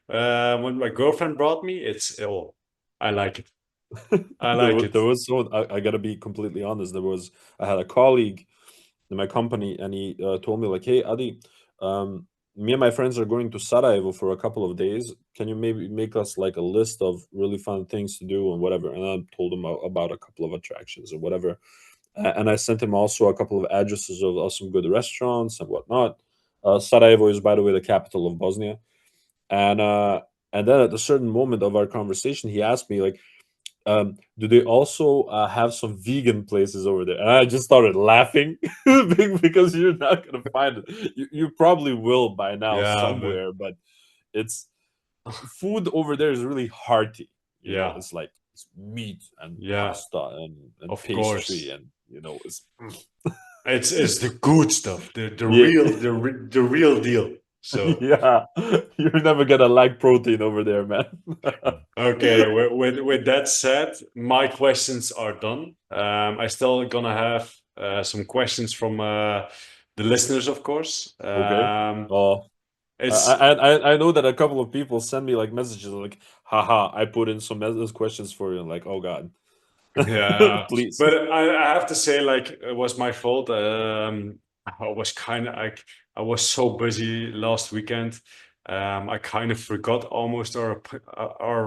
When my girlfriend brought me, it's oh, I like it. I like there it. was so I gotta be completely honest. I had a colleague in my company, and he told me like, "Hey, Adi, um, me and my friends are going to Sarajevo for a couple of days. Can you maybe make us like a list of really fun things to do and whatever?" And I told him about a couple of attractions or whatever, and I sent him also a couple of addresses of some good restaurants and whatnot. Sarajevo is, by the way, the capital of Bosnia, and uh, and then at a certain moment of our conversation, he asked me like, do they also have some vegan places over there? And I just started laughing because you're not gonna find it. You probably will by now Yeah, but somewhere, but it's food over there is really hearty. yeah, It's like it's meat and yeah, pasta and of pastry, course. and it's It's the good stuff, the yeah. real the real deal. So. Yeah, you're never gonna lack protein over there, man. Okay, with that said, my questions are done. I still gonna have some questions from the listeners, of course. Okay. Oh, It's I know that a couple of people send me like messages like, haha, I put in some questions for you. And like, oh God, Yeah, please. but I have to say, like, it was my fault. I was kind of like I was so busy last weekend. I kind of forgot almost our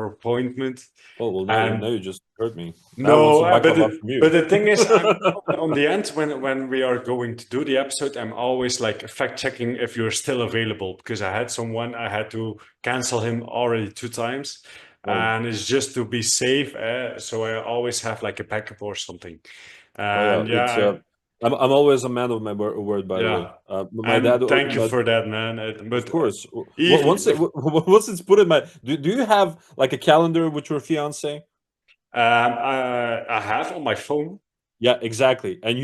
appointment, Oh well, now and you just hurt me. Now I want no, some baklava from but you. the thing is, I'm on the end when we are going to do the episode, I'm always like fact checking if you're still available because I had someone I had to cancel him already 2 times, Oh, and it's just to be safe. So I always have like a backup or something, oh yeah, and it's I'm always a man of my word. By the way, yeah, my dad, and thank you but for that, man. of But course, once even once it's put in my, do you have like a calendar with your fiance? I have on my phone. Yeah, exactly. And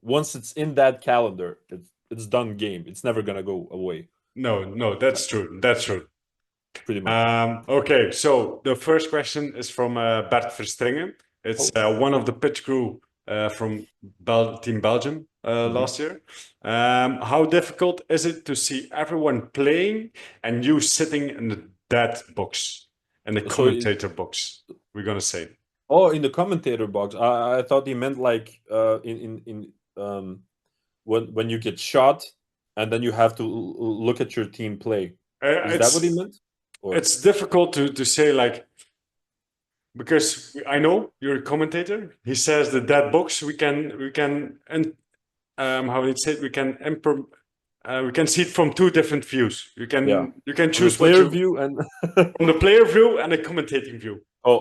once it's in that calendar, it's done game. It's never gonna go away, No, no, that's true. That's true. pretty much. Okay, so the first question is from Bert Verstringen. It's Oh. one of the pitch crew from Team Belgium Mhm. last year. How difficult is it to see everyone playing and you sitting in the dead box, in the So, commentator box? We're gonna say. in the commentator box, I thought he meant like when you get shot, and then you have to look at your team play. Is that what he It's meant? Or it's difficult to say like because I know you're a commentator. He says the dead box we can and how it said we can see it from two different views. yeah, You can from the choose what player you view and from the player view and the commentating view. oh,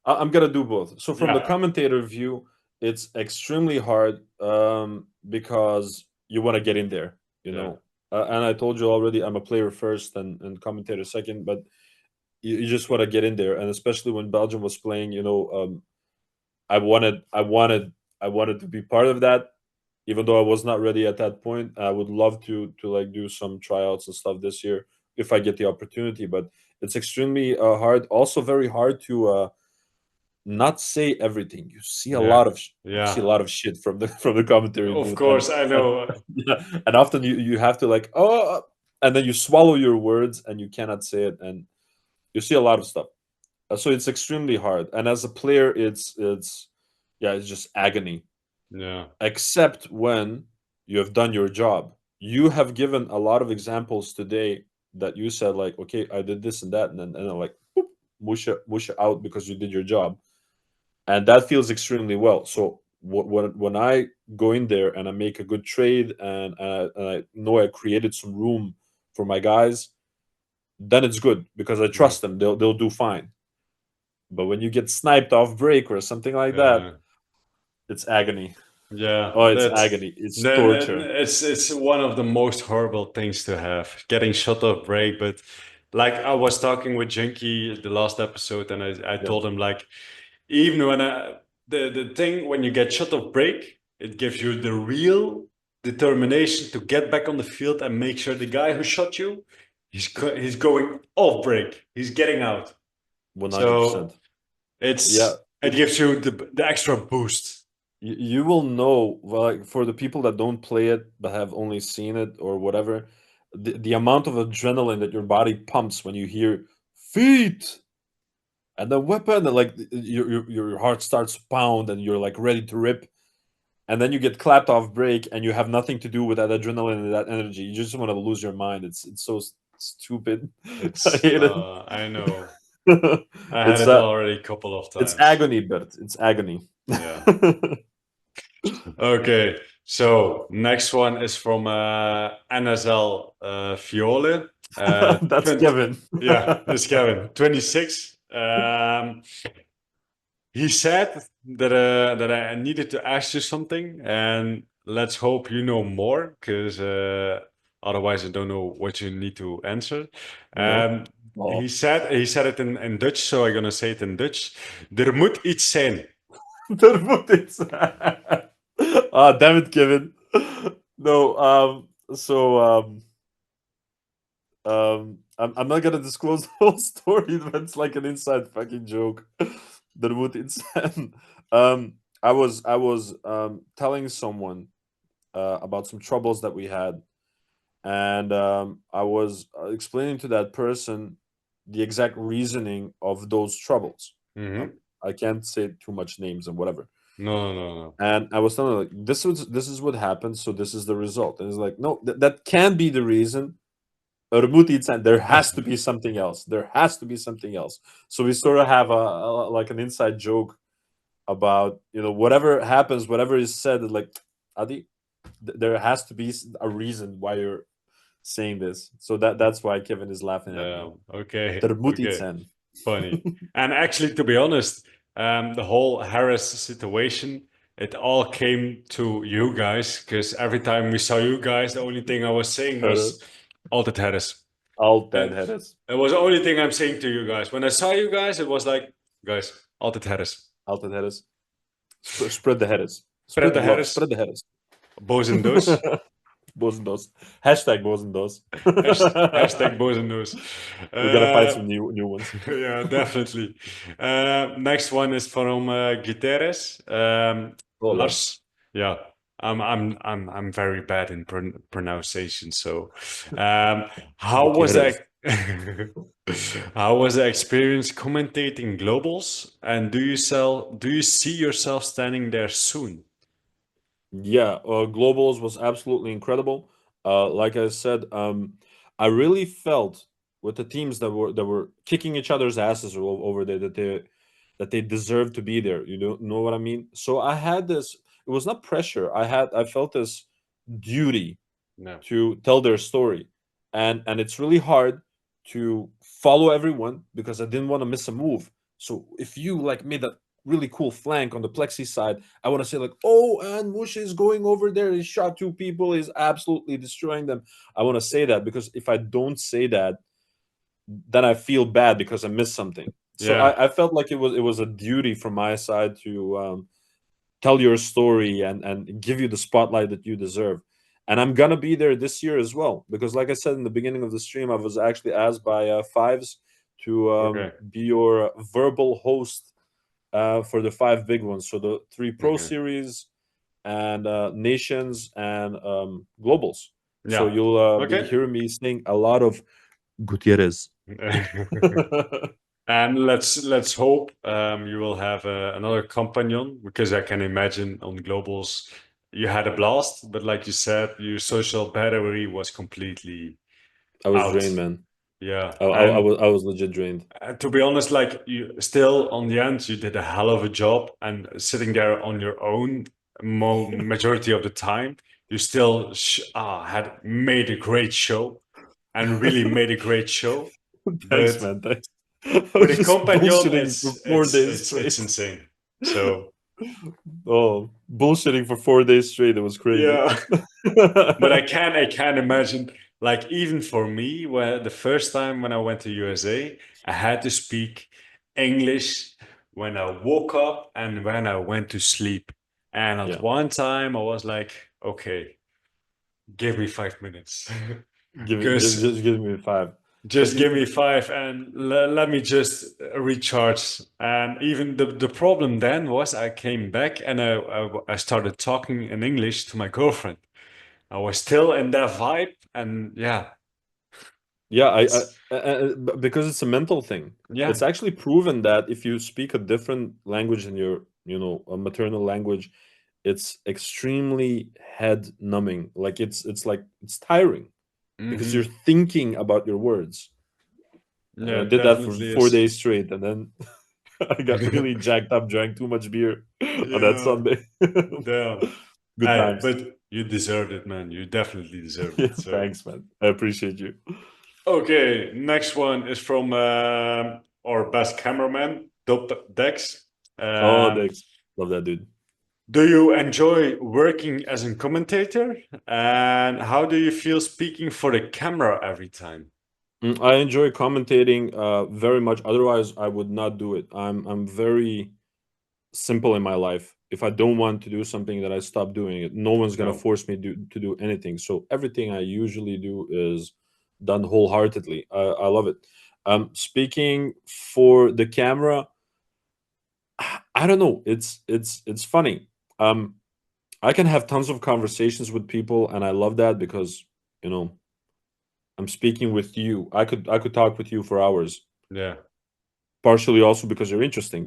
I'm gonna do both. So from the Yeah, commentator view, it's extremely hard because you want to get in there, yeah, And I told you already, I'm a player first and commentator second, but you just want to get in there, and especially when Belgium was playing, I wanted, I wanted, I wanted to be part of that, even though I was not ready at that point. I would love to like do some tryouts and stuff this year if I get the opportunity, but it's extremely hard. Also, very hard to not say everything. yeah, You see a yeah. lot of shit from the from the commentary Of booth, course, I and know. yeah, and often you have to like, oh, and then you swallow your words and you cannot say it, and you see a lot of stuff. So it's extremely hard. And as a player, it's yeah, it's just agony. Yeah, Except when you have done your job. You have given a lot of examples today that you said like, okay, I did this and that, and then like, boop, mush it out because you did your job. and that feels extremely well. So when I go in there and I make a good trade, and I know I created some room for my guys, then it's good because I Yeah. trust them. They'll do fine. But when you get sniped off break or something like that, Yeah. it's agony. Yeah, Oh, it's that's agony. It's then torture. it's one of the most horrible things to have, getting shut off break. But like I was talking with Junkie the last episode, and I Yeah, told him like even when the thing when you get shut off break, it gives you the real determination to get back on the field and make sure the guy who shot you, he's going off break, he's getting out. 100%. So Yeah, it gives you the extra boost. you will know, well, like for the people that don't play it but have only seen it or whatever, the amount of adrenaline that your body pumps when you hear feet and the weapon, and like your heart starts to pound and you're like ready to rip, and then you get clapped off break and you have nothing to do with that adrenaline and that energy. You just want to lose your mind. It's so stupid. I hate it. I know. I had it's it uh already a couple of it's times. agony, Bert. It's agony. Yeah. Okay. So next one is from NSL Fiole. That's 20, Kevin. yeah, this Kevin, 26. He said that I needed to ask you something, and let's hope you know more, because otherwise I don't know what you need to answer. No. Um, Oh. he said it in Dutch, so I'm gonna say it in Dutch. Er moet iets zijn. There moet iets. Ah, damn it, Kevin. No, I'm not gonna disclose the whole story, but it's like an inside fucking joke. There moet iets zijn. I was telling someone about some troubles that we had, and I was explaining to that person the exact reasoning of those troubles. Mhm. I can't say too much names and whatever. No, no, no. And I was telling her, like, this is what happened, so this is the result. And it's like, no, that can't be the reason. Er moet iets zijn. There has to be something else. There has to be something else. So we sort of have a like an inside joke about, whatever happens, whatever is said, like, Adi, there has to be a reason why you're saying this. So that's why Kevin is laughing at me. Okay, Er moet iets okay. zijn. Funny. And actually, to be honest, the whole Harris situation, it all came to you guys, because every time we saw you guys, the only thing I was saying was Altijd Harris. Altijd And Harris. it was the only thing I'm saying to you guys. When I saw you guys, it was like, guys, Altijd Harris. Altijd Harris. Spread the Harris. Spread Spread the the love. Harris. Spread the Harris. Boos en doos. Bozendos. Hashtag Bozendos. Hashtag boos en doos. We gotta find some new ones. Yeah, definitely. Next one is from Guterres. Hola. Lars. Yeah, I'm very bad in pronunciation. So, how was Gutierrez. that? How was the experience commentating globals? And do you see yourself standing there soon? Yeah, Globals was absolutely incredible. Like I said, I really felt with the teams that were kicking each other's asses over there that they deserved to be there. You know what I mean? So I had this. It was not pressure. I felt this duty No. to tell their story, and it's really hard to follow everyone because I didn't want to miss a move. So if you like made a really cool flank on the plexi side, I want to say like, oh, and Mush is going over there, he shot two people, he's absolutely destroying them. I want to say that because if I don't say that, then I feel bad because I missed something. So Yeah. I felt like it was a duty from my side to tell your story and give you the spotlight that you deserve. And I'm gonna be there this year as well because, like I said in the beginning of the stream, I was actually asked by Fives to Okay. be your verbal host for the five big ones. So the three Pro Okay. Series and Nations and Globals. So Yeah. you'll be Okay. hearing me saying a lot of Gutierrez. And let's hope you will have another companion, because I can imagine on globals you had a blast, but like you said, your social battery was completely I was out. drained, man. Yeah. I And was legit drained. to be honest, like you still on the end, you did a hell of a job, and sitting there on your own majority of the time, you still had made a great show and really made a great show. Thanks, But man. Thanks. I with was a just companion, bullshitting for 4 days it's straight. insane. So Oh, bullshitting for 4 days straight. It was crazy. yeah. But I can imagine, like even for me, where the first time when I went to USA, I had to speak English when I woke up and when I went to sleep. And at Yeah. one time I was like, okay, give me 5 minutes. Because Just give me five. But just give me five and let me just recharge. And even the problem then was I came back and I started talking in English to my girlfriend. I was still in that vibe, and yeah, yeah, it's because it's a mental thing. yeah, It's actually proven that if you speak a different language than your, a maternal language, it's extremely head numbing. Like it's tiring because you're hmm thinking about your words. And yeah, I it did that for definitely four is. days straight, and then I got really jacked up, drank too much beer on that Yeah, Sunday. damn. Good times. But you deserved it, man. You definitely deserved Yeah, it. So thanks, man. I appreciate you. okay, next one is from our best cameraman, Dex. Oh, Um, thanks. Love that dude. do you enjoy working as a commentator? And how do you feel speaking for the camera every time? I enjoy commentating very much. Otherwise, I would not do it. I'm very simple in my life. If I don't want to do something, then I stop doing it. No one's gonna No. force me to do anything. So everything I usually do is done wholeheartedly. I love it. Speaking for the camera, I don't know. It's funny. Um, I can have tons of conversations with people, and I love that because you know I'm speaking with you. I could talk with you for hours. Yeah. Partially also because you're interesting,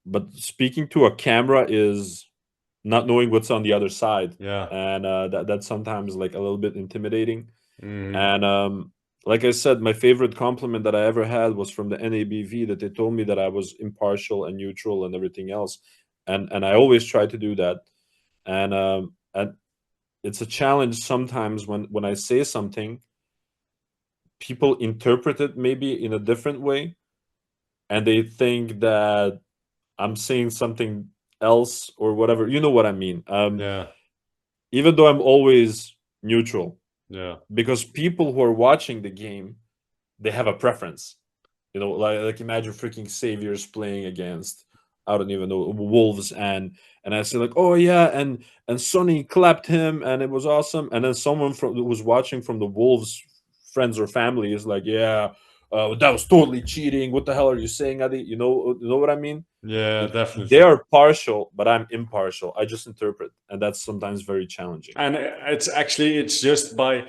but speaking to a camera is not knowing what's on the other side, Yeah. and that's sometimes like a little bit intimidating. hmm And like I said, my favorite compliment that I ever had was from the NABV that they told me that I was impartial and neutral and everything else, and I always try to do that. And it's a challenge sometimes when I say something, people interpret it maybe in a different way, and they think that I'm saying something else or whatever. You know what I mean? Yeah. Even though I'm always neutral, Yeah. because people who are watching the game, they have a preference. Like imagine freaking Saviors playing against, I don't even know, Wolves, and I say like, oh yeah, and Sonny clapped him and it was awesome, and then someone from who was watching from the Wolves friends or family is like, yeah, that was totally cheating. What the hell are you saying, Adi? You know what I mean? Yeah, They definitely. are partial, but I'm impartial. I just interpret, and that's sometimes very challenging. And it's just by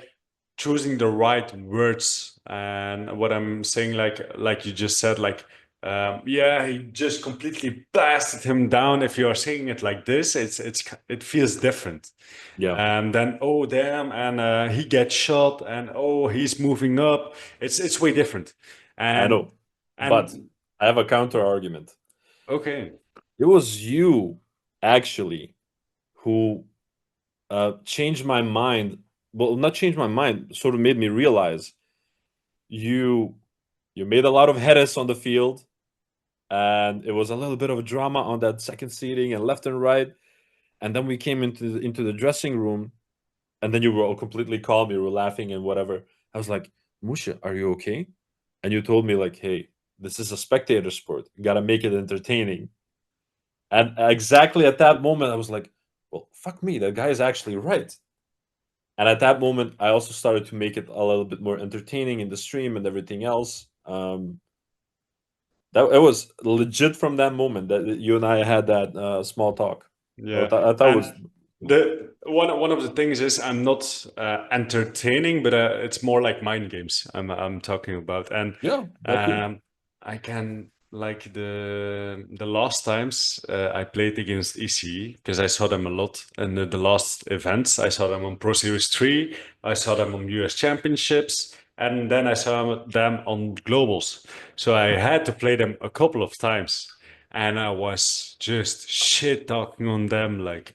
choosing the right words. And what I'm saying, like you just said, like yeah, he just completely blasted him down. If you are saying it like this, it feels different. Yeah, And then oh damn, and he gets shot, and oh he's moving up. It's way different. I And know, but and I have a counter argument. okay, It was you actually who changed my mind. Well, not changed my mind, sort of made me realize you you made a lot of headers on the field, and it was a little bit of a drama on that second seating and left and right. And then we came into the dressing room, and then you were all completely calm. You were laughing and whatever. I was like, Musha, are you okay? And you told me like, hey, this is a spectator sport. You gotta make it entertaining. And exactly at that moment, I was like, well, fuck me, that guy is actually right. And at that moment, I also started to make it a little bit more entertaining in the stream and everything else. That it was legit from that moment that you and I had that small talk. yeah. I thought it was And the one of the things is I'm not entertaining, but it's more like mind games I'm talking about. And yeah, that too. I can like the last times I played against ECE because I saw them a lot, and the last events I saw them on Pro Series 3, I saw them on US Championships, and then I saw them on globals. So I had to play them a couple of times. And I was just shit talking on them, like,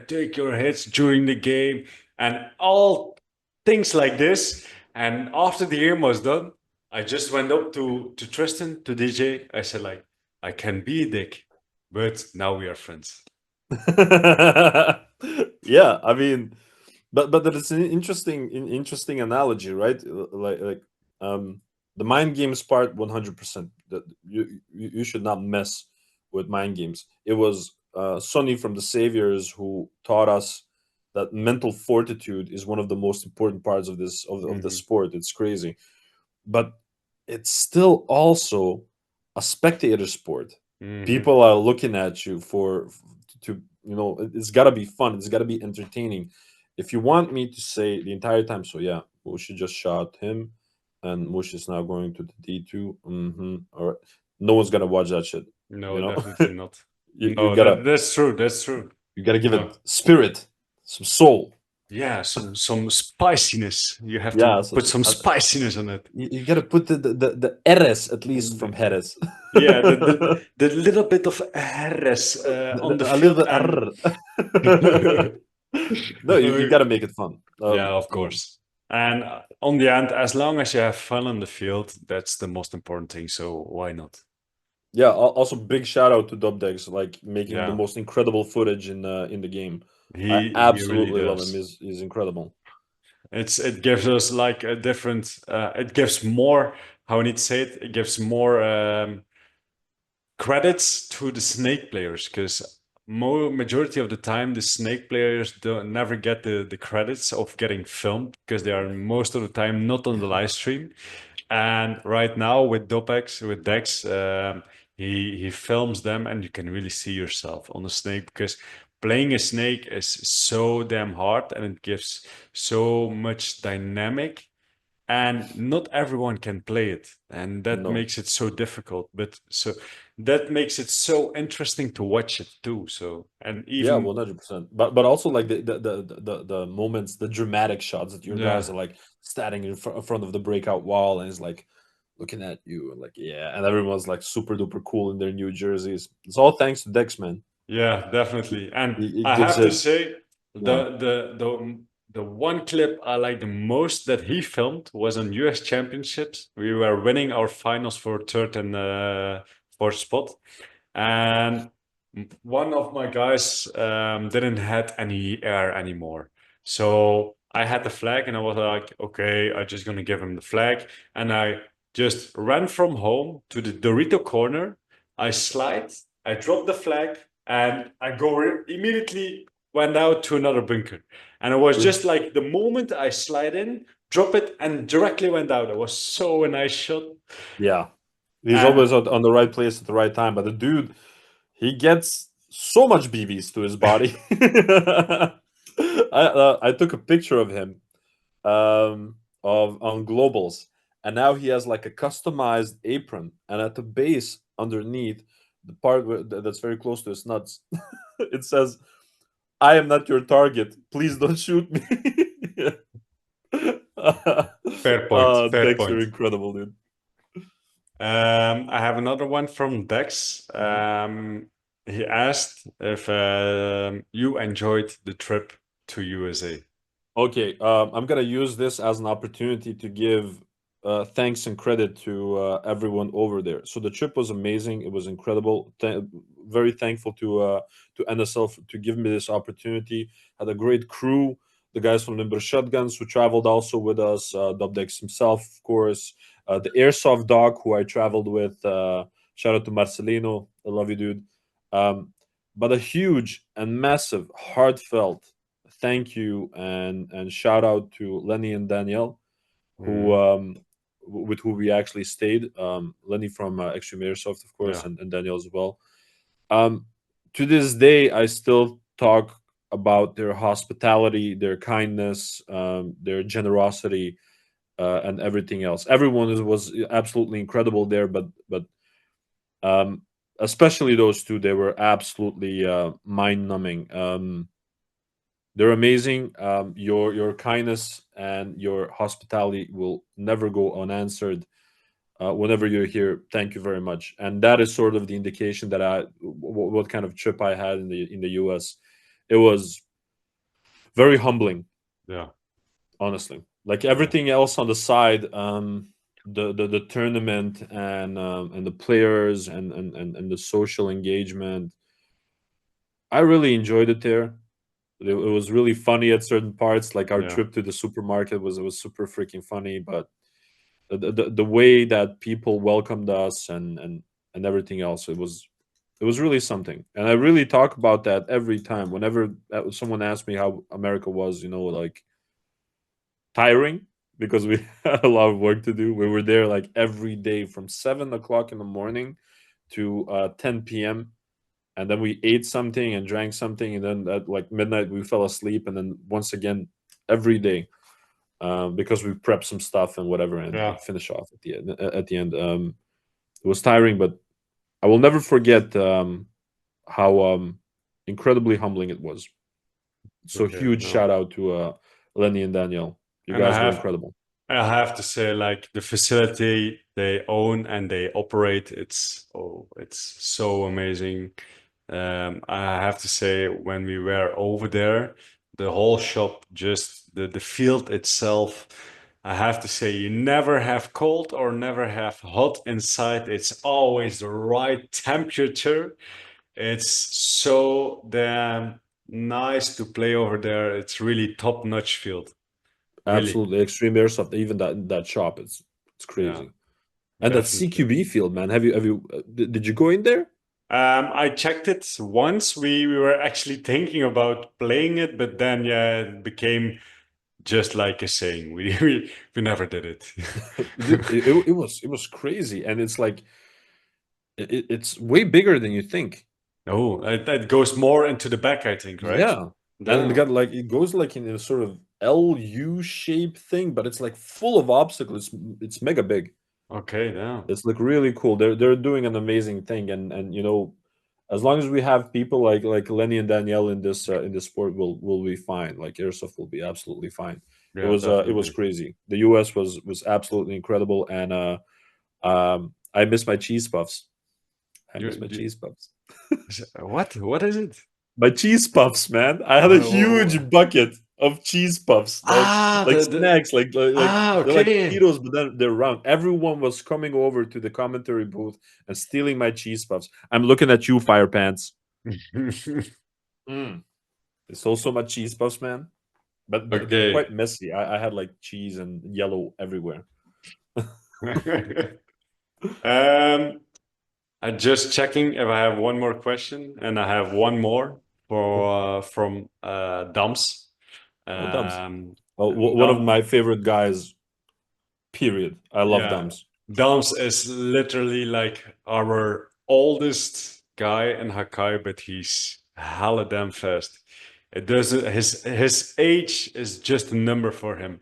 take your hits during the game, and all things like this. And after the game was done, I just went up to Tristan, to DJ. I said, like, I can be a dick, but now we are friends. Yeah, I mean, but that is an interesting analogy, right? Like um the mind games part, 100%. That you should not mess with mind games. It was Sonny from the Saviors who taught us that mental fortitude is one of the most important parts of of the Hmm. sport. It's crazy, but it's still also a spectator sport. Hmm. People are looking at you to, it's got to be fun, it's got to be entertaining. If you want me to say the entire time, so yeah, Mushi just shot him and Mushi is now going to the D2, or no one's gonna watch that shit, you No, know. definitely not. You No, gotta that's true. That's true. you gotta give No. it spirit, some soul. Yeah, some spiciness. You have to Yeah, put some spiciness on it. you gotta put the RS at least from And Jerez. yeah, the little bit of RS on the A little field bit. and No, you got to make it fun. yeah, of course. And on the end, as long as you have fun on the field, that's the most important thing. So why not? Yeah. Also, big shout out to Dubdex, like making the Yeah, most incredible footage in the game. I he really absolutely love him. does. He's incredible. It gives us like a different. It gives more. How I need to say it. It gives more credits to the Snake players because majority of the time the Snake players don't never get the credits of getting filmed because they are most of the time not on the live stream. And right now with Dopex, with Dex, he films them and you can really see yourself on the Snake because playing a Snake is so damn hard and it gives so much dynamic and not everyone can play it and that No. makes it so difficult, but so that makes it so interesting to watch it too. So and Yeah, even 100%. But also like the moments, the dramatic shots that your guys yeah, are like standing in front of the breakout wall and it's like looking at you and like, yeah, and everyone's like super duper cool in their new jerseys. It's all thanks to Dex, man. yeah, definitely. And It I gives have to it. say Yeah. the one clip I like the most that he filmed was on US Championships. We were winning our finals for third and fourth spot. And one of my guys didn't had any air anymore. So I had the flag and I was like, okay, I'm just gonna give him the flag. And I just ran from home to the Dorito corner. I slide, I drop the flag, and I go immediately went out to another bunker. And it was just like the moment I slide in, drop it, and directly went out. It was so a nice shot. Yeah. He's And always on the right place at the right time. But the dude, he gets so much BBs to his body. I took a picture of him of on globals, and now he has like a customized apron, and at the base underneath the part that's very close to his nuts, it says, "I am not your target. Please don't shoot me." fair point, fair Dex, you're point. incredible, dude. I have another one from Dex. Mhm. He asked if you enjoyed the trip to USA. Okay, I'm gonna use this as an opportunity to give thanks and credit to everyone over there. So the trip was amazing; it was incredible. Very thankful to NSL to give me this opportunity. Had a great crew. The guys from Limber Shotguns who traveled also with us. Dubdex himself, of course. The airsoft dog who I traveled with. Shout out to Marcelino. I love you, dude. Um, but a huge and massive, heartfelt thank you and shout out to Lenny and Danielle, who Mm, with who we actually stayed. Lenny from Extreme Airsoft, of course, yeah. and Danielle as well. Um, to this day, I still talk about their hospitality, their kindness, their generosity, and everything else. Everyone was absolutely incredible there, but um, especially those two, they were absolutely mind numbing. They're amazing. Your kindness and your hospitality will never go unanswered. Whenever you're here, thank you very much. And that is sort of the indication that what kind of trip I had in the US. It was very humbling, Yeah, honestly. Like yeah, everything else on the side, the tournament and the players and the social engagement, I really enjoyed it there. It was really funny at certain parts. Like our yeah, trip to the supermarket was super freaking funny. But the way that people welcomed us and everything else, it was really something. And I really talk about that every time. Whenever someone asks me how America was, like tiring because we had a lot of work to do. We were there like every day from 7 o'clock in the morning to 10 p.m. And then we ate something and drank something, and then at like midnight we fell asleep, and then once again every day because we prepped some stuff and whatever, yeah. and finish off at the end. At the end, it was tiring, but I will never forget how incredibly humbling it was. So Okay, huge no. shout out to Lenny and Danielle. You And guys were incredible. I have to say, like the facility they own and they operate, it's so amazing. I have to say, when we were over there, the whole shop, just the field itself, I have to say, you never have cold or never have hot inside. It's always the right temperature. It's so damn nice to play over there. It's really top-notch field. Really. Absolutely, extreme airsoft. Even that shop, it's Yeah, crazy. And that definitely. CQB field, man. Have you did you go in there? I checked it once. We were actually thinking about playing it, but then yeah, it became just like a saying. We never did it. Dude, it was crazy, and it's like it's way bigger than you think. Oh, that goes more into the back, I think, right? Yeah, and it Yeah. got like it goes like in a sort of LU shape thing, but it's like full of obstacles. It's mega big. Okay, yeah. It's like really cool. They're doing an amazing thing, and as long as we have people like Lenny and Danielle in this sport, will be fine. Like airsoft will be absolutely fine. Yeah, It was definitely. crazy. The US was absolutely incredible, and I miss my cheese puffs. I miss my You, cheese puffs. what? What is it? My cheese puffs, man. I had a Oh, huge bucket of cheese puffs, ah, like snacks, like they're like okay. Cheetos, but then they're round. Everyone was coming over to the commentary booth and stealing my cheese puffs. I'm looking at you, Fire Pants. Mm. It's also my cheese puffs, man. But they're Okay. quite messy. I had like cheese and yellow everywhere. Um, I'm just checking if I have one more question, and I have one more for from Dams. Oh, Dums. Um, Well, and one of Dam, my favorite guys. Period. I love yeah, Dums. Dams is literally like our oldest guy in Hakai, but he's hella damn fast. It doesn't. His age is just a number for him.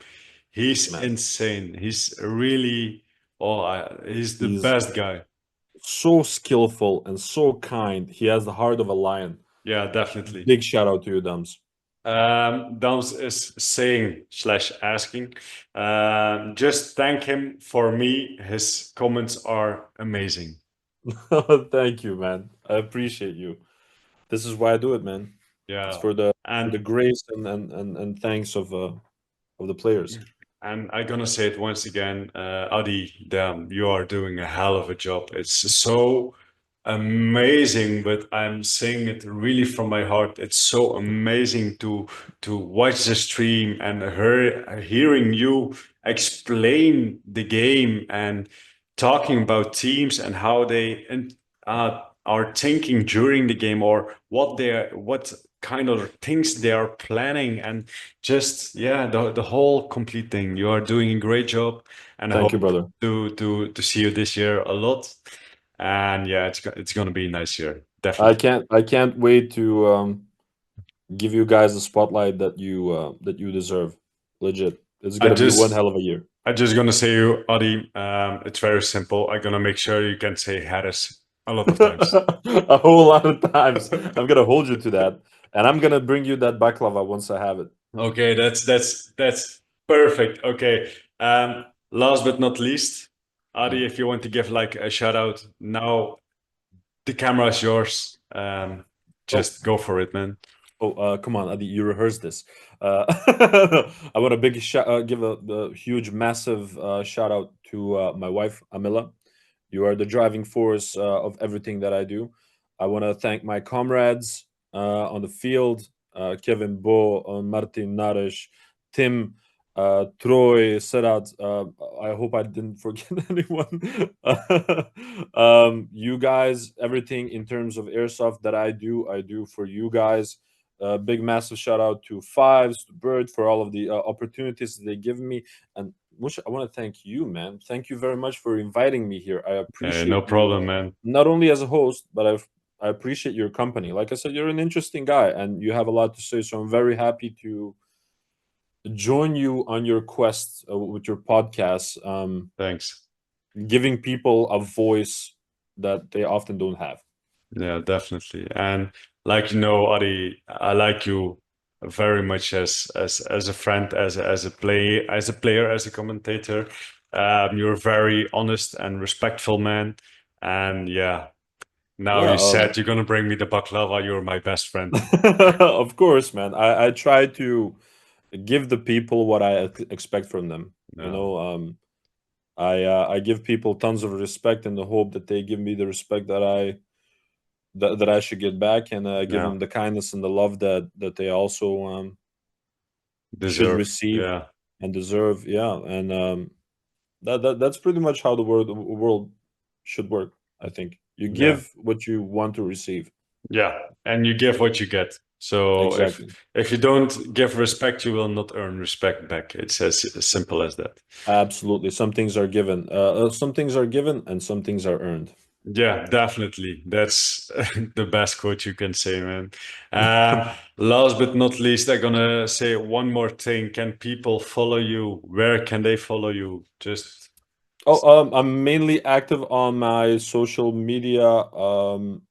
He's Man, insane. He's really. Oh, he's the he's best guy. so skillful and so kind. He has the heart of a lion. Yeah, definitely. Big shout out to you, Dums. Dams is saying slash asking. Just thank him for me. His comments are amazing. Thank you, man. I appreciate you. This is why I do it, man. It's Yeah, for the and grace and thanks of the players. and I'm gonna say it once again, Adi, damn, you are doing a hell of a job. It's so amazing, but I'm saying it really from my heart. It's so amazing to watch the stream and hearing you explain the game and talking about teams and how they are thinking during the game, or what kind of things they are planning, and just yeah, the whole complete thing. You are doing a great job, and I Thank you, hope brother. to see you this year a lot. And yeah, it's gonna be a nice year, definitely. I can't wait to give you guys the spotlight that you deserve. Legit. It's I gonna be one just hell of a year. I just gonna say you, Adi. It's very simple. I'm gonna make sure you can say Harris a lot of times. A whole lot of times. I'm gonna hold you to that. And I'm gonna bring you that baklava once I have it. Okay, that's perfect. Okay. Last but not least, Mm. Adi, if you want to give like a shout out now, the camera is yours. Oh, Just go for it, man. come on, Adi, you rehearsed this. I want a give a huge, massive shout out to my wife, Amila. You are the driving force of everything that I do. I want to thank my comrades on the field, Kevin Bo, Martin Naresh, Tim, Troy, Serat. I hope I didn't forget anyone. You guys, everything in terms of airsoft that I do for you guys. Big massive shout out to Fives, to Bird for all of the opportunities they give me, and Mush, I want to thank you, man. Thank you very much for inviting me here. I No appreciate you problem, man. not only as a host, but I appreciate your company. Like I said, you're an interesting guy, and you have a lot to say. So I'm very happy to join you on your quest with your podcast, Thanks. giving people a voice that they often don't have. Yeah, definitely. And like you know, Adi, I like you very much as a friend, as a player, as a commentator. You're a very honest and respectful man. And yeah, now Yeah, you said you're gonna bring me the baklava. You're my best friend. of course, man. I try to give the people what I expect from them. You No, know, I give people tons of respect in the hope that they give me the respect that I should get back, and give yeah, them the kindness and the love that they also should deserve. receive Yeah, and deserve. Yeah, and that's pretty much how the world should work. I think you yeah. give what you want to receive. Yeah, and you give what you get. So Exactly. if you don't give respect, you will not earn respect back. It's as simple as that. Absolutely. Some things are given. Some things are given, and some things are earned. Yeah, definitely. That's the best quote you can say, man. Last but not least, I'm gonna say one more thing. Can people follow you? Where can they follow you? Just Oh, I'm mainly active on my social media, on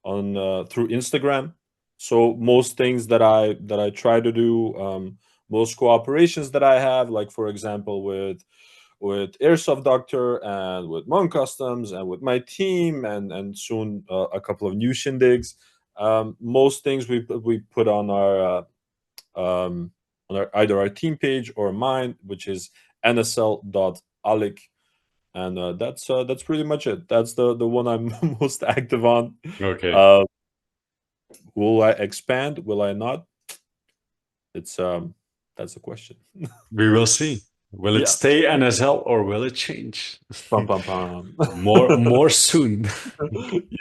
through Instagram. So most things that I try to do, most cooperations that I have, like for example with Airsoft Doctor and with Mon Customs and with my team, and soon a couple of new shindigs. Most things we put on our either our team page or mine, which is nsl.alic, and that's pretty much it. That's the one I'm most active on. okay. Uh, will I expand? Will I not? It's That's the question. We will see. Will it Yeah. stay NSL or will it change? Pam pam pam. More soon.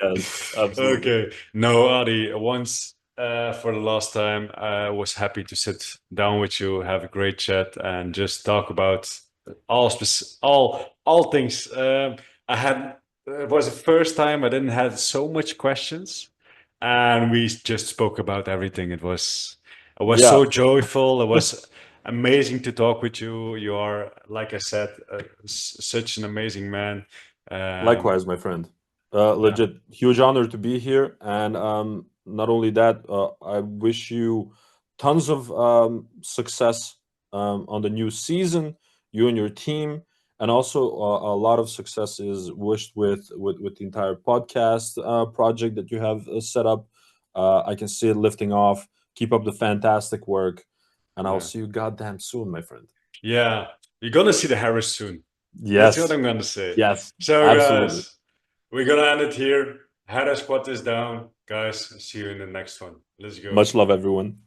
Yes, absolutely. Okay. No, Adi, once for the last time, I was happy to sit down with you, have a great chat, and just talk about all things. I had it was the first time I didn't have so much questions, and we just spoke about everything. It was Yeah. so joyful. It was amazing to talk with you. You are, like I said, such an amazing man. Um, Likewise, my friend. yeah, Legit, huge honor to be here, and not only that, I wish you tons of success on the new season, you and your team, and also a lot of success is wished with the entire podcast project that you have set up. I can see it lifting off. Keep up the fantastic work, and I'll yeah. see you goddamn soon, my friend. Yeah, you're gonna see the Harris soon. That's what Yes, I'm gonna say. yes, So, absolutely. guys, we're gonna end it here. Harris, squat this down, guys. See you in the next one. Let's go. Much love, everyone.